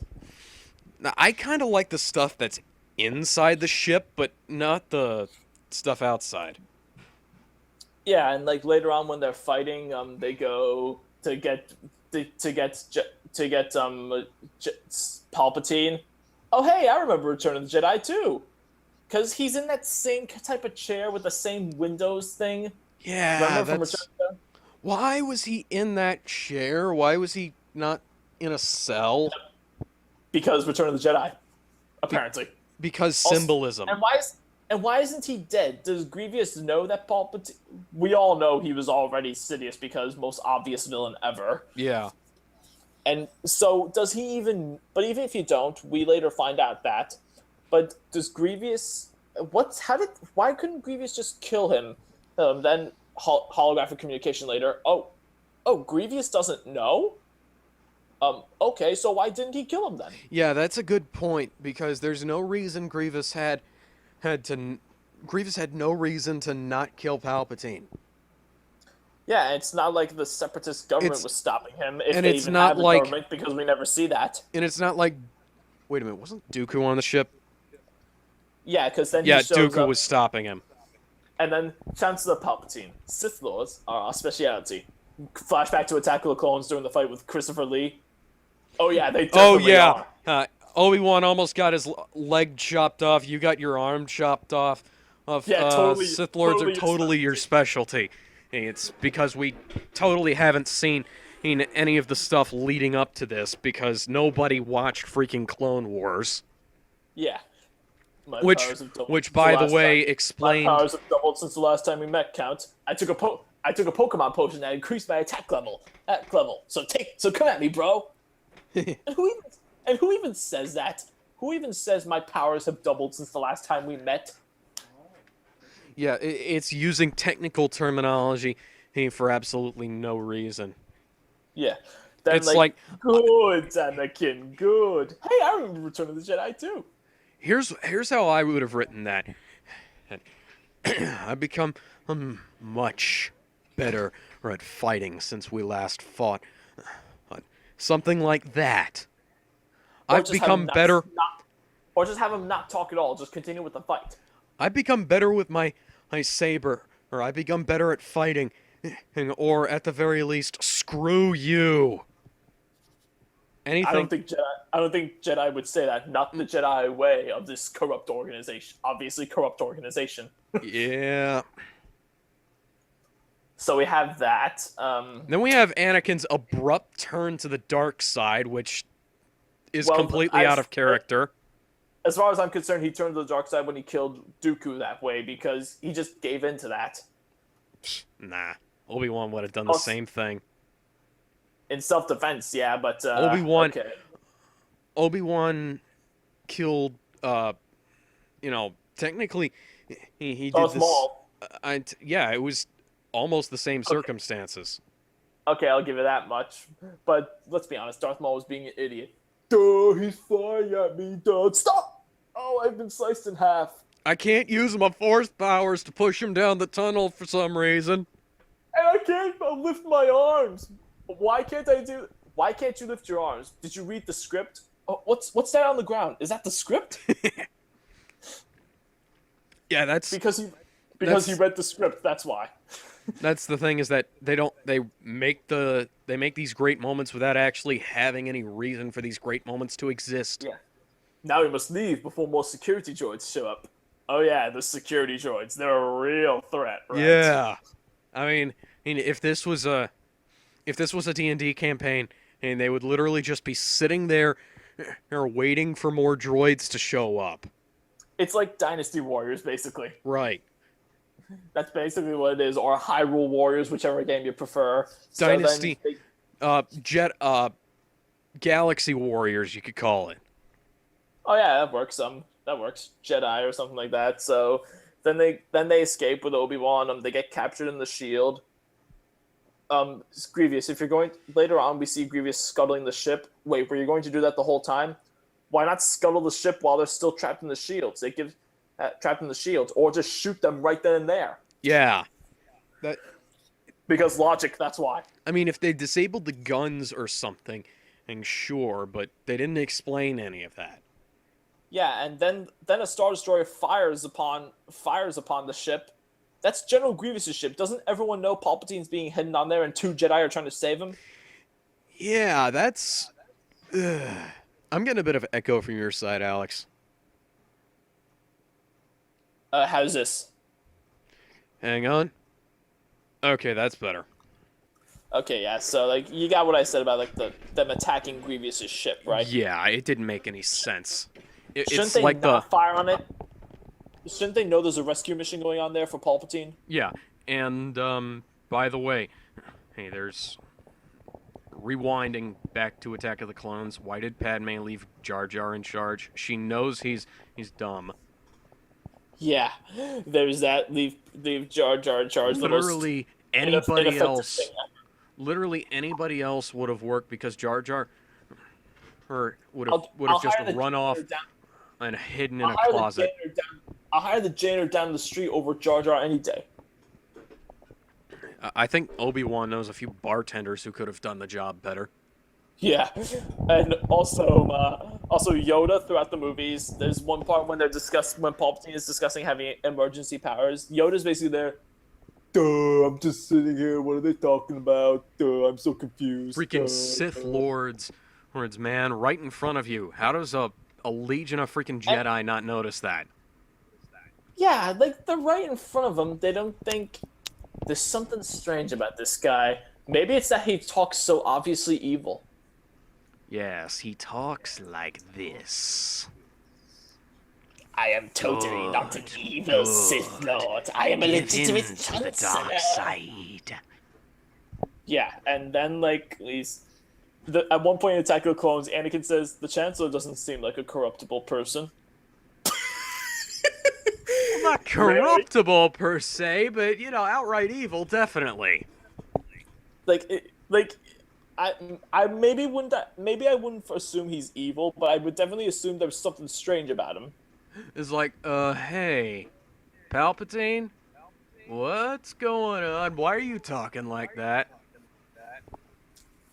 Speaker 1: Now, I kind of like the stuff that's inside the ship, but not the stuff outside.
Speaker 4: Yeah, and like later on when they're fighting, they go to get Palpatine. Oh hey, I remember Return of the Jedi too, because he's in that same type of chair with the same windows thing.
Speaker 1: Yeah,
Speaker 4: Remember from
Speaker 1: that's...
Speaker 4: Return of the Jedi?
Speaker 1: Why was he in that chair? Why was he not in a cell?
Speaker 4: Because Return of the Jedi, apparently.
Speaker 1: Because
Speaker 4: Also-
Speaker 1: symbolism.
Speaker 4: And why isn't he dead? Does Grievous know that Palpatine? We all know he was already Sidious because most obvious villain ever.
Speaker 1: Yeah.
Speaker 4: And so does he even? But even if you don't, we later find out that. But does Grievous? Why couldn't Grievous just kill him? Then holographic communication later. Oh, Grievous doesn't know. Okay, so why didn't he kill him then?
Speaker 1: Yeah, that's a good point, because there's no reason Grievous had no reason to not kill Palpatine.
Speaker 4: Yeah, it's not like the separatist government
Speaker 1: It's-
Speaker 4: was stopping him. If
Speaker 1: and
Speaker 4: they
Speaker 1: it's
Speaker 4: even
Speaker 1: not
Speaker 4: have a
Speaker 1: like-
Speaker 4: government, because we never see that.
Speaker 1: And it's not like... Wait a minute, wasn't Dooku on the ship?
Speaker 4: Yeah, because then
Speaker 1: Yeah,
Speaker 4: he shows
Speaker 1: Dooku
Speaker 4: up,
Speaker 1: was stopping him.
Speaker 4: and then Chancellor Palpatine, Sith Lords are our speciality. Flashback to Attack of the Clones during the fight with Christopher Lee. Oh yeah, they
Speaker 1: Oh,
Speaker 4: definitely
Speaker 1: yeah.
Speaker 4: are.
Speaker 1: Obi-Wan almost got his leg chopped off. You got your arm chopped off.
Speaker 4: Yeah, totally-
Speaker 1: Sith Lords
Speaker 4: totally
Speaker 1: are
Speaker 4: your
Speaker 1: totally your specialty. It's because we totally haven't seen any of the stuff leading up to this, because nobody watched freaking Clone Wars.
Speaker 4: Yeah. My
Speaker 1: Which,
Speaker 4: powers have doubled
Speaker 1: which
Speaker 4: since
Speaker 1: by the
Speaker 4: last
Speaker 1: way,
Speaker 4: time.
Speaker 1: explained...
Speaker 4: My powers have doubled since the last time we met, Count. I took a Pokemon potion that increased my attack level. So come at me, bro. and who even says that? Who even says my powers have doubled since the last time we met?
Speaker 1: Yeah, it's using technical terminology for absolutely no reason.
Speaker 4: Yeah. Then,
Speaker 1: It's like...
Speaker 4: good, Anakin, good. Hey, I remember Return of the Jedi too.
Speaker 1: Here's how I would have written that. I've become much better at fighting since we last fought. Something like that.
Speaker 4: Or
Speaker 1: I've
Speaker 4: just have
Speaker 1: become
Speaker 4: him
Speaker 1: better.
Speaker 4: Or just have him not talk at all. Just continue with the fight.
Speaker 1: I've become better with my saber, or I've become better at fighting, or at the very least, screw you. Anything.
Speaker 4: I don't think Jedi would say that. Not the Jedi way of this corrupt organization. Obviously, corrupt organization.
Speaker 1: Yeah.
Speaker 4: So we have that.
Speaker 1: Then we have Anakin's abrupt turn to the dark side, which is
Speaker 4: Well,
Speaker 1: completely out of character.
Speaker 4: as far as I'm concerned, he turned to the dark side when he killed Dooku that way because he just gave in to that.
Speaker 1: Nah, Obi-Wan would have done the same thing.
Speaker 4: In self-defense, yeah, but
Speaker 1: Obi-Wan,
Speaker 4: okay.
Speaker 1: Obi-Wan killed. Technically, he did
Speaker 4: Darth
Speaker 1: this.
Speaker 4: Maul.
Speaker 1: Yeah, it was almost the same circumstances.
Speaker 4: Okay, I'll give it that much. But let's be honest, Darth Maul was being an idiot. Duh, he's firing at me, duh. Stop! Oh, I've been sliced in half.
Speaker 1: I can't use my force powers to push him down the tunnel for some reason.
Speaker 4: And I can't lift my arms. Why can't you lift your arms? Did you read the script? Oh, what's that on the ground? Is that the script?
Speaker 1: Yeah, that's
Speaker 4: because he read the script. That's why.
Speaker 1: That's the thing, is that they make these great moments without actually having any reason for these great moments to exist.
Speaker 4: Yeah. Now we must leave before more security droids show up. Oh yeah, the security droids. They're a real threat, right?
Speaker 1: Yeah. I mean, if this was a D&D campaign, and they would literally just be sitting there or waiting for more droids to show up.
Speaker 4: It's like Dynasty Warriors, basically.
Speaker 1: Right.
Speaker 4: That's basically what it is, or Hyrule Warriors, whichever game you prefer.
Speaker 1: Dynasty, Galaxy Warriors, you could call it.
Speaker 4: Oh yeah, that works. That works. Jedi or something like that. So then they escape with Obi-Wan. They get captured in the shield. Grievous, if you're going later on, we see Grievous scuttling the ship. Wait, were you going to do that the whole time? Why not scuttle the ship while they're still trapped in the shields? They give trapped in the shields, or just shoot them right then and there.
Speaker 1: Yeah.
Speaker 4: Because logic, that's why.
Speaker 1: I mean, if they disabled the guns or something, and sure, but they didn't explain any of that.
Speaker 4: Yeah, and then a Star Destroyer fires upon the ship. That's General Grievous' ship. Doesn't everyone know Palpatine's being hidden on there and 2 Jedi are trying to save him?
Speaker 1: Yeah, that's... I'm getting a bit of echo from your side, Alex.
Speaker 4: How's this?
Speaker 1: Hang on. Okay, that's better.
Speaker 4: Okay, yeah, so, you got what I said about, them attacking Grievous' ship, right?
Speaker 1: Yeah, it didn't make any sense.
Speaker 4: Shouldn't they not fire on it? Shouldn't they know there's a rescue mission going on there for Palpatine?
Speaker 1: Yeah, and, by the way, hey, there's... Rewinding back to Attack of the Clones, why did Padme leave Jar Jar in charge? She knows he's dumb.
Speaker 4: Yeah, there's that. Leave Jar Jar in charge.
Speaker 1: Literally anybody else. Literally anybody else would have worked, because Jar Jar would have just run off and hidden in a closet.
Speaker 4: I'll hire the janitor down the street over Jar Jar any day.
Speaker 1: I think Obi-Wan knows a few bartenders who could have done the job better.
Speaker 4: Yeah, and also Yoda throughout the movies. There's one part when when Palpatine is discussing having emergency powers. Yoda's basically there. Duh, I'm just sitting here. What are they talking about? Duh, I'm so confused.
Speaker 1: Freaking Sith Lords, man, right in front of you. How does a legion of freaking Jedi not notice that?
Speaker 4: Yeah, they're right in front of them. They don't think there's something strange about this guy. Maybe it's that he talks so obviously evil.
Speaker 1: Yes, he talks like this.
Speaker 4: I am totally not an evil Sith Lord. I am a legitimate
Speaker 1: to the dark side.
Speaker 4: Yeah, and then at one point in Attack of the Clones, Anakin says the Chancellor doesn't seem like a corruptible person.
Speaker 1: Not corruptible per se, but outright evil, definitely.
Speaker 4: I wouldn't assume he's evil, but I would definitely assume there's something strange about him.
Speaker 1: It's like, hey, Palpatine, what's going on? Why are you talking like that?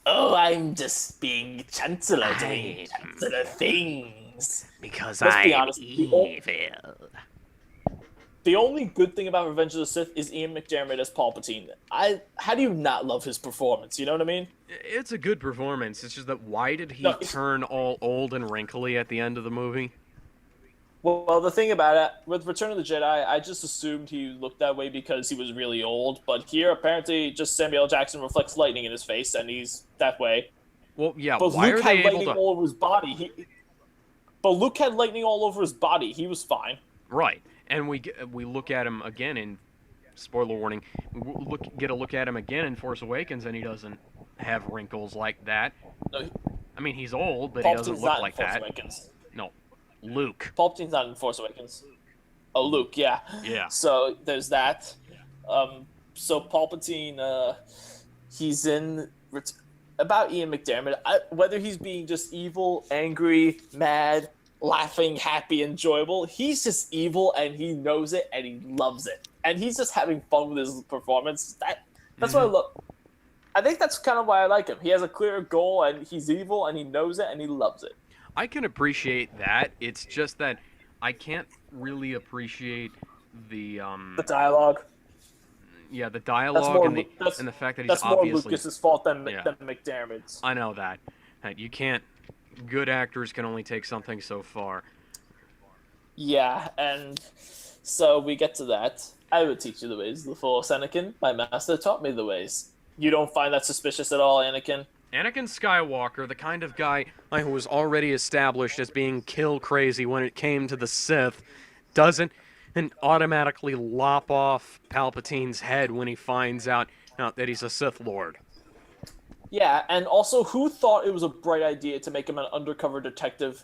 Speaker 4: Oh, I'm just being Chancellor, doing Chancellor things.
Speaker 1: Because
Speaker 4: Let's be
Speaker 1: I'm
Speaker 4: honest,
Speaker 1: evil.
Speaker 4: The only good thing about Revenge of the Sith is Ian McDiarmid as Palpatine. How do you not love his performance? You know what I mean?
Speaker 1: It's a good performance. It's just that why did he turn all old and wrinkly at the end of the movie?
Speaker 4: Well, the thing about it, with Return of the Jedi, I just assumed he looked that way because he was really old. But here, apparently, just Samuel L. Jackson reflects lightning in his face, and he's that way.
Speaker 1: Well, yeah,
Speaker 4: But
Speaker 1: why
Speaker 4: Luke
Speaker 1: are they
Speaker 4: had
Speaker 1: able
Speaker 4: lightning
Speaker 1: to...
Speaker 4: all over his body. But Luke had lightning all over his body. He was fine.
Speaker 1: Right, and we look at him again in spoiler warning. Get a look at him again in Force Awakens, and he doesn't have wrinkles like that.
Speaker 4: No,
Speaker 1: I mean, he's old, but he doesn't
Speaker 4: Palpatine's
Speaker 1: look
Speaker 4: not
Speaker 1: like
Speaker 4: in Force
Speaker 1: that.
Speaker 4: Awakens.
Speaker 1: No, Luke.
Speaker 4: Palpatine's not in Force Awakens. Oh, Luke, yeah.
Speaker 1: Yeah.
Speaker 4: So there's that. So Palpatine, he's in about Ian McDiarmid. Whether he's being just evil, angry, mad, laughing, happy, enjoyable, he's just evil, and he knows it, and he loves it, and he's just having fun with his performance. That's what I love. I think that's kind of why I like him. He has a clear goal, and he's evil, and he knows it, and he loves it.
Speaker 1: I can appreciate that. It's just that I can't really appreciate the
Speaker 4: The dialogue.
Speaker 1: yeah, the dialogue and the fact that he's
Speaker 4: That's more
Speaker 1: obviously
Speaker 4: Lucas's fault than
Speaker 1: Yeah.
Speaker 4: McDiarmid's.
Speaker 1: I know that. You can't. Good actors can only take something so far.
Speaker 4: Yeah, and so we get to that. I would teach you the ways of the Force, Anakin. My master taught me the ways. You don't find that suspicious at all, Anakin?
Speaker 1: Anakin Skywalker, the kind of guy who was already established as being kill crazy when it came to the Sith, doesn't and automatically lop off Palpatine's head when he finds out that he's a Sith Lord.
Speaker 4: Yeah, and also, who thought it was a bright idea to make him an undercover detective?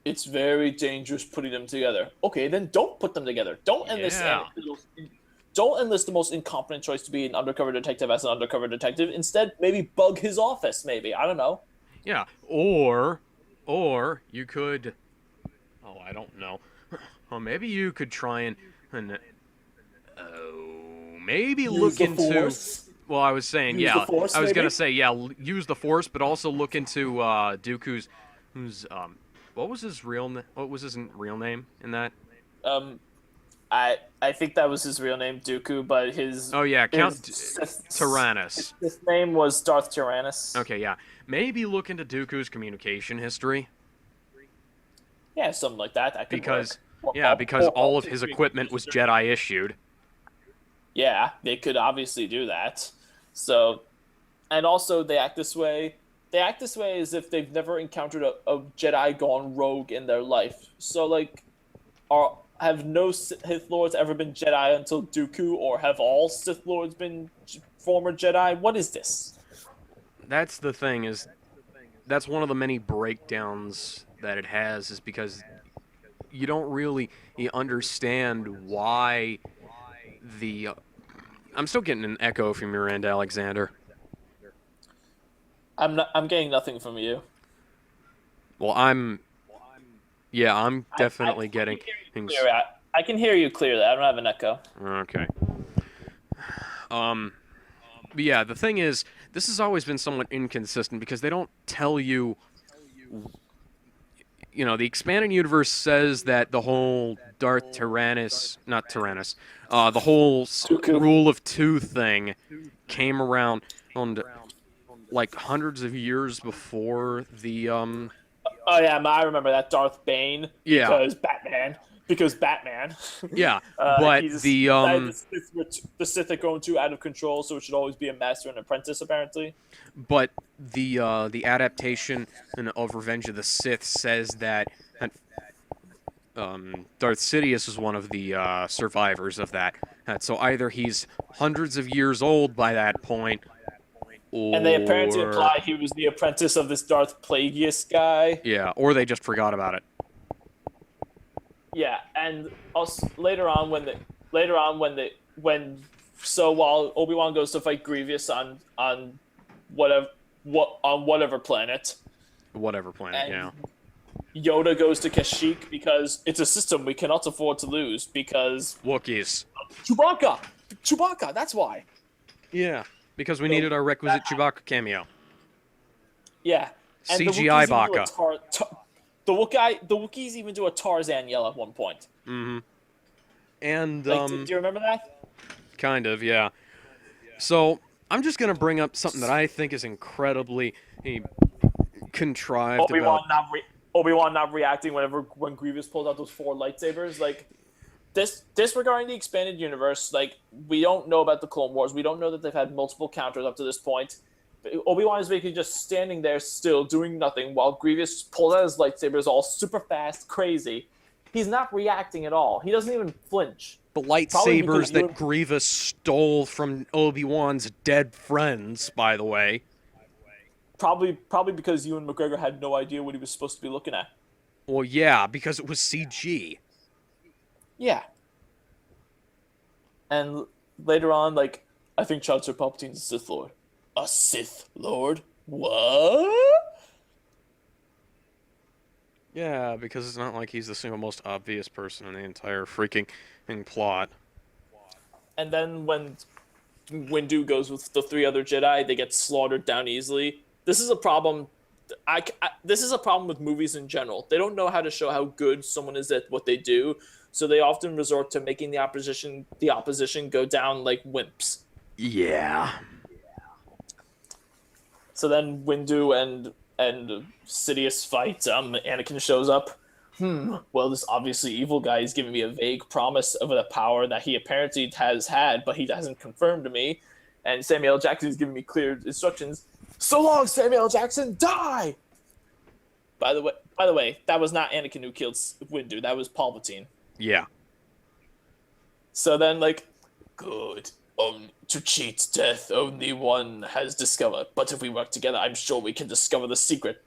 Speaker 4: It's very dangerous putting them together. Okay, then don't put them together. Don't enlist Don't enlist the most incompetent choice to be an undercover detective as an undercover detective. Instead, maybe bug his office, maybe. I don't know.
Speaker 1: Yeah, or you could... Oh, I don't know. Well, maybe you could try and maybe look into...
Speaker 4: Force.
Speaker 1: Well, I was saying,
Speaker 4: Use the Force,
Speaker 1: I was
Speaker 4: maybe?
Speaker 1: gonna say, use the Force, but also look into Dooku's, what was his real name in that?
Speaker 4: I think that was his real name, Dooku, but his...
Speaker 1: Oh yeah, Count
Speaker 4: his
Speaker 1: Tyrannus.
Speaker 4: His name was Darth Tyrannus.
Speaker 1: Okay, yeah. Maybe look into Dooku's communication history.
Speaker 4: Yeah, something like that. That could work.
Speaker 1: Because all of his equipment was Jedi issued.
Speaker 4: Yeah, they could obviously do that. So, and also they act this way. They act this way as if they've never encountered a Jedi gone rogue in their life. So, like, have no Sith Lords ever been Jedi until Dooku, or have all Sith Lords been former Jedi? What is this?
Speaker 1: That's the thing, that's one of the many breakdowns that it has, is because you don't really understand why the... I'm still getting an echo from your end, Alexander.
Speaker 4: I'm getting nothing from you.
Speaker 1: Well, I'm definitely getting things...
Speaker 4: I can hear you clearly. I don't have an echo.
Speaker 1: Okay. But yeah, the thing is, this has always been somewhat inconsistent because they don't tell you... the expanded universe says that the whole Darth Tyrannus... Not Tyrannus. The whole Rule of Two thing came around on... like hundreds of years before the
Speaker 4: Oh yeah, I remember that Darth Bane.
Speaker 1: Yeah.
Speaker 4: Because Batman.
Speaker 1: Yeah, but
Speaker 4: the Sith are going too out of control, so it should always be a master and apprentice, apparently.
Speaker 1: But the adaptation of Revenge of the Sith says that Darth Sidious is one of the survivors of that. So either he's hundreds of years old by that point.
Speaker 4: And they apparently imply he was the apprentice of this Darth Plagueis guy.
Speaker 1: Yeah, or they just forgot about it.
Speaker 4: Yeah, and also later on when while Obi-Wan goes to fight Grievous on whatever planet.
Speaker 1: Whatever planet, yeah.
Speaker 4: Yoda goes to Kashyyyk because it's a system we cannot afford to lose because
Speaker 1: Wookiees.
Speaker 4: Chewbacca, that's why.
Speaker 1: Yeah, because we needed our requisite Chewbacca cameo.
Speaker 4: Yeah. And
Speaker 1: CGI Baka.
Speaker 4: The Wookiees even do a Tarzan yell at one point.
Speaker 1: Mm-hmm. And,
Speaker 4: do you remember that?
Speaker 1: Kind of, yeah. So, I'm just going to bring up something that I think is incredibly contrived
Speaker 4: Obi-Wan not reacting when Grievous pulled out those 4 lightsabers. Like, disregarding the expanded universe, like, we don't know about the Clone Wars. We don't know that they've had multiple counters up to this point. Obi-Wan is basically just standing there still, doing nothing, while Grievous pulls out his lightsabers all super fast, crazy. He's not reacting at all. He doesn't even flinch.
Speaker 1: The
Speaker 4: Probably
Speaker 1: lightsabers
Speaker 4: because
Speaker 1: that Grievous stole from Obi-Wan's dead friends, by the way.
Speaker 4: Probably because Ewan McGregor had no idea what he was supposed to be looking at.
Speaker 1: Well, yeah, because it was CG.
Speaker 4: Yeah. And later on, like, I think Chancellor Palpatine's a Sith Lord. A Sith Lord? What?
Speaker 1: Yeah, because it's not like he's the single most obvious person in the entire freaking plot.
Speaker 4: And then when Windu goes with the 3 other Jedi, they get slaughtered down easily. This is a problem. This is a problem with movies in general. They don't know how to show how good someone is at what they do, so they often resort to making the opposition go down like wimps.
Speaker 1: Yeah.
Speaker 4: So then Windu and Sidious fight. Anakin shows up. Well, this obviously evil guy is giving me a vague promise of a power that he apparently has had, but he hasn't confirmed to me. And Samuel L. Jackson is giving me clear instructions. So long, Samuel L. Jackson, die! By the way, that was not Anakin who killed Windu. That was Palpatine.
Speaker 1: Yeah.
Speaker 4: So then, like, good. To cheat death, only one has discovered. But if we work together, I'm sure we can discover the secret.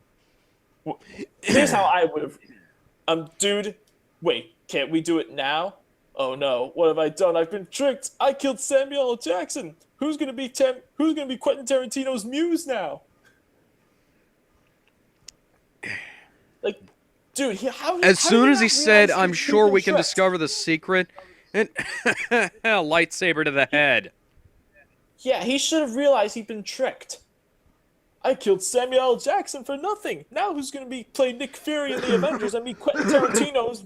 Speaker 4: Here's how I would have... dude, wait, can't we do it now? Oh no, what have I done? I've been tricked. I killed Samuel L. Jackson. Who's gonna be Quentin Tarantino's muse now? Like, dude,
Speaker 1: as soon as he said, "I'm sure we can discover the secret," and lightsaber to the head.
Speaker 4: Yeah, he should have realized he'd been tricked. I killed Samuel L. Jackson for nothing. Now who's going to play Nick Fury in the Avengers and be Quentin Tarantino's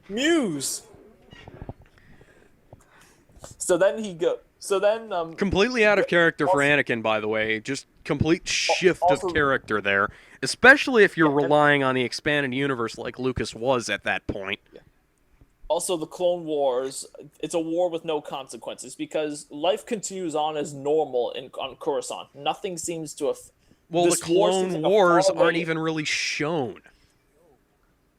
Speaker 4: muse? So then
Speaker 1: Completely out of character for Anakin, by the way. Just complete shift of character there. Especially if you're relying on the expanded universe like Lucas was at that point.
Speaker 4: Also, the Clone Wars, it's a war with no consequences because life continues on as normal on Coruscant. Nothing seems to have...
Speaker 1: Well, the Clone Wars aren't even really shown.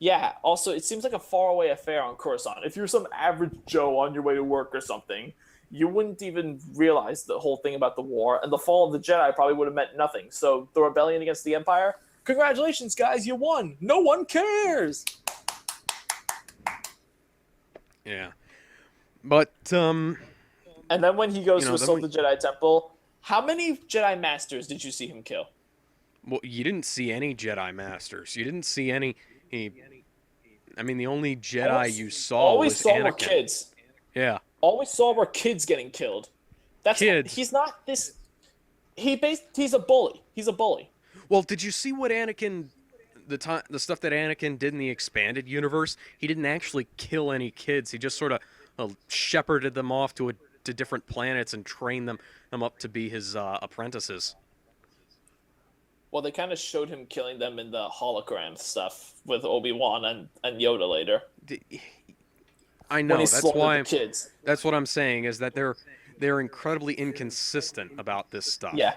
Speaker 4: Yeah, also, it seems like a faraway affair on Coruscant. If you're some average Joe on your way to work or something, you wouldn't even realize the whole thing about the war, and the fall of the Jedi probably would have meant nothing. So, the rebellion against the Empire, congratulations, guys, you won! No one cares!
Speaker 1: Yeah. But,
Speaker 4: And then when he goes to assault the Jedi Temple, how many Jedi Masters did you see him kill?
Speaker 1: Well, you didn't see any Jedi Masters. You didn't see any... I mean, the only Jedi you saw was Anakin.
Speaker 4: Were kids.
Speaker 1: Yeah.
Speaker 4: All we saw were kids getting killed.
Speaker 1: Kids.
Speaker 4: He's not this... He's a bully. He's a bully.
Speaker 1: Well, did you see what Anakin... The stuff that Anakin did in the expanded universe? He didn't actually kill any kids. He just sort of shepherded them off to different planets and trained them up to be his apprentices.
Speaker 4: Well, they kind of showed him killing them in the hologram stuff with Obi-Wan and Yoda later.
Speaker 1: I know,
Speaker 4: that's why kids.
Speaker 1: That's what I'm saying, is that they're incredibly inconsistent about this stuff.
Speaker 4: Yeah.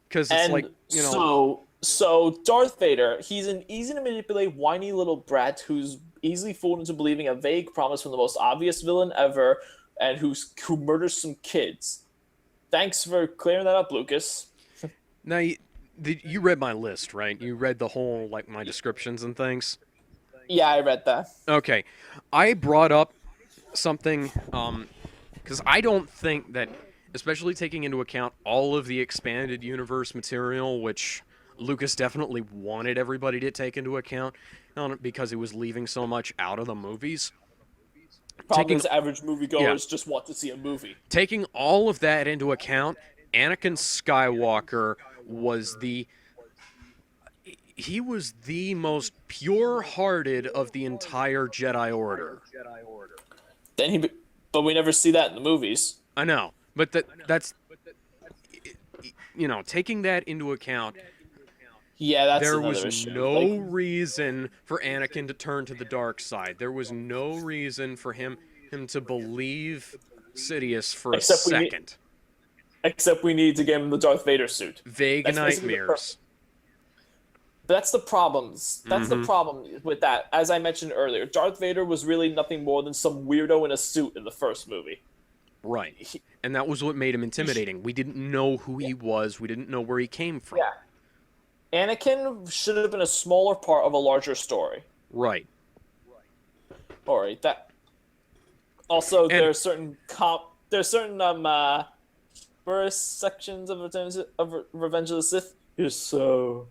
Speaker 1: Because it's like, you know...
Speaker 4: So Darth Vader, he's an easy-to-manipulate, whiny little brat who's easily fooled into believing a vague promise from the most obvious villain ever, and who murders some kids. Thanks for clearing that up, Lucas.
Speaker 1: Now, you read my list, right? You read the whole, like, my descriptions and things?
Speaker 4: Yeah, I read that.
Speaker 1: Okay. I brought up something, because I don't think that, especially taking into account all of the expanded universe material, which... Lucas definitely wanted everybody to take into account because he was leaving so much out of the movies.
Speaker 4: Problems average moviegoers just want to see a movie.
Speaker 1: Taking all of that into account, Anakin Skywalker was the most pure-hearted of the entire Jedi Order.
Speaker 4: But we never see that in the movies.
Speaker 1: I know, but that's taking that into account.
Speaker 4: Yeah, that's
Speaker 1: there
Speaker 4: another
Speaker 1: was
Speaker 4: issue.
Speaker 1: No reason for Anakin to turn to the dark side. There was no reason for him to believe Sidious for a second.
Speaker 4: Except we need to give him the Darth Vader suit.
Speaker 1: Vague
Speaker 4: That's basically the
Speaker 1: nightmares.
Speaker 4: That's the problems. That's
Speaker 1: Mm-hmm.
Speaker 4: the problem with that. As I mentioned earlier, Darth Vader was really nothing more than some weirdo in a suit in the first movie.
Speaker 1: Right. And that was what made him intimidating. We didn't know who he was. We didn't know where he came from.
Speaker 4: Yeah. Anakin should have been a smaller part of a larger story.
Speaker 1: Right.
Speaker 4: All right. That. Also, there's certain first sections of Revenge of the Sith. You're so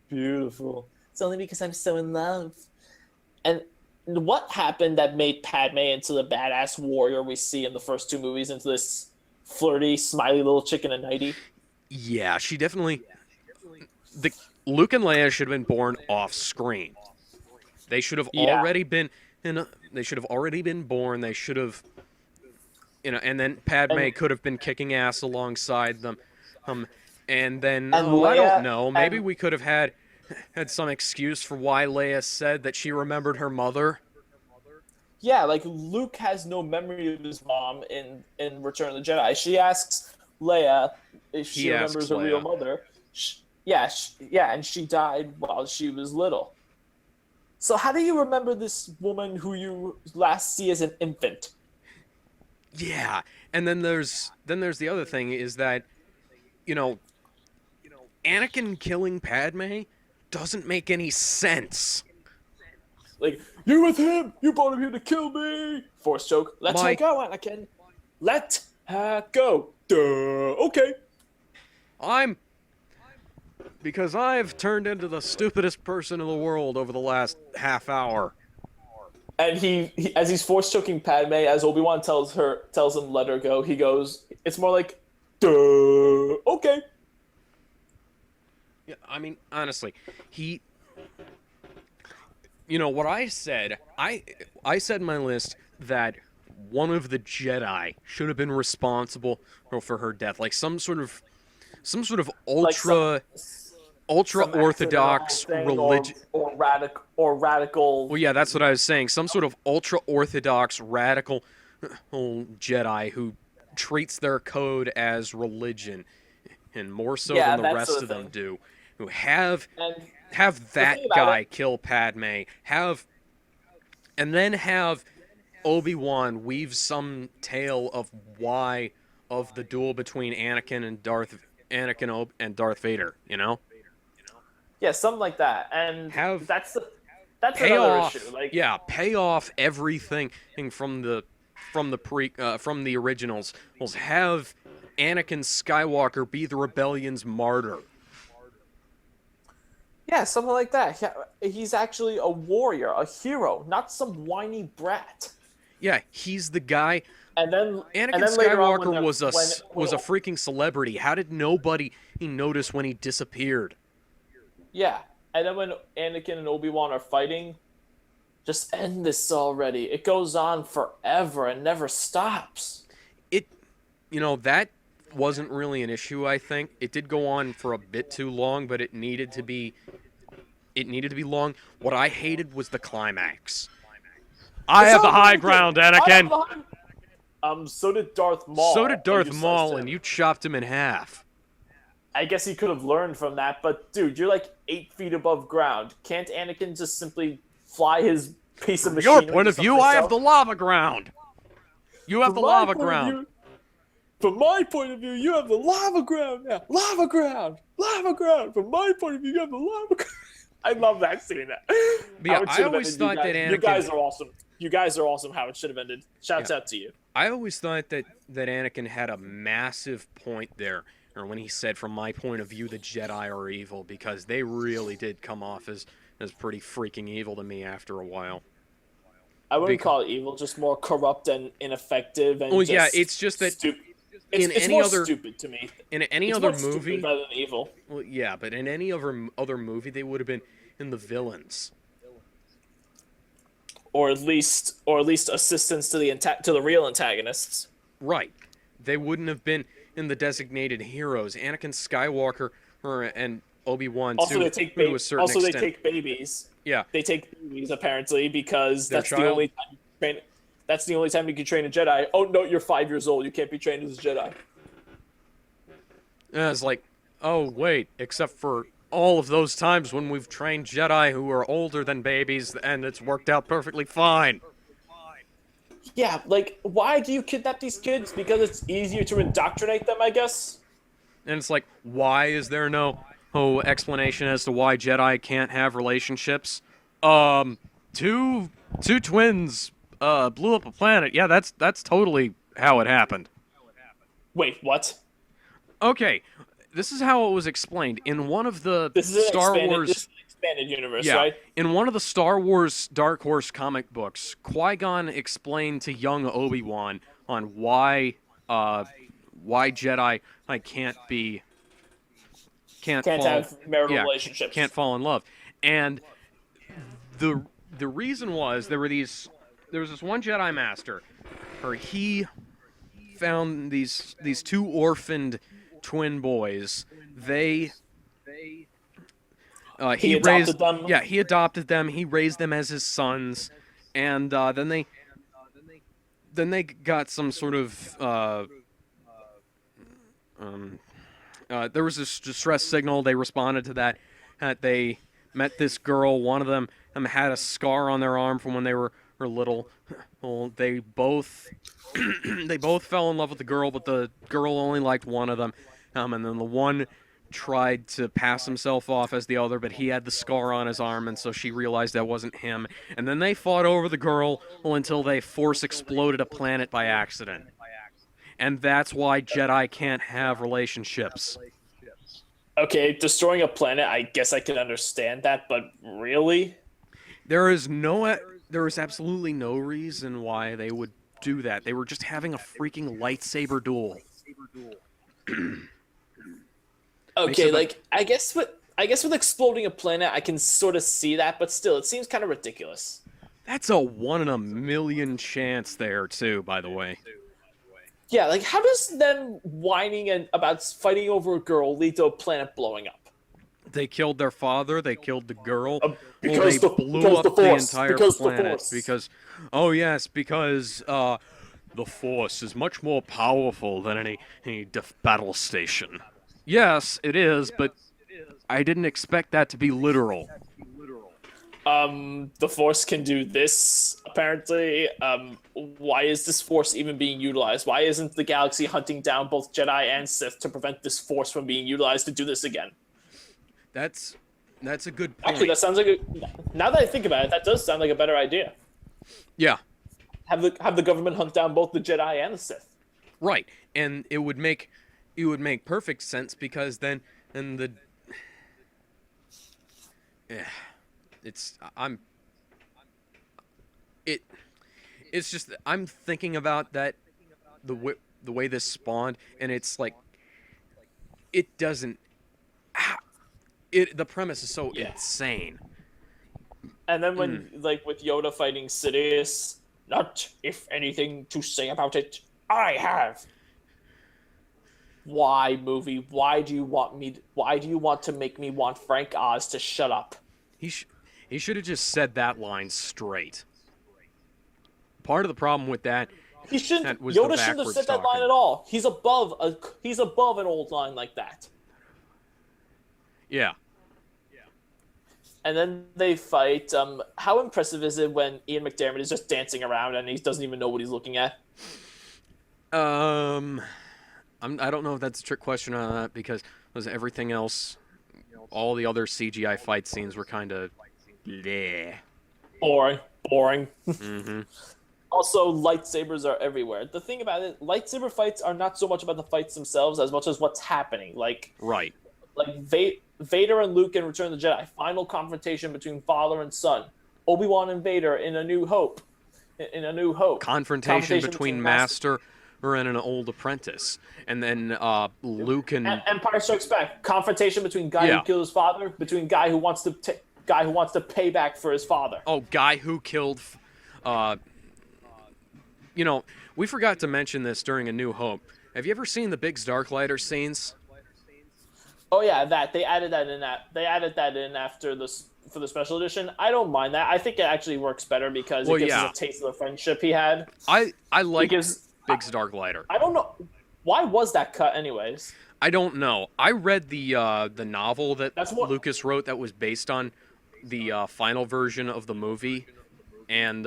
Speaker 4: beautiful. It's only because I'm so in love. And what happened that made Padme into the badass warrior we see in the first two movies, into this flirty, smiley little chick in a nightie?
Speaker 1: Yeah, she definitely. Luke and Leia should have been born off screen. They should have already been. They should have already been born. They should have. And then Padme could have been kicking ass alongside them. And then
Speaker 4: Leia,
Speaker 1: I don't know. Maybe we could have had some excuse for why Leia said that she remembered her mother.
Speaker 4: Yeah, like Luke has no memory of his mom in Return of the Jedi. She asks Leia if she remembers her real mother. And she died while she was little. So how do you remember this woman who you last see as an infant?
Speaker 1: Yeah, and then there's the other thing is that, Anakin killing Padme doesn't make any sense.
Speaker 4: Like, you're with him! You brought him here to kill me! Force choke. Let her go, Anakin. Let her go. Duh. Okay.
Speaker 1: Because I've turned into the stupidest person in the world over the last half hour.
Speaker 4: And he as he's force choking Padme, as Obi-Wan tells him let her go, he goes, it's more like, duh, okay.
Speaker 1: Yeah, I mean, honestly, what I said, I said in my list that one of the Jedi should have been responsible for her death, like some sort of ultra orthodox religion
Speaker 4: or radical.
Speaker 1: Well, yeah, that's what I was saying. Some sort of ultra orthodox radical Jedi who treats their code as religion, and more so than the rest of them do. Who have that guy kill Padme, and then have Obi-Wan weave some tale of the duel between Anakin and Darth Vader,
Speaker 4: Yeah, something like that. And that's
Speaker 1: pay
Speaker 4: another
Speaker 1: off,
Speaker 4: issue. Like,
Speaker 1: pay off everything from the originals. We'll have Anakin Skywalker be the rebellion's martyr.
Speaker 4: Yeah, something like that. He's actually a warrior, a hero, not some whiny brat.
Speaker 1: Yeah, he's the guy.
Speaker 4: And then
Speaker 1: Anakin Skywalker was a freaking celebrity. How did nobody notice when he disappeared?
Speaker 4: Yeah, and then when Anakin and Obi-Wan are fighting, just end this already. It goes on forever and never stops.
Speaker 1: That wasn't really an issue, I think. It did go on for a bit too long, but it needed to be long. What I hated was the climax. I have the high ground, Anakin.
Speaker 4: So did Darth Maul.
Speaker 1: So did Darth Maul, and you chopped him in half.
Speaker 4: I guess he could have learned from that, but dude, you're like 8 feet above ground. Can't Anakin just simply fly his piece of machinery?
Speaker 1: Your point of view, I have the lava ground. You have the lava ground.
Speaker 4: From my point of view, you have the lava ground now. Lava ground. Lava ground. From my point of view, you have the lava ground. I love that scene.
Speaker 1: Yeah, I always thought that Anakin...
Speaker 4: You guys are awesome. You guys are awesome how it should have ended. Shouts out to you.
Speaker 1: I always thought that Anakin had a massive point there, or when he said, from my point of view, the Jedi are evil, because they really did come off as pretty freaking evil to me after a while.
Speaker 4: I wouldn't call it evil, just more corrupt and ineffective. And
Speaker 1: it's just that
Speaker 4: it's more stupid to me.
Speaker 1: In any other movie,
Speaker 4: rather than evil.
Speaker 1: Well, yeah, but in any other movie, they would have been in the villains,
Speaker 4: or at least assistance to the real antagonists.
Speaker 1: Right. They wouldn't have been in the designated heroes. Anakin Skywalker and Obi-Wan
Speaker 4: also,
Speaker 1: to
Speaker 4: they take
Speaker 1: a certain extent.
Speaker 4: they take babies.
Speaker 1: Yeah.
Speaker 4: They take babies apparently because
Speaker 1: Their
Speaker 4: that's
Speaker 1: child?
Speaker 4: the only time you can train. That's the only time you can train a Jedi. Oh no, you're 5 years old. You can't be trained as a Jedi.
Speaker 1: And it's like, oh wait, except for all of those times when we've trained Jedi who are older than babies, and it's worked out perfectly fine.
Speaker 4: Yeah, like, why do you kidnap these kids? Because it's easier to indoctrinate them, I guess?
Speaker 1: And it's like, why is there no explanation as to why Jedi can't have relationships? Two twins blew up a planet. Yeah, that's totally how it happened.
Speaker 4: Wait, what?
Speaker 1: Okay, this is how it was explained in one of the
Speaker 4: This is
Speaker 1: Star Wars.
Speaker 4: This is an expanded universe,
Speaker 1: Yeah,
Speaker 4: right?
Speaker 1: in one of the Star Wars Dark Horse comic books, Qui-Gon explained to young Obi-Wan on why Jedi can't
Speaker 4: Can't
Speaker 1: fall,
Speaker 4: have marital
Speaker 1: yeah,
Speaker 4: relationships.
Speaker 1: can't fall in love, and the reason was there was this one Jedi Master, or he found these two orphaned twin boys. They
Speaker 4: He adopted them?
Speaker 1: Yeah, he adopted them. He raised them as his sons, and then they got some sort of there was this distress signal. They responded to that. They met this girl. One of them had a scar on their arm from when they were little. Well, they both they both fell in love with the girl, but the girl only liked one of them. And then the one tried to pass himself off as the other, but he had the scar on his arm, and so she realized that wasn't him. And then they fought over the girl until they force exploded a planet by accident. And that's why Jedi can't have relationships.
Speaker 4: Okay, destroying a planet, I guess I can understand that, but really?
Speaker 1: There is absolutely no reason why they would do that. They were just having a freaking lightsaber duel.
Speaker 4: Okay, like I guess with exploding a planet, I can sort of see that, but still, it seems kind of ridiculous.
Speaker 1: That's a 1 in a million chance there too, by the way.
Speaker 4: Yeah, like how does them whining and about fighting over a girl lead to a planet blowing up?
Speaker 1: They killed their father. They killed the girl.
Speaker 4: Because
Speaker 1: they
Speaker 4: the-
Speaker 1: blew
Speaker 4: because
Speaker 1: up
Speaker 4: the Force,
Speaker 1: entire
Speaker 4: because the
Speaker 1: planet
Speaker 4: Force.
Speaker 1: because, oh yes, because the Force is much more powerful than any battle station. Yes, it is, but I didn't expect that to be literal.
Speaker 4: The Force can do this, apparently. Why is this Force even being utilized? Why isn't the galaxy hunting down both Jedi and Sith to prevent this Force from being utilized to do this again?
Speaker 1: That's a good point.
Speaker 4: Actually, that sounds like now that I think about it, that does sound like a better idea.
Speaker 1: Yeah,
Speaker 4: Have the government hunt down both the Jedi and the Sith.
Speaker 1: right. And it would make perfect sense because then yeah, it's just I'm thinking about that the way this spawned, and it's like it doesn't the premise is so insane.
Speaker 4: And then when, like, with Yoda fighting Sidious, not if anything to say about it, I have. Why, movie? Why do you want to make me want Frank Oz to shut up?
Speaker 1: He should have just said that line straight. Part of the problem with that
Speaker 4: He shouldn't.
Speaker 1: That was
Speaker 4: Yoda
Speaker 1: the
Speaker 4: shouldn't have
Speaker 1: backwards
Speaker 4: said that line
Speaker 1: talking.
Speaker 4: at all. He's above an old line like that.
Speaker 1: yeah.
Speaker 4: And then they fight. How impressive is it when Ian McDiarmid is just dancing around and he doesn't even know what he's looking at?
Speaker 1: I don't know if that's a trick question on that because everything else, all the other CGI fight scenes were kind of bleh.
Speaker 4: Boring.
Speaker 1: Mm-hmm.
Speaker 4: Also, lightsabers are everywhere. The thing about it, lightsaber fights are not so much about the fights themselves as much as what's happening. Like
Speaker 1: Right.
Speaker 4: Vader and Luke in Return of the Jedi, final confrontation between father and son. Obi-Wan and Vader in A New Hope.
Speaker 1: Confrontation between Master and an old apprentice, and then Luke and
Speaker 4: Empire Strikes Back. Confrontation between guy who killed his father, between guy who wants to pay back for his father.
Speaker 1: oh, guy who killed. We forgot to mention this during A New Hope. Have you ever seen the Biggs Darklighter scenes?
Speaker 4: Oh yeah, they added that in after this for the special edition. I don't mind that. I think it actually works better because it gives us a taste of the friendship he had.
Speaker 1: I like
Speaker 4: Because
Speaker 1: Biggs Darklighter.
Speaker 4: I don't know. Why was that cut, anyways?
Speaker 1: I don't know. I read the novel that
Speaker 4: That's what.
Speaker 1: Lucas wrote that was based on the final version of the movie, and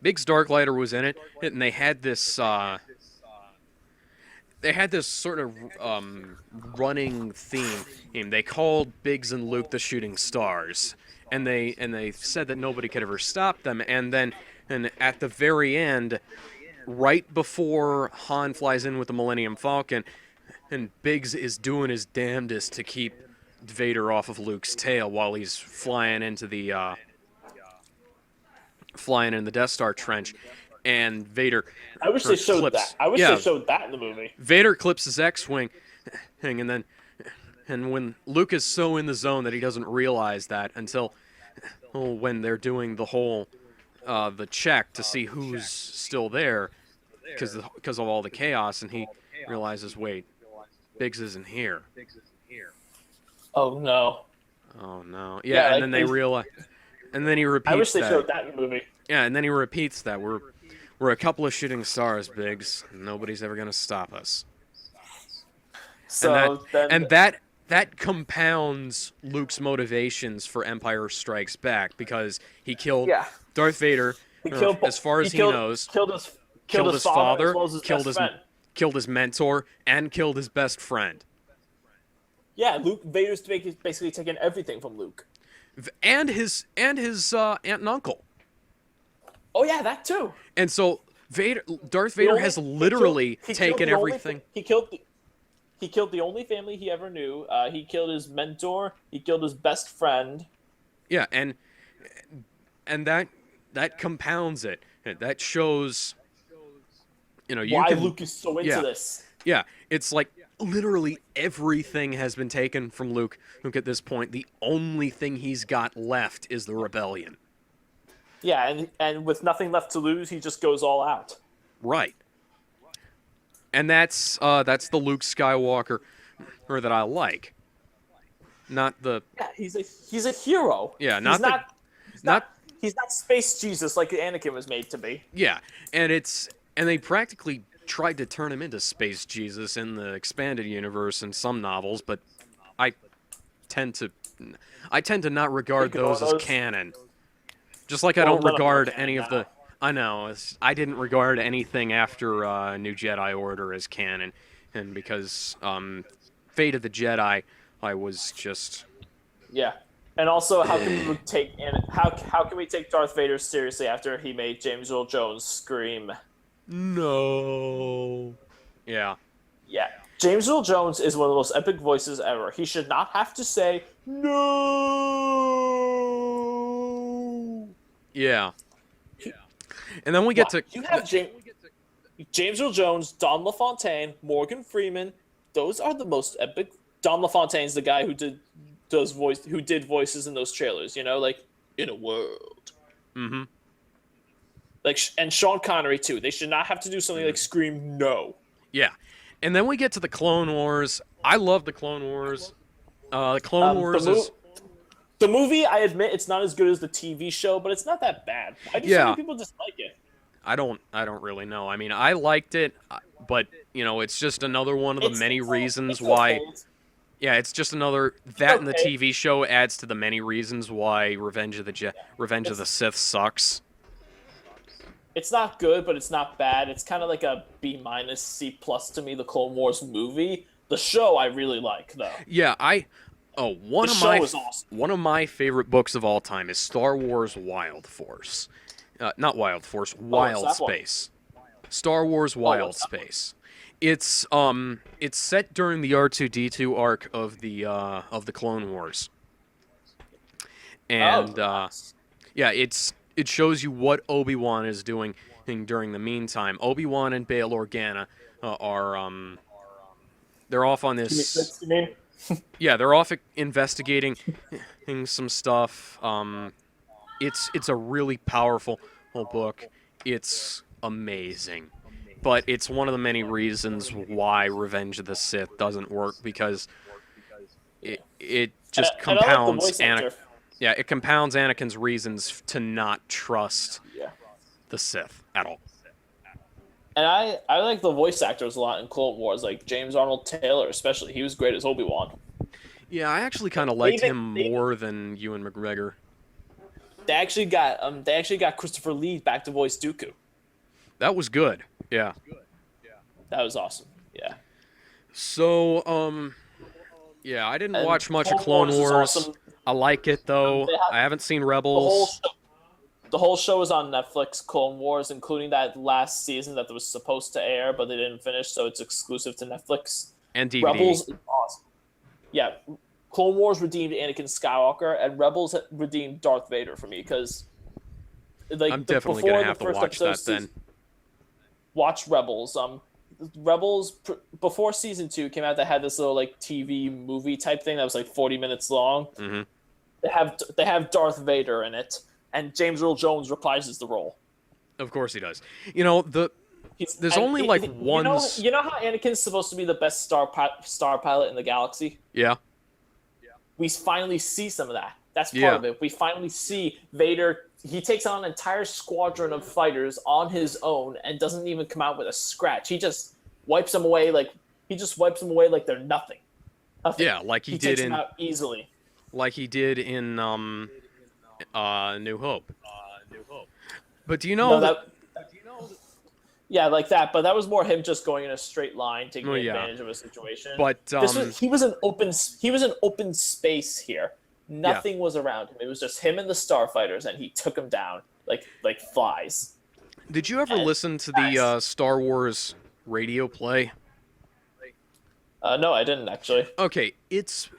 Speaker 1: Biggs Darklighter was in it, and they had this sort of running theme. They called Biggs and Luke the shooting stars, and they said that nobody could ever stop them. And at the very end, right before Han flies in with the Millennium Falcon, and Biggs is doing his damnedest to keep Vader off of Luke's tail while he's flying in the Death Star trench, and Vader.
Speaker 4: I wish they showed
Speaker 1: clips.
Speaker 4: that. I wish
Speaker 1: Yeah.
Speaker 4: they showed that in the movie.
Speaker 1: Vader clips his X-wing, and when Luke is so in the zone that he doesn't realize that until when they're doing the whole the check to see who's still there because of all the chaos, and he realizes, wait, Biggs isn't here.
Speaker 4: Oh no.
Speaker 1: Oh no!
Speaker 4: Yeah,
Speaker 1: Yeah, and
Speaker 4: like,
Speaker 1: then they realize, and then he repeats
Speaker 4: I wish they
Speaker 1: that.
Speaker 4: showed that in the movie.
Speaker 1: Yeah, and then he repeats that we're a couple of shooting stars, Biggs. Nobody's ever gonna stop us.
Speaker 4: So
Speaker 1: And that compounds Luke's motivations for Empire Strikes Back, because he killed Darth Vader. As far as he knows,
Speaker 4: killed his
Speaker 1: father,
Speaker 4: as well as his best friend.
Speaker 1: killed his mentor, and killed his best friend.
Speaker 4: Yeah, Vader's basically taken everything from Luke.
Speaker 1: And his aunt and uncle.
Speaker 4: Oh yeah, that too.
Speaker 1: And so Darth Vader has literally taken everything.
Speaker 4: He killed the only family he ever knew. He killed his mentor. He killed his best friend.
Speaker 1: Yeah, and that compounds it. That shows,
Speaker 4: Why Luke is so into this.
Speaker 1: Yeah, it's like literally everything has been taken from Luke. Luke at this point, the only thing he's got left is the rebellion.
Speaker 4: Yeah, and with nothing left to lose, he just goes all out.
Speaker 1: Right. And that's the Luke Skywalker that I like. Not the
Speaker 4: Yeah, he's a hero.
Speaker 1: Yeah,
Speaker 4: he's not space Jesus like Anakin was made to be.
Speaker 1: Yeah, and they practically tried to turn him into Space Jesus in the expanded universe in some novels, but I tend to not regard those as canon. Just like I don't regard any of the. I know I didn't regard anything after New Jedi Order as canon, and because Fate of the Jedi, I was just.
Speaker 4: Yeah, and also how can we take Darth Vader seriously after he made James Earl Jones scream?
Speaker 1: No. Yeah.
Speaker 4: Yeah. James Earl Jones is one of the most epic voices ever. He should not have to say no.
Speaker 1: Yeah. And then we get to
Speaker 4: you have James Earl Jones, Don LaFontaine, Morgan Freeman. Those are the most epic. Don LaFontaine's the guy who did voices in those trailers. Like In a World.
Speaker 1: Mm-hmm.
Speaker 4: And Sean Connery too. They should not have to do something like scream no.
Speaker 1: Yeah, and then we get to the Clone Wars. I love the Clone Wars. The Clone Wars is
Speaker 4: the movie. I admit it's not as good as the TV show, but it's not that bad. Why do so many people dislike it?
Speaker 1: I don't really know. I mean, I liked it, but it's just another one of the many reasons why.
Speaker 4: Okay.
Speaker 1: Yeah, it's just another and the TV show adds to the many reasons why Revenge of the Sith sucks.
Speaker 4: It's not good, but it's not bad. It's kind of like a B- C+ to me, the Clone Wars movie. The show I really like, though.
Speaker 1: Yeah, one of my favorite books of all time is Star Wars Wild Force. Not Wild Force, Wild Space. Star Wars Wild Space. It's set during the R2-D2 arc of the Clone Wars. And yeah, it shows you what Obi-Wan is doing during the meantime. Obi-Wan and Bail Organa are they're off on this. Yeah, they're off investigating some stuff. It's a really powerful book. It's amazing, but it's one of the many reasons why Revenge of the Sith doesn't work, because it just compounds Anakin. Yeah, it compounds Anakin's reasons to not trust the Sith at all.
Speaker 4: And I like the voice actors a lot in Clone Wars, like James Arnold Taylor, especially. He was great as Obi-Wan.
Speaker 1: Yeah, I actually kind of liked him more than Ewan McGregor.
Speaker 4: They actually got Christopher Lee back to voice Dooku.
Speaker 1: That was good. Yeah.
Speaker 4: That was awesome. Yeah.
Speaker 1: So, yeah, I didn't
Speaker 4: And
Speaker 1: watch much of
Speaker 4: Clone
Speaker 1: Clone
Speaker 4: Wars is
Speaker 1: Wars.
Speaker 4: awesome.
Speaker 1: I like it though. I haven't seen Rebels.
Speaker 4: The whole show is on Netflix, Clone Wars, including that last season that was supposed to air, but they didn't finish, so it's exclusive to Netflix.
Speaker 1: And DVD.
Speaker 4: Rebels is awesome. Yeah, Clone Wars redeemed Anakin Skywalker, and Rebels redeemed Darth Vader for me, because like
Speaker 1: I'm definitely gonna have to watch that then.
Speaker 4: Watch Rebels. Rebels before season 2 came out, they had this little like TV movie type thing that was like 40 minutes long.
Speaker 1: Mm-hmm.
Speaker 4: They have Darth Vader in it, and James Earl Jones reprises the role.
Speaker 1: Of course he does. You know, there's only like one.
Speaker 4: You know how Anakin's supposed to be the best star pilot in the galaxy?
Speaker 1: Yeah.
Speaker 4: We finally see some of that. That's part
Speaker 1: Yeah.
Speaker 4: of it. We finally see Vader. He takes on an entire squadron of fighters on his own and doesn't even come out with a scratch. He just wipes them away like they're nothing.
Speaker 1: Yeah, like he did
Speaker 4: takes
Speaker 1: in
Speaker 4: them out easily.
Speaker 1: like he did in New Hope. But do you know
Speaker 4: Yeah, like that. But that was more him just going in a straight line, taking
Speaker 1: Oh, yeah.
Speaker 4: advantage of a situation.
Speaker 1: But
Speaker 4: he was an open space here. Nothing was around him. It was just him and the starfighters, and he took them down like flies.
Speaker 1: did you ever listen to the Star Wars radio play?
Speaker 4: No, I didn't actually.
Speaker 1: Okay, it's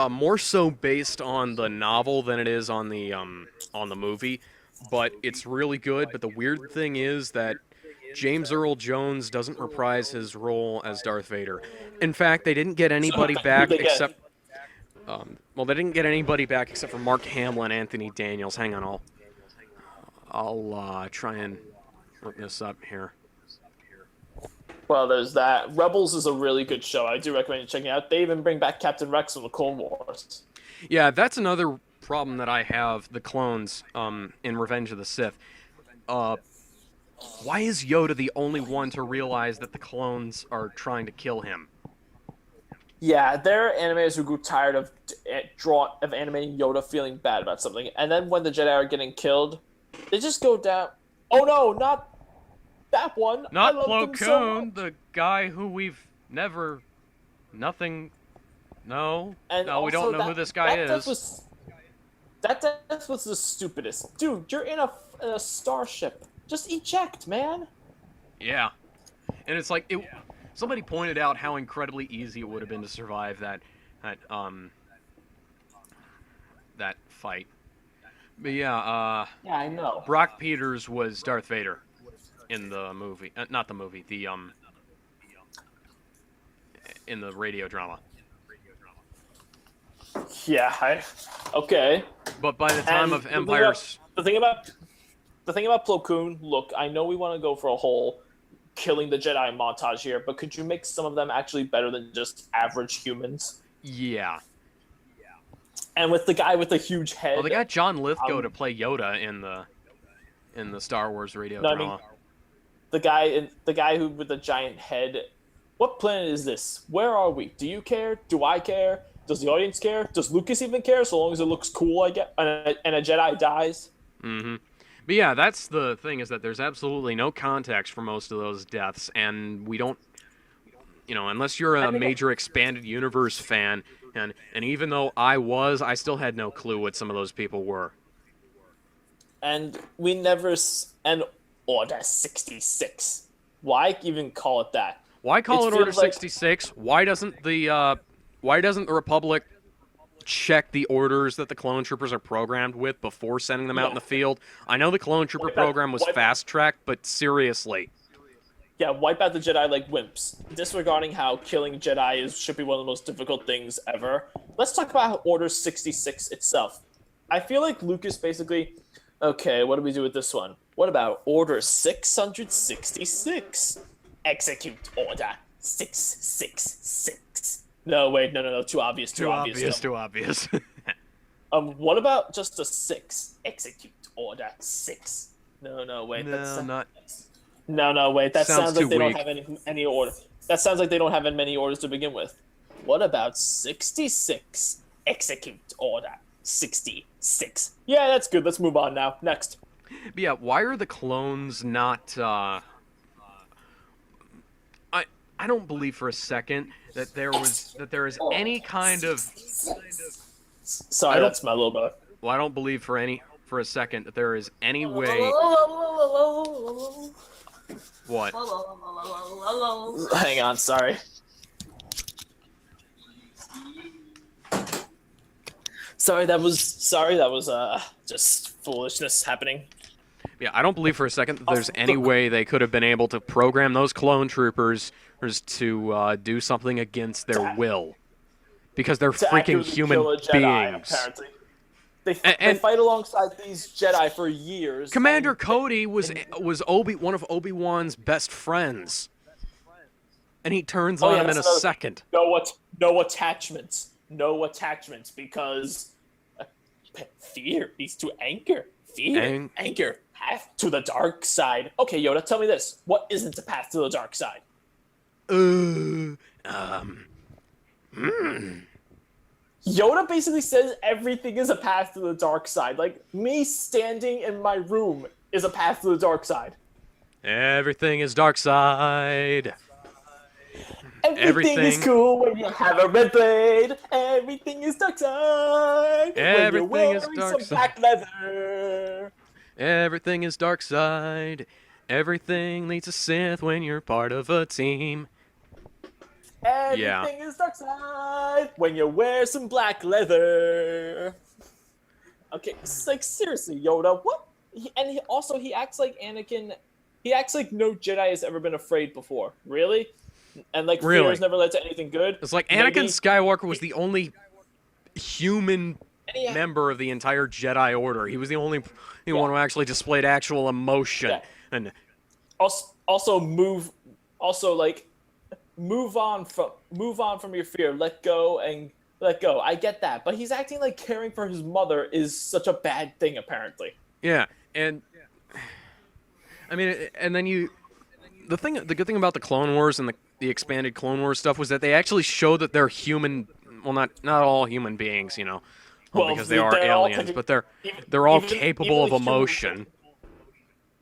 Speaker 1: more so based on the novel than it is on the movie, but it's really good. But the weird thing is that James Earl Jones doesn't reprise his role as Darth Vader. In fact, they didn't get anybody back except they didn't get anybody back except for Mark Hamill and Anthony Daniels. Hang on, I'll try and look this up here.
Speaker 4: Well, there's that. Rebels is a really good show. I do recommend you checking it out. They even bring back Captain Rex from the Clone Wars.
Speaker 1: Yeah, that's another problem that I have. The clones in Revenge of the Sith. Why is Yoda the only one to realize that the clones are trying to kill him?
Speaker 4: Yeah, there are animators who grew tired of animating Yoda feeling bad about something, and then when the Jedi are getting killed, they just go down. Oh no, not that one.
Speaker 1: Not
Speaker 4: I loved
Speaker 1: Plo
Speaker 4: him so
Speaker 1: Koon, the guy who we've never, nothing. No,
Speaker 4: And
Speaker 1: no, we don't
Speaker 4: also
Speaker 1: know who this guy is.
Speaker 4: That death was the stupidest. Dude, you're in a starship. Just eject, man.
Speaker 1: Yeah, and it's like somebody pointed out how incredibly easy it would have been to survive that fight. But yeah,
Speaker 4: Yeah, I know.
Speaker 1: Brock Peters was Darth Vader in the movie, not the movie, in the radio drama.
Speaker 4: Yeah, okay.
Speaker 1: But by the time of
Speaker 4: And
Speaker 1: Empire's,
Speaker 4: the thing about Plo Koon, look, I know we want to go for a whole killing the Jedi montage here, but could you make some of them actually better than just average humans?
Speaker 1: yeah.
Speaker 4: And with the guy with the huge head.
Speaker 1: Well, they got John Lithgow to play Yoda in the Star Wars radio drama.
Speaker 4: I mean, the guy who with the giant head. What planet is this? Where are we? Do you care? Do I care? Does the audience care? Does Lucas even care? So long as it looks cool, I get. And a Jedi dies.
Speaker 1: Mm-hmm. But yeah, that's the thing, is that there's absolutely no context for most of those deaths, and we don't, unless you're a major expanded universe fan, and even though I still had no clue what some of those people were.
Speaker 4: And we never and Order 66. Why even call it that?
Speaker 1: Why call it Order
Speaker 4: feels like-
Speaker 1: 66? Why doesn't the Republic check the orders that the clone troopers are programmed with before sending them out in the field? I know the clone trooper program was fast-tracked, but seriously.
Speaker 4: Yeah, wipe out the Jedi like wimps, disregarding how killing Jedi should be one of the most difficult things ever. Let's talk about Order 66 itself. I feel like Lucas basically, okay, what do we do with this one? What about Order 666? Execute Order 666. No, wait, no, too obvious.
Speaker 1: Too obvious.
Speaker 4: What about just a 6? Execute Order 6. No, wait,
Speaker 1: No, not.
Speaker 4: No, wait. That
Speaker 1: Sounds
Speaker 4: sounds like
Speaker 1: too
Speaker 4: they don't
Speaker 1: weak.
Speaker 4: have any order. That sounds like they don't have many orders to begin with. What about 66? Execute order 66. Yeah, that's good. Let's move on now. Next.
Speaker 1: But yeah, why are the clones not? I don't believe for a second that there is any kind of.
Speaker 4: Sorry, that's my little brother.
Speaker 1: Well, I don't believe for a second that there is any way. What?
Speaker 4: Hang on, sorry. Sorry, that was just foolishness happening.
Speaker 1: Yeah, I don't believe for a second that there's any way they could have been able to program those clone troopers to do something against their will, because they're
Speaker 4: To
Speaker 1: freaking
Speaker 4: accurately
Speaker 1: human
Speaker 4: kill a Jedi,
Speaker 1: beings.
Speaker 4: apparently. They
Speaker 1: And
Speaker 4: fight alongside these Jedi for years.
Speaker 1: Commander
Speaker 4: and-
Speaker 1: Cody was one of Obi-Wan's best friends, and he turns on him in a second.
Speaker 4: No attachments. No attachments, because fear leads to anger. Fear, anger, path to the dark side. Okay, Yoda, tell me this. What isn't a path to the dark side? Yoda basically says everything is a path to the dark side. Like, me standing in my room is a path to the dark side.
Speaker 1: Everything is dark side.
Speaker 4: Everything is cool when you have a red blade. Everything is dark side.
Speaker 1: Everything
Speaker 4: when you're
Speaker 1: is
Speaker 4: wearing
Speaker 1: dark
Speaker 4: some
Speaker 1: side.
Speaker 4: black leather.
Speaker 1: Everything is dark side. Everything leads to Sith when you're part of a team.
Speaker 4: Everything is dark side when you wear some black leather. Okay, it's like, seriously, Yoda, what? He acts like Anakin. He acts like no Jedi has ever been afraid before. Really? And like fear has never led to anything good.
Speaker 1: It's like Anakin Skywalker was the only human member of the entire Jedi Order. He was the only one who actually displayed actual emotion.
Speaker 4: Yeah.
Speaker 1: And
Speaker 4: move on from your fear. Let go. I get that, but he's acting like caring for his mother is such a bad thing, apparently.
Speaker 1: yeah, and I mean, and then the good thing about the Clone Wars and the expanded Clone Wars stuff was that they actually show that they're human. Well, not all human beings, because they are aliens, but they're all capable of emotion.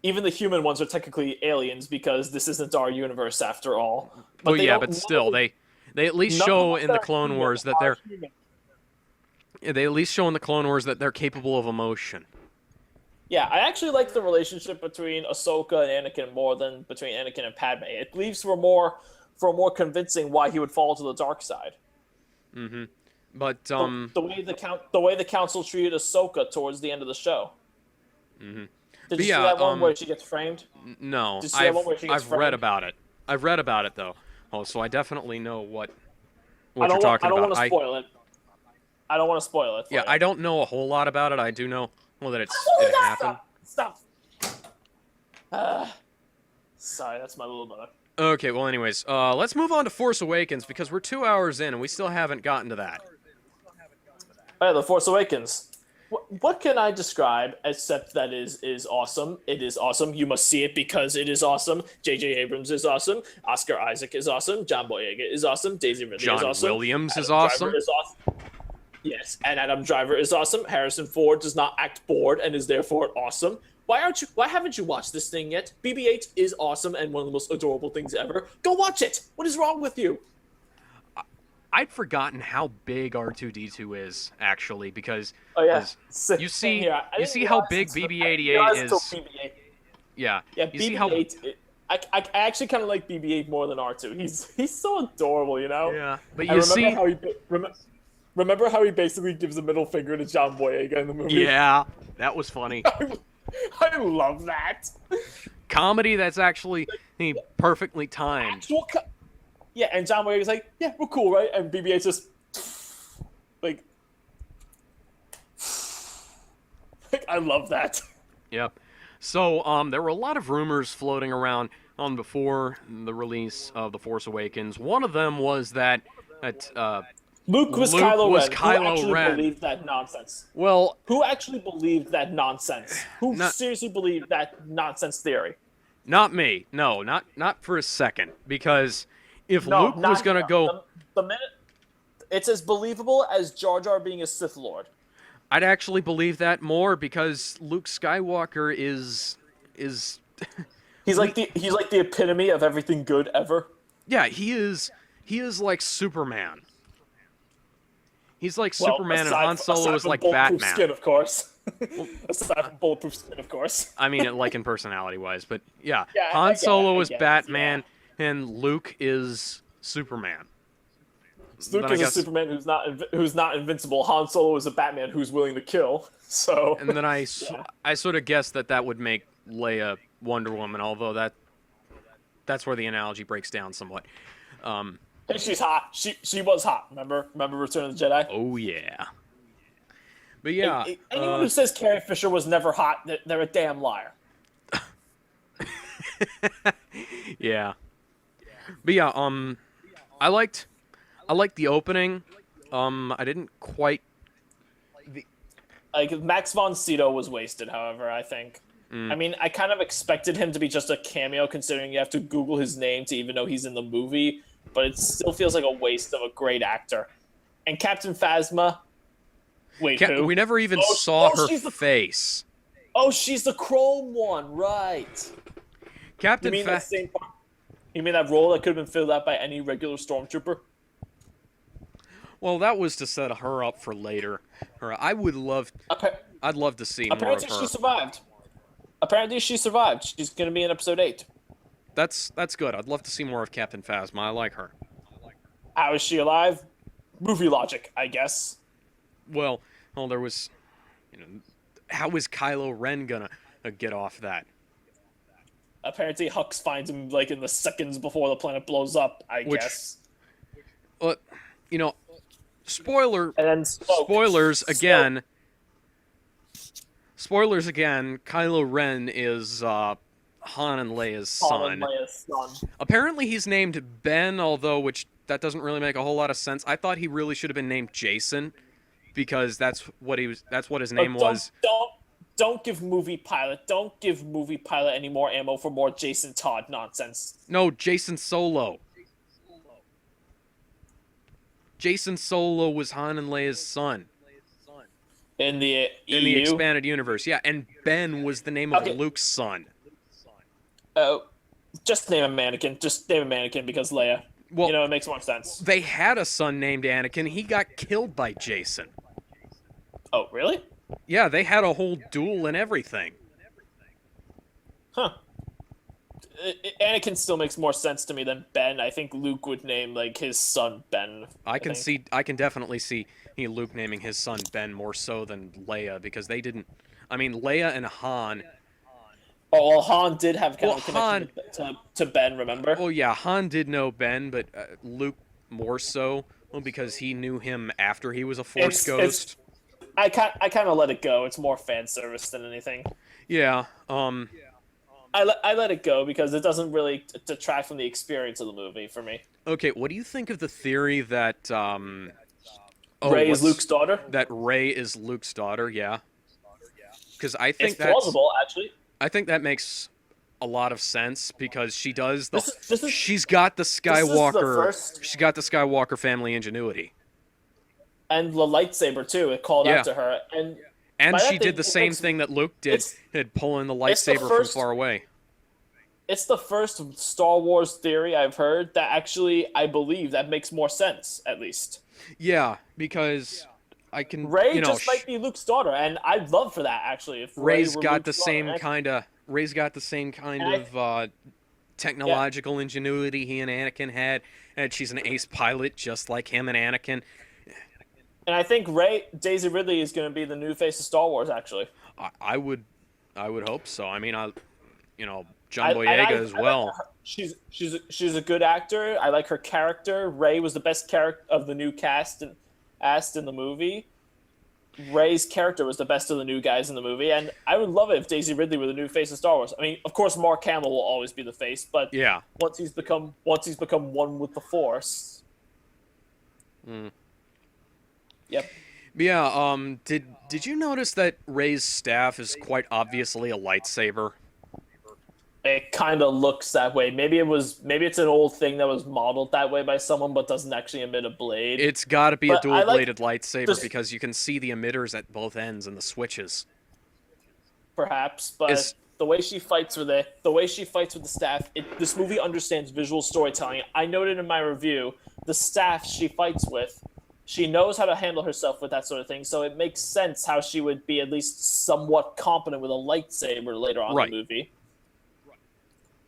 Speaker 4: Even the human ones are technically aliens because this isn't our universe after all.
Speaker 1: Well, yeah, but still, they at least show in the Clone Wars that they're capable of emotion.
Speaker 4: Yeah, I actually like the relationship between Ahsoka and Anakin more than between Anakin and Padme. It leaves for more convincing why he would fall to the dark side.
Speaker 1: Mm-hmm. But
Speaker 4: the way the council treated Ahsoka towards the end of the show.
Speaker 1: Mm-hmm.
Speaker 4: Did you see that one where she gets framed?
Speaker 1: No,
Speaker 4: Did you see that one where she gets
Speaker 1: I've
Speaker 4: framed?
Speaker 1: read about it. I've read about it though. Oh, so I definitely know what you're talking about.
Speaker 4: I don't want to spoil it. I don't want to spoil it.
Speaker 1: Yeah, I don't know a whole lot about it. I do know that it happened.
Speaker 4: Stop. Sorry, that's my little brother.
Speaker 1: Okay, well, anyways, let's move on to Force Awakens because we're 2 hours in and we still haven't gotten to that.
Speaker 4: Oh, yeah, The Force Awakens. What can I describe except that is awesome? It is awesome. You must see it because it is awesome. J.J. Abrams is awesome. Oscar Isaac is awesome. John Boyega is awesome. Daisy Ridley is awesome.
Speaker 1: John Williams is
Speaker 4: Adam
Speaker 1: awesome.
Speaker 4: Driver is awesome. Yes, and Adam Driver is awesome. Harrison Ford does not act bored and is therefore awesome. Why haven't you watched this thing yet? BB-8 is awesome and one of the most adorable things ever. Go watch it. What is wrong with you?
Speaker 1: I'd forgotten how big R2-D2 is actually because you see how big BB-88 is. Yeah.
Speaker 4: Yeah,
Speaker 1: you see
Speaker 4: BB-8. I actually kind of like BB-8 more than R2. He's so adorable,
Speaker 1: Yeah, but you see.
Speaker 4: Remember how he basically gives a middle finger to John Boyega in the movie?
Speaker 1: Yeah, that was funny.
Speaker 4: I love that.
Speaker 1: Comedy that's actually perfectly timed.
Speaker 4: Yeah, and John Boyega's like, yeah, we're cool, right? And BB-8's just like I love that.
Speaker 1: Yep. So, there were a lot of rumors floating around before the release of The Force Awakens. One of them was that
Speaker 4: Luke was Kylo Ren. Who actually believed that nonsense?
Speaker 1: Well,
Speaker 4: who actually believed that nonsense? Who seriously believed that nonsense theory?
Speaker 1: Not me. No, not for a second. Because if
Speaker 4: No,
Speaker 1: Luke
Speaker 4: not
Speaker 1: was gonna
Speaker 4: him.
Speaker 1: go,
Speaker 4: The minute it's as believable as Jar Jar being a Sith Lord.
Speaker 1: I'd actually believe that more because Luke Skywalker is
Speaker 4: He's like the epitome of everything good ever.
Speaker 1: yeah, he is like Superman. He's like
Speaker 4: Well,
Speaker 1: Superman and Han Solo is
Speaker 4: from
Speaker 1: like
Speaker 4: bulletproof
Speaker 1: Batman.
Speaker 4: skin, of course. Aside from bulletproof skin, of course.
Speaker 1: I mean, like in personality wise, but yeah,
Speaker 4: Yeah, I
Speaker 1: Han
Speaker 4: get it,
Speaker 1: Solo
Speaker 4: I
Speaker 1: is
Speaker 4: get it,
Speaker 1: Batman and Luke is Superman.
Speaker 4: Luke
Speaker 1: Then I
Speaker 4: is a
Speaker 1: guess-
Speaker 4: Superman who's not invincible. Han Solo is a Batman who's willing to kill. So.
Speaker 1: And then I sort of guessed that would make Leia Wonder Woman, although that's where the analogy breaks down somewhat.
Speaker 4: Hey, she's hot. She was hot. Remember Return of the Jedi?
Speaker 1: Oh yeah. But yeah,
Speaker 4: Anyone who says Carrie Fisher was never hot, they're a damn liar.
Speaker 1: yeah. But yeah, I liked the opening. I didn't quite.
Speaker 4: Like Max von Sydow was wasted, however, I think. I mean, I kind of expected him to be just a cameo, considering you have to Google his name to even know he's in the movie. But it still feels like a waste of a great actor. And Captain Phasma. Wait, who?
Speaker 1: We never even
Speaker 4: Oh,
Speaker 1: saw her
Speaker 4: she's the-
Speaker 1: face.
Speaker 4: Oh, she's the Chrome one, right? You
Speaker 1: Captain
Speaker 4: mean that same part? You mean that role that could have been filled out by any regular stormtrooper?
Speaker 1: Well, that was to set her up for later. I'd love to see more of
Speaker 4: Apparently
Speaker 1: her.
Speaker 4: she survived. Apparently she survived. She's going to be in episode 8.
Speaker 1: That's good. I'd love to see more of Captain Phasma. I like her.
Speaker 4: How is she alive? Movie logic, I guess.
Speaker 1: Well, there was, how is Kylo Ren gonna get off that?
Speaker 4: Apparently Hux finds him like in the seconds before the planet blows up, I guess.
Speaker 1: But, spoiler.
Speaker 4: And then
Speaker 1: Spoilers again. Spoilers again. Kylo Ren is Han and Leia's son. Apparently he's named Ben, although that doesn't really make a whole lot of sense. I thought he really should have been named Jason, because that's what his name was.
Speaker 4: Don't give movie pilot any more ammo for more Jason Todd nonsense.
Speaker 1: No, Jason Solo. Jason Solo was Han and Leia's son.
Speaker 4: In the
Speaker 1: In the expanded universe, yeah, and Ben was the name of Luke's son.
Speaker 4: Oh, just name a mannequin. Just name a mannequin because Leia.
Speaker 1: Well,
Speaker 4: it makes more sense.
Speaker 1: They had a son named Anakin. He got killed by Jason.
Speaker 4: Oh, really?
Speaker 1: Yeah, they had a whole duel and everything.
Speaker 4: Huh. Anakin still makes more sense to me than Ben. I think Luke would name like his son Ben.
Speaker 1: I can definitely see Luke naming his son Ben more so than Leia, because they didn't. I mean, Leia and Han.
Speaker 4: Oh, well, Han did have kind of a connection to Ben, remember?
Speaker 1: Oh yeah, Han did know Ben, but Luke more so, because he knew him after he was a Force ghost.
Speaker 4: I kind of let it go. It's more fan service than anything.
Speaker 1: Yeah.
Speaker 4: I let it go because it doesn't really detract from the experience of the movie for me.
Speaker 1: Okay, what do you think of the theory that
Speaker 4: Rey is Luke's daughter?
Speaker 1: That Rey is Luke's daughter, yeah. Because I think
Speaker 4: it's plausible, actually.
Speaker 1: I think that makes a lot of sense, because she does
Speaker 4: the.
Speaker 1: She's got the Skywalker. She's got the Skywalker family ingenuity.
Speaker 4: And the lightsaber too. It called out to her,
Speaker 1: and she did the same thing that Luke did, pulling the lightsaber from far away.
Speaker 4: It's the first Star Wars theory I've heard that actually I believe that makes more sense, at least.
Speaker 1: Yeah, because I can.
Speaker 4: Rey just might be Luke's daughter, and I'd love for that actually. If
Speaker 1: Rey's got the same kind of technological ingenuity he and Anakin had, and she's an ace pilot just like him and Anakin.
Speaker 4: And I think Daisy Ridley is going to be the new face of Star Wars. Actually,
Speaker 1: I would hope so. I mean, John Boyega as well.
Speaker 4: She's a good actor. I like her character. Rey was the best character of the new cast in the movie. Rey's character was the best of the new guys in the movie, and I would love it if Daisy Ridley were the new face of Star Wars. I mean, of course, Mark Hamill will always be the face, but
Speaker 1: yeah,
Speaker 4: once he's become one with the Force. Yep.
Speaker 1: Yeah. Did you notice that Rey's staff is quite obviously a lightsaber?
Speaker 4: It kind of looks that way. Maybe it's an old thing that was modeled that way by someone, but doesn't actually emit a blade.
Speaker 1: It's got to be a
Speaker 4: But I like
Speaker 1: dual-bladed lightsaber
Speaker 4: just
Speaker 1: because you can see the emitters at both ends and the switches.
Speaker 4: perhaps, but
Speaker 1: Is
Speaker 4: the way she fights with it, the way she fights with the staff, this movie understands visual storytelling. I noted in my review the staff she fights with. She knows how to handle herself with that sort of thing, so it makes sense how she would be at least somewhat competent with a lightsaber later on
Speaker 1: Right.
Speaker 4: in the movie.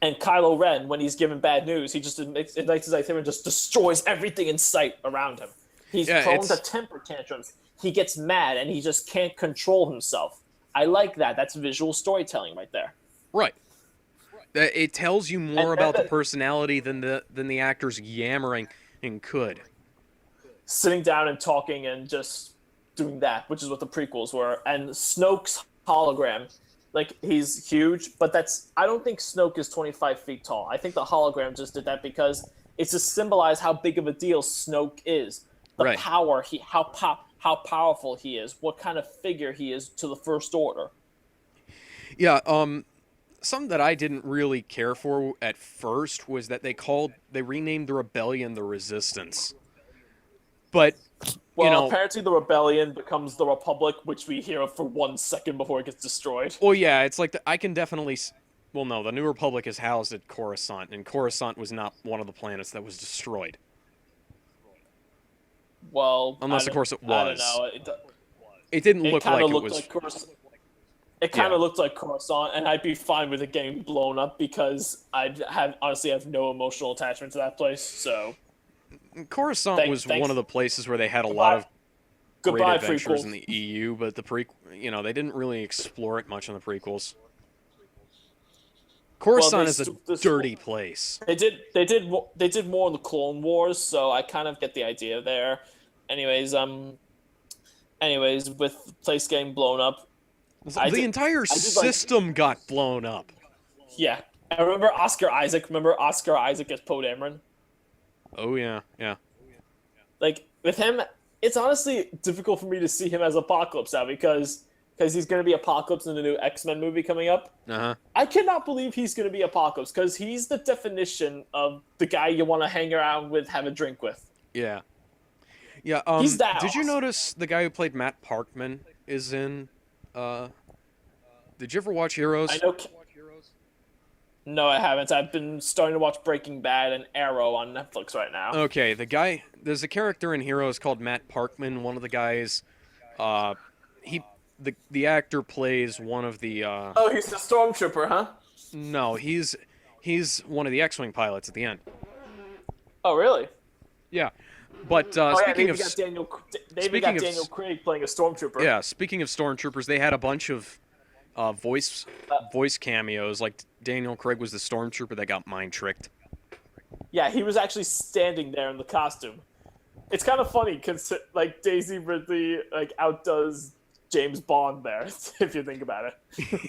Speaker 4: And Kylo Ren, when he's given bad news, he just ignites his lightsaber and just destroys everything in sight around him. He's prone to temper tantrums. He gets mad and he just can't control himself. I like that. That's visual storytelling right there.
Speaker 1: right. It tells you more about the personality than the actor's yammering and could.
Speaker 4: Sitting down and talking and just doing that, which is what the prequels were. And Snoke's hologram, like, he's huge, but I don't think Snoke is 25 feet tall. I think the hologram just did that because it's to symbolize how big of a deal Snoke is. The
Speaker 1: Right.
Speaker 4: power, how powerful he is, what kind of figure he is to the First Order.
Speaker 1: Yeah, something that I didn't really care for at first was that they renamed the rebellion the Resistance. But
Speaker 4: Well, apparently the rebellion becomes the Republic, which we hear of for 1 second before it gets destroyed.
Speaker 1: well, yeah, it's like I can definitely. Well, no, the New Republic is housed at Coruscant, and Coruscant was not one of the planets that was destroyed.
Speaker 4: Well,
Speaker 1: Unless, of course, it was.
Speaker 4: I don't know.
Speaker 1: It didn't
Speaker 4: It
Speaker 1: look
Speaker 4: kind
Speaker 1: like
Speaker 4: of
Speaker 1: it
Speaker 4: looked
Speaker 1: was.
Speaker 4: like Coruscant. It kind of looked like Coruscant, and I'd be fine with it getting blown up because honestly have no emotional attachment to that place. So
Speaker 1: Coruscant was
Speaker 4: thanks.
Speaker 1: one of the places where they had a lot of great
Speaker 4: goodbye
Speaker 1: adventures
Speaker 4: prequels.
Speaker 1: in the EU, but they didn't really explore it much in the prequels. Coruscant is a dirty place.
Speaker 4: They did more in the Clone Wars, so I kind of get the idea there. Anyways, with the place getting blown up,
Speaker 1: The entire system got blown up.
Speaker 4: yeah. I remember Oscar Isaac. Remember Oscar Isaac as Poe Dameron?
Speaker 1: Oh yeah, yeah.
Speaker 4: Like, with him, it's honestly difficult for me to see him as Apocalypse now because he's going to be Apocalypse in the new X-Men movie coming up.
Speaker 1: Uh-huh.
Speaker 4: I cannot believe he's going to be Apocalypse because he's the definition of the guy you want to hang around with, have a drink with.
Speaker 1: Yeah. Yeah,
Speaker 4: He's that
Speaker 1: did you
Speaker 4: awesome.
Speaker 1: notice the guy who played Matt Parkman is in, did you ever watch Heroes?
Speaker 4: I know. No, I haven't. I've been starting to watch Breaking Bad and Arrow on Netflix right now.
Speaker 1: Okay, there's a character in Heroes called Matt Parkman. One of the guys, the actor plays one of the,
Speaker 4: Oh, he's the stormtrooper, huh?
Speaker 1: no, he's one of the X-Wing pilots at the end.
Speaker 4: Oh, really?
Speaker 1: Yeah, but
Speaker 4: Maybe
Speaker 1: speaking of
Speaker 4: Daniel Craig playing a stormtrooper.
Speaker 1: yeah, speaking of stormtroopers, they had a bunch of voice cameos. Like Daniel Craig was the stormtrooper that got mind tricked.
Speaker 4: Yeah, he was actually standing there in the costume. It's kind of funny because like Daisy Ridley outdoes James Bond there, if you think about it.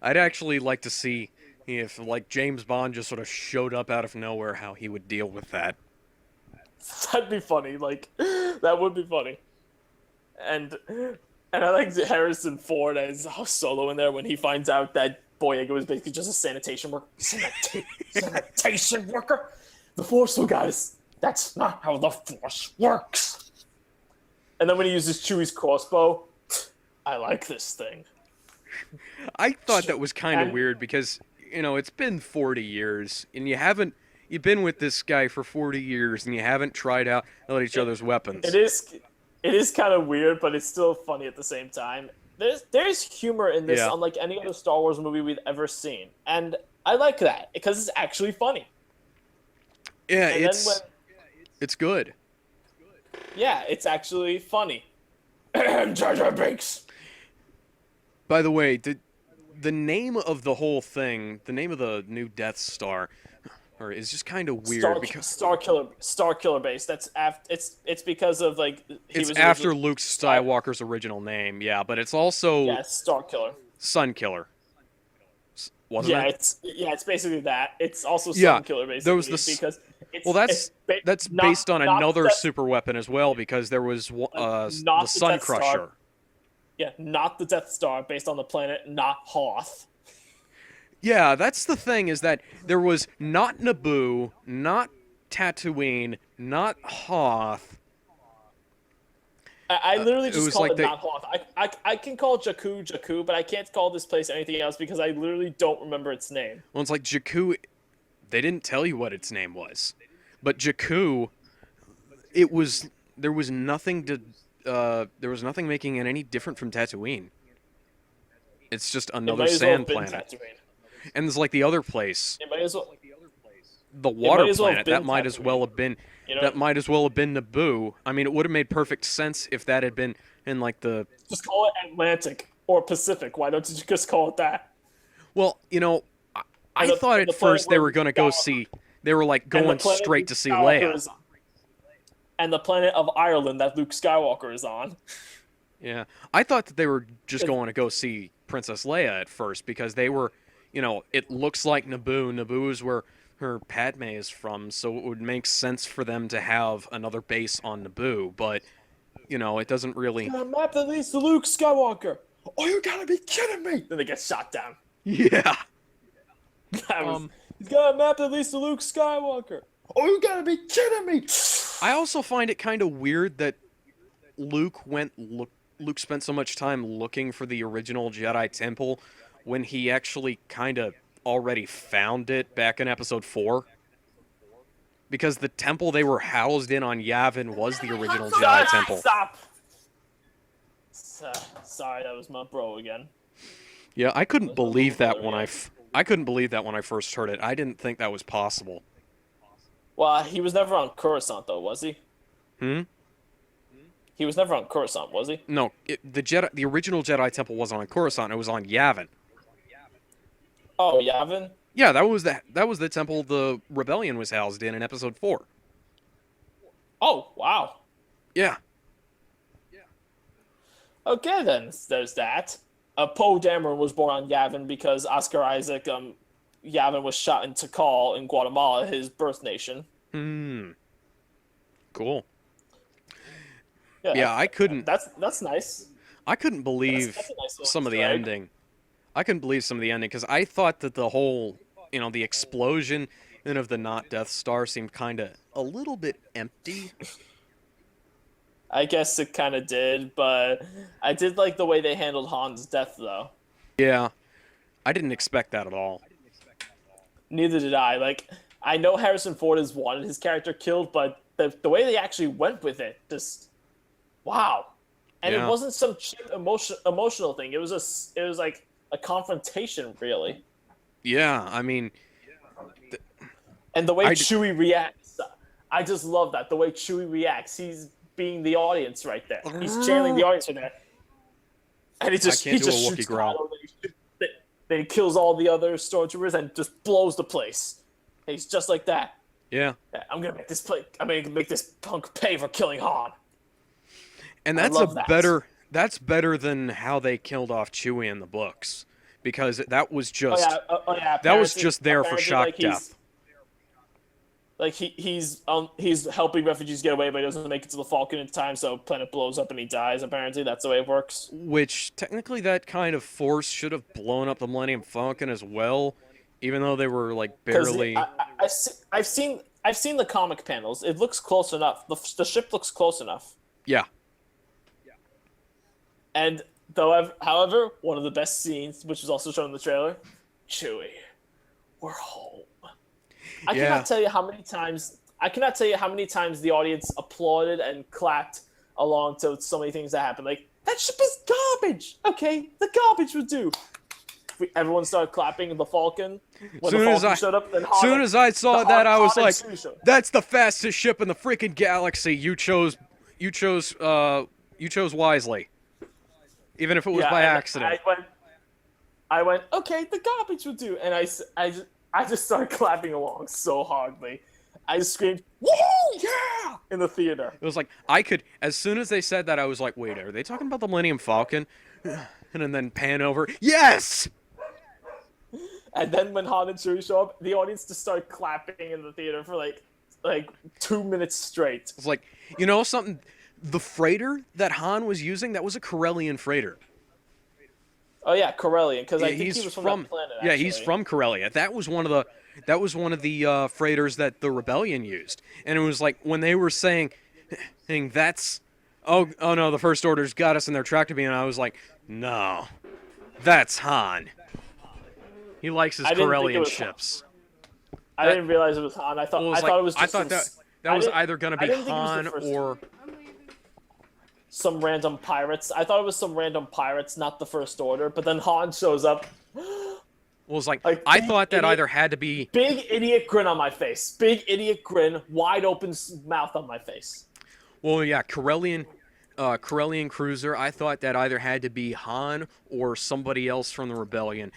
Speaker 1: I'd actually like to see if James Bond just sort of showed up out of nowhere, how he would deal with that.
Speaker 4: That'd be funny. That would be funny. And I like Harrison Ford as Solo in there when he finds out that Boyega was basically just a sanitation worker. Sanitation worker? The Force, guys. That's not how the Force works. And then when he uses Chewie's crossbow, I like this thing.
Speaker 1: I thought that was kind of weird because, it's been 40 years, and you've been with this guy for 40 years, and you haven't tried out each other's weapons.
Speaker 4: It is kind of weird, but it's still funny at the same time. There's humor in this,
Speaker 1: Yeah.
Speaker 4: unlike any other Star Wars movie we've ever seen, and I like that because it's actually funny.
Speaker 1: Yeah,
Speaker 4: And
Speaker 1: it's good.
Speaker 4: Yeah, it's actually funny. Jar Jar Binks.
Speaker 1: By the way, the name of the whole thing, the name of the new Death Star, is just kind of weird because
Speaker 4: Star Killer Base. It's because of
Speaker 1: it's after Luke Skywalker's original name, yeah, but it's also
Speaker 4: it's Star Killer.
Speaker 1: Sun Killer. Wasn't it?
Speaker 4: It's basically that. It's also
Speaker 1: Yeah,
Speaker 4: Sun Killer basically
Speaker 1: there was
Speaker 4: because it's,
Speaker 1: Well, that's based on
Speaker 4: not
Speaker 1: another
Speaker 4: the-
Speaker 1: super weapon as well, because there was
Speaker 4: not
Speaker 1: the
Speaker 4: the
Speaker 1: Sun
Speaker 4: Death Star.
Speaker 1: Crusher.
Speaker 4: Yeah, not the Death Star, based on the planet, not Hoth.
Speaker 1: Yeah, that's the thing, is that there was not Naboo, not Tatooine, not Hoth.
Speaker 4: I literally
Speaker 1: It
Speaker 4: just
Speaker 1: was
Speaker 4: call
Speaker 1: like
Speaker 4: it
Speaker 1: they,
Speaker 4: not Hoth. I can call Jakku Jakku, but I can't call this place anything else because I literally don't remember its name.
Speaker 1: well, it's like Jakku. They didn't tell you what its name was, but Jakku. It was there was nothing to. There was nothing making it any different from Tatooine. It's just
Speaker 4: It
Speaker 1: another
Speaker 4: might as well
Speaker 1: sand
Speaker 4: have been
Speaker 1: planet.
Speaker 4: Tatooine.
Speaker 1: And there's like the other place,
Speaker 4: It might as well.
Speaker 1: the
Speaker 4: It
Speaker 1: water
Speaker 4: might as well have
Speaker 1: planet.
Speaker 4: been
Speaker 1: That might as well
Speaker 4: Tatooine.
Speaker 1: have been.
Speaker 4: You know,
Speaker 1: That might as well have been Naboo. I mean, it would have made perfect sense if that had been in like the.
Speaker 4: just call it Atlantic or Pacific. Why don't you just call it that?
Speaker 1: Well, I
Speaker 4: And the-
Speaker 1: thought
Speaker 4: and
Speaker 1: at
Speaker 4: the planet
Speaker 1: first they
Speaker 4: where
Speaker 1: were gonna go
Speaker 4: Skywalker-
Speaker 1: see. They were like
Speaker 4: and the
Speaker 1: going
Speaker 4: planet
Speaker 1: straight
Speaker 4: Luke
Speaker 1: to see
Speaker 4: Skywalker
Speaker 1: Leia.
Speaker 4: is on. And the planet of Ireland that Luke Skywalker is on.
Speaker 1: Yeah, I thought that they were just
Speaker 4: It-
Speaker 1: going to go see Princess Leia at first because they were, it looks like Naboo. Naboo is where her Padme is from, so it would make sense for them to have another base on Naboo. But it doesn't really.
Speaker 4: A map that leads to Luke Skywalker. Oh, you gotta be kidding me! Then they get shot down.
Speaker 1: Yeah.
Speaker 4: He's got a map that leads to Luke Skywalker. Oh, you gotta be kidding me!
Speaker 1: I also find it kind of weird that Luke spent so much time looking for the original Jedi Temple when he actually kind of already found it back in Episode 4. Because the temple they were housed in on Yavin was the original Jedi Temple.
Speaker 4: Stop! Sorry, that was my bro again.
Speaker 1: Yeah, I couldn't believe that when
Speaker 4: yeah.
Speaker 1: I couldn't believe that when I first heard it. I didn't think that was possible.
Speaker 4: Well, he was never on Coruscant, though, was he?
Speaker 1: Hmm?
Speaker 4: He was never on Coruscant, was he?
Speaker 1: No, the original Jedi Temple wasn't on Coruscant. It was on Yavin.
Speaker 4: Oh, Yavin?
Speaker 1: Yeah, that was the temple the rebellion was housed in Episode 4.
Speaker 4: Oh, wow.
Speaker 1: Yeah.
Speaker 4: Okay, then, there's that. Poe Dameron was born on Yavin because Oscar Isaac, Yavin was shot in Tikal in Guatemala, his birth nation.
Speaker 1: Cool. Yeah,
Speaker 4: That's nice.
Speaker 1: I couldn't believe
Speaker 4: That's a nice little
Speaker 1: some of the
Speaker 4: Easter egg.
Speaker 1: ending. I couldn't believe some of the ending because I thought that the whole, the explosion of the not Death Star seemed kind of a little bit empty.
Speaker 4: I guess it kind of did, but I did like the way they handled Han's death, though.
Speaker 1: Yeah, I didn't expect that at all.
Speaker 4: Neither did I. Like, I know Harrison Ford has wanted his character killed, but the way they actually went with it, just wow. And
Speaker 1: Yeah.
Speaker 4: it wasn't some cheap emotional thing. It was like a confrontation, really.
Speaker 1: Yeah, I mean,
Speaker 4: And the way
Speaker 1: I
Speaker 4: Chewie reacts, I just love that. The way Chewie reacts, he's being the audience right there. He's channeling the audience right there. And he just
Speaker 1: can't do a
Speaker 4: shoots
Speaker 1: Wookiee growl.
Speaker 4: Kylo, then he kills all the other stormtroopers and just blows the place. And he's just like that.
Speaker 1: yeah.
Speaker 4: I'm gonna make this punk pay for killing Han.
Speaker 1: And
Speaker 4: I
Speaker 1: that's
Speaker 4: love that.
Speaker 1: that's better than how they killed off Chewie in the books, because that was just that was just there for shock death.
Speaker 4: Like he's helping refugees get away, but he doesn't make it to the Falcon in time, so planet blows up and he dies. Apparently, that's the way it works.
Speaker 1: Which technically, that kind of force should have blown up the Millennium Falcon as well, even though they were like
Speaker 4: 'Cause
Speaker 1: barely.
Speaker 4: I've seen the comic panels. It looks close enough. The ship looks close enough.
Speaker 1: Yeah.
Speaker 4: And however, one of the best scenes, which was also shown in the trailer, Chewie, we're home. I
Speaker 1: Yeah.
Speaker 4: cannot tell you how many times the audience applauded and clapped along to so many things that happened. Like, that ship is garbage. Okay, the garbage would do. Everyone started clapping the Falcon when the Falcon showed up. Then
Speaker 1: Soon as I saw that, I was
Speaker 4: Han and
Speaker 1: like,
Speaker 4: Chewie showed up.
Speaker 1: "That's the fastest ship in the freaking galaxy." You chose wisely, even if it was by
Speaker 4: and
Speaker 1: accident.
Speaker 4: I went, okay, the garbage will do, and I just started clapping along so hardly. I just screamed, "Woohoo! Yeah!" in the theater.
Speaker 1: It was like as soon as they said that, I was like, "Wait, are they talking about the Millennium Falcon?" And then pan over, yes.
Speaker 4: And then when Han and Chewie show up, the audience just started clapping in the theater for like 2 minutes straight.
Speaker 1: It's like, something. The freighter that Han was using, that was a Corellian freighter.
Speaker 4: Oh yeah, Corellian, because I think
Speaker 1: He's
Speaker 4: he was from
Speaker 1: from
Speaker 4: that planet.
Speaker 1: yeah,
Speaker 4: Actually.
Speaker 1: he's from Corellia. That was one of the freighters that the rebellion used, and it was like when they were saying that's oh no, the First Order's got us in their tractor beam, and I was like, no, that's Han. He likes his
Speaker 4: I didn't think it
Speaker 1: Corellian
Speaker 4: was
Speaker 1: ships.
Speaker 4: I didn't realize it was Han. I thought
Speaker 1: Well,
Speaker 4: it was just
Speaker 1: I thought that
Speaker 4: I
Speaker 1: was
Speaker 4: didn't-
Speaker 1: either gonna
Speaker 4: I
Speaker 1: be
Speaker 4: didn't think it was the
Speaker 1: Han
Speaker 4: first
Speaker 1: or
Speaker 4: some random pirates. I thought it was some random pirates, not the First Order. But then Han shows up.
Speaker 1: was like
Speaker 4: Like,
Speaker 1: I
Speaker 4: big
Speaker 1: thought that
Speaker 4: idiot-
Speaker 1: either had to be
Speaker 4: Big idiot grin on my face. Big idiot grin, wide open mouth on my face.
Speaker 1: well, yeah, Corellian cruiser. I thought that either had to be Han or somebody else from the rebellion,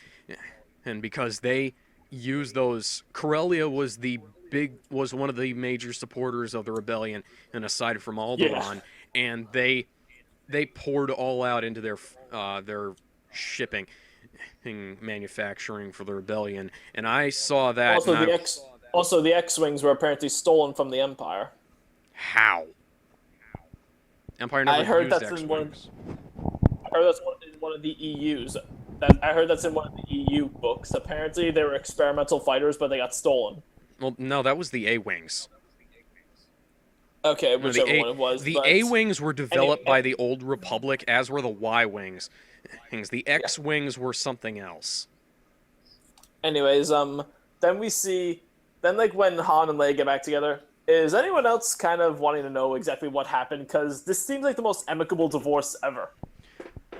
Speaker 1: and because they used those, Corellia was one of the major supporters of the rebellion, and aside from Alderaan, and they poured all out into their shipping and manufacturing for the rebellion, and I saw that.
Speaker 4: Also, the X-wings were apparently stolen from the Empire.
Speaker 1: How? Empire never
Speaker 4: I heard
Speaker 1: used
Speaker 4: that's in
Speaker 1: X-wings.
Speaker 4: I heard that's in one of the EU's. I heard that's in one of the EU books. Apparently, they were experimental fighters, but they got stolen.
Speaker 1: Well, no, that was the A-wings.
Speaker 4: Okay,
Speaker 1: No,
Speaker 4: whichever one it was.
Speaker 1: the
Speaker 4: but
Speaker 1: A-wings were developed
Speaker 4: Anyway.
Speaker 1: by the Old Republic, as were the Y-wings. The X-wings were something else.
Speaker 4: Anyways, then we see, like when Han and Leia get back together. Is anyone else kind of wanting to know exactly what happened? Because this seems like the most amicable divorce ever.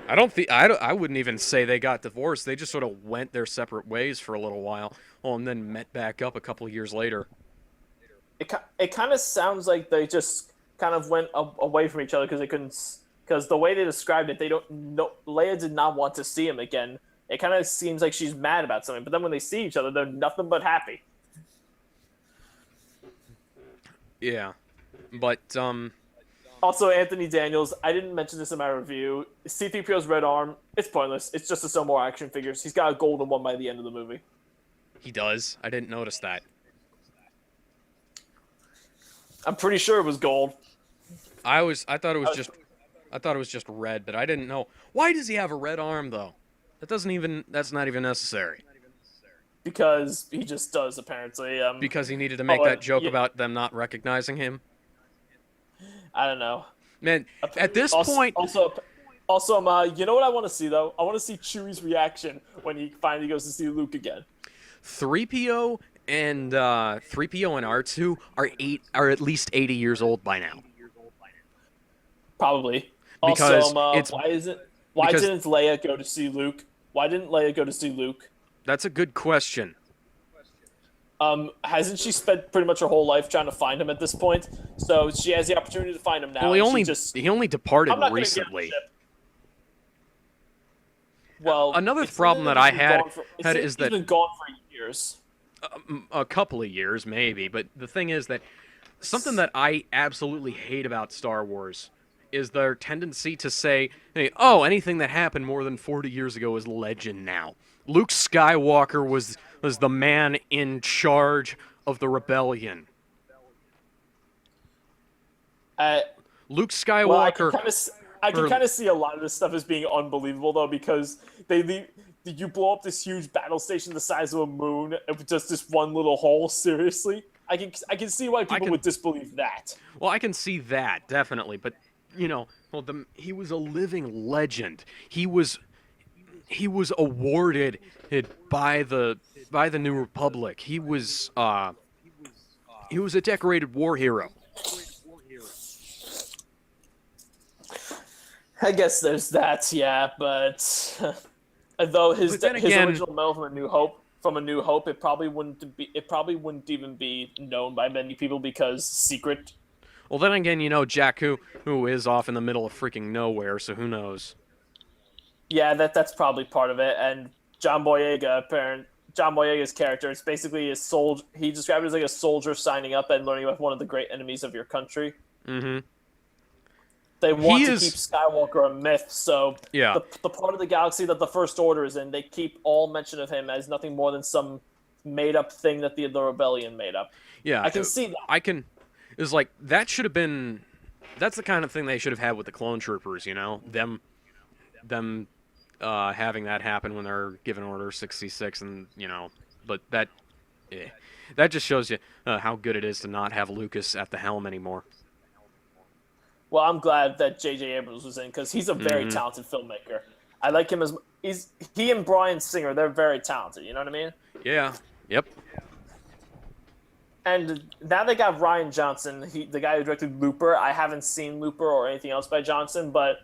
Speaker 1: I wouldn't even say they got divorced. They just sort of went their separate ways for a little while, and then met back up a couple of years later.
Speaker 4: It kind of sounds like they just kind of went away from each other because they couldn't. Because the way they described it, they don't know. Leia did not want to see him again. It kind of seems like she's mad about something, but then when they see each other, they're nothing but happy.
Speaker 1: Yeah, but
Speaker 4: Also, Anthony Daniels, I didn't mention this in my review. C-3PO's red arm, it's pointless. It's just to sell more action figures. He's got a golden one by the end of the movie.
Speaker 1: he does. I didn't notice that.
Speaker 4: I'm pretty sure it was gold.
Speaker 1: I thought it was just red, but I didn't know. Why does he have a red arm though? That's not even necessary.
Speaker 4: Because he just does, apparently.
Speaker 1: Because he needed to make that joke about them not recognizing him.
Speaker 4: I don't know.
Speaker 1: Man, at this point,
Speaker 4: Also, you know what I want to see, though? I want to see Chewie's reaction when he finally goes to see Luke again.
Speaker 1: 3PO and R2 are at least 80 years old by now.
Speaker 4: Probably.
Speaker 1: Because
Speaker 4: also, why didn't Leia go to see Luke? Why didn't Leia go to see Luke?
Speaker 1: That's a good question.
Speaker 4: Hasn't she spent pretty much her whole life trying to find him at this point? So she has the opportunity to find him now.
Speaker 1: Well, he only departed
Speaker 4: I'm not gonna
Speaker 1: recently.
Speaker 4: get on the ship. Well,
Speaker 1: Another
Speaker 4: it's
Speaker 1: problem
Speaker 4: literally
Speaker 1: that I
Speaker 4: been
Speaker 1: had
Speaker 4: gone for-
Speaker 1: is that
Speaker 4: he's been gone for years.
Speaker 1: a couple of years maybe, but the thing is that something that I absolutely hate about Star Wars is their tendency to say, "Hey, anything that happened more than 40 years ago is legend now." Luke Skywalker was the man in charge of the rebellion. Luke Skywalker.
Speaker 4: Well, I can kind of see a lot of this stuff as being unbelievable though, because you blow up this huge battle station the size of a moon with just this one little hole. Seriously, I can see why people would disbelieve that.
Speaker 1: Well, I can see that definitely, but he was a living legend. He was awarded it by the New Republic. He was a decorated war hero.
Speaker 4: I guess there's that, yeah, but though his original medal from A New Hope, it probably wouldn't even be known by many people because secret.
Speaker 1: Well, then again, Jakku, who is off in the middle of freaking nowhere, so who knows?
Speaker 4: Yeah, that's probably part of it. And John Boyega's character, it's basically a soldier. He described it as like a soldier signing up and learning about one of the great enemies of your country.
Speaker 1: Mm-hmm.
Speaker 4: They want to keep Skywalker a myth, so
Speaker 1: yeah.
Speaker 4: the part of the galaxy that the First Order is in, they keep all mention of him as nothing more than some made-up thing that the Rebellion made up.
Speaker 1: Yeah,
Speaker 4: I can see that.
Speaker 1: It's like, that should have been... That's the kind of thing they should have had with the clone troopers, them having that happen when they're given Order 66, and but that just shows you how good it is to not have Lucas at the helm anymore.
Speaker 4: Well, I'm glad that J.J. Abrams was in because he's a very talented filmmaker. I like him as he and Bryan Singer. They're very talented. You know what I mean?
Speaker 1: Yeah. Yep.
Speaker 4: And now they got Ryan Johnson, the guy who directed Looper. I haven't seen Looper or anything else by Johnson, but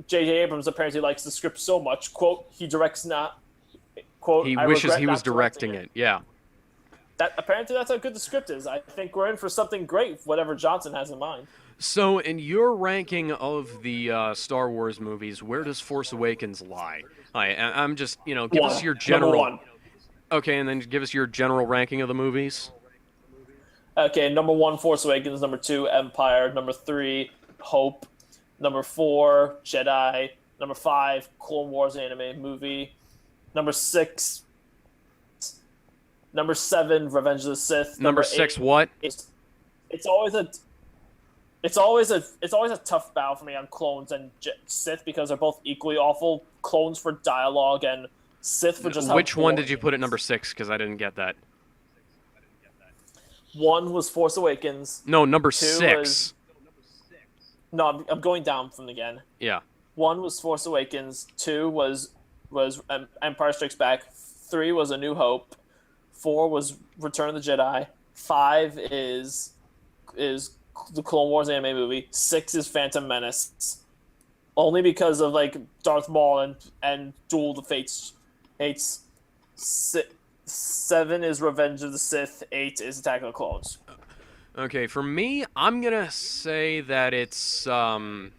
Speaker 4: J.J. Abrams apparently likes the script so much. Quote, he directs not. Quote,
Speaker 1: He
Speaker 4: I
Speaker 1: wishes
Speaker 4: regret
Speaker 1: he was
Speaker 4: not
Speaker 1: directing it. Yeah.
Speaker 4: Apparently that's how good the script is. I think we're in for something great, whatever Johnson has in mind.
Speaker 1: So, in your ranking of the Star Wars movies, where does Force Awakens lie? I'm just, give us your general.
Speaker 4: Number one.
Speaker 1: Okay, and then give us your general ranking of the movies.
Speaker 4: Okay, number 1, Force Awakens. Number 2, Empire. Number 3, Hope. Number 4, Jedi. Number 5, Clone Wars animated movie. Number 6. Number 7, Revenge of the Sith.
Speaker 1: Number 6, what?
Speaker 4: It's always a tough battle for me on clones and Sith because they're both equally awful. Clones for dialogue and Sith for just.
Speaker 1: Which one did you put at number 6? Because I didn't get that.
Speaker 4: 1 was Force Awakens.
Speaker 1: No, number
Speaker 4: 2
Speaker 1: 6.
Speaker 4: No, I'm going down from again.
Speaker 1: Yeah.
Speaker 4: 1 was Force Awakens. 2 was Empire Strikes Back. 3 was A New Hope. 4 was Return of the Jedi. 5 is the Clone Wars anime movie. 6 is Phantom Menace. Only because of Darth Maul and Duel of the Fates. 7 is Revenge of the Sith. 8 is Attack of the Clones.
Speaker 1: Okay, for me, I'm gonna say that it's 7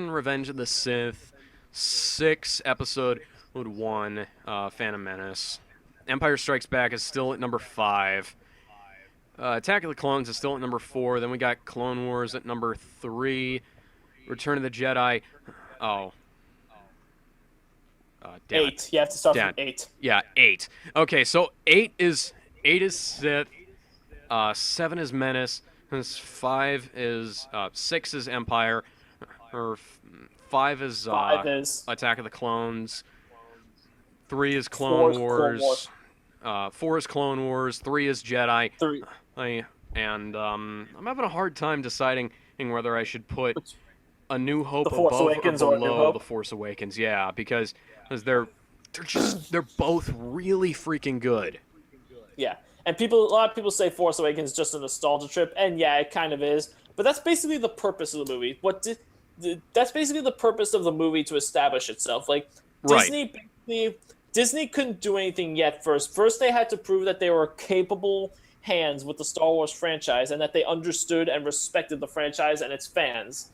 Speaker 1: Revenge of the Sith, 6 Episode 1 Phantom Menace, Empire Strikes Back is still at number 5. Attack of the Clones is still at number 4. Then we got Clone Wars at number 3. Return of the Jedi. Oh. Damn
Speaker 4: 8.
Speaker 1: it.
Speaker 4: You have to start from 8.
Speaker 1: Yeah, 8. Okay, so 8 is Sith. 7 is Menace. 5 is 6 is Empire. Or 5 is Attack of the Clones. 3 is Clone Wars. 4 is Clone Wars. 3 is Jedi.
Speaker 4: 3.
Speaker 1: I'm having a hard time deciding whether I should put A New Hope
Speaker 4: The Force
Speaker 1: above
Speaker 4: Awakens
Speaker 1: or
Speaker 4: or A New
Speaker 1: below
Speaker 4: Hope?
Speaker 1: The Force Awakens. Yeah, because they're both really freaking good.
Speaker 4: Yeah. And a lot of people say Force Awakens is just a nostalgia trip, and yeah, it kind of is. But that's basically the purpose of the movie. That's basically the purpose of the movie to establish itself.
Speaker 1: Right.
Speaker 4: Disney couldn't do anything yet first. First, they had to prove that they were capable hands with the Star Wars franchise and that they understood and respected the franchise and its fans.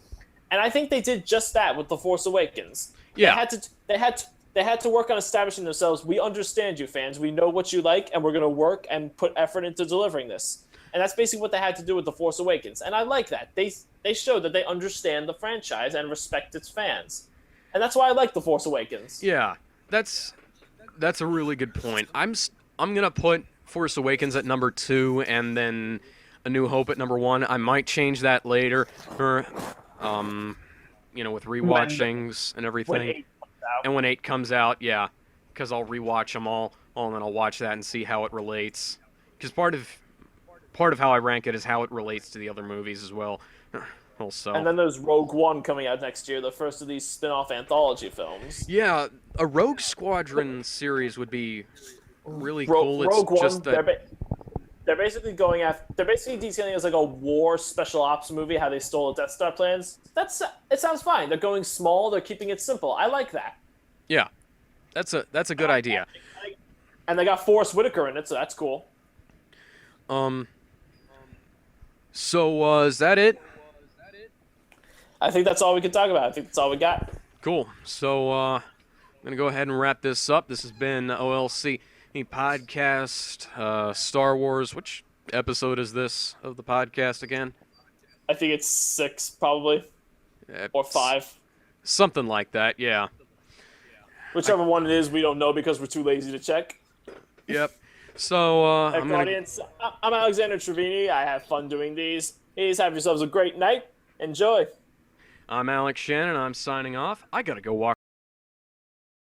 Speaker 4: And I think they did just that with The Force Awakens.
Speaker 1: Yeah.
Speaker 4: They had to work on establishing themselves. We understand you, fans. We know what you like, and we're going to work and put effort into delivering this. And that's basically what they had to do with The Force Awakens. And I like that. They showed that they understand the franchise and respect its fans. And that's why I like The Force Awakens.
Speaker 1: Yeah, that's a really good point. I'm gonna put Force Awakens at number 2 and then A New Hope at number 1. I might change that later, with rewatchings and everything. When 8 comes out, yeah, because I'll rewatch them all, and then I'll watch that and see how it relates. Because part of how I rank it is how it relates to the other movies as well. Also.
Speaker 4: And then there's Rogue One coming out next year, the first of these spin-off anthology films.
Speaker 1: Yeah, a Rogue Squadron series would be really cool. It's
Speaker 4: Rogue
Speaker 1: just
Speaker 4: One,
Speaker 1: that
Speaker 4: they're basically detailing it as like a war special ops movie, how they stole the Death Star plans. It sounds fine. They're going small, they're keeping it simple. I like that.
Speaker 1: Yeah. That's a good idea.
Speaker 4: And they got Forrest Whitaker in it, so that's cool.
Speaker 1: So is that it?
Speaker 4: I think that's all we can talk about. I think that's all we got.
Speaker 1: Cool. So I'm going to go ahead and wrap this up. This has been OLC Podcast, Star Wars. Which episode is this of the podcast again?
Speaker 4: I think it's 6, probably. Or 5.
Speaker 1: Something like that, yeah.
Speaker 4: Whichever one it is, we don't know because we're too lazy to check.
Speaker 1: Yep. So,
Speaker 4: audience, I'm Alexander Trevini. I have fun doing these. Please have yourselves a great night. Enjoy.
Speaker 1: I'm Alex Shannon. I'm signing off. I gotta go walk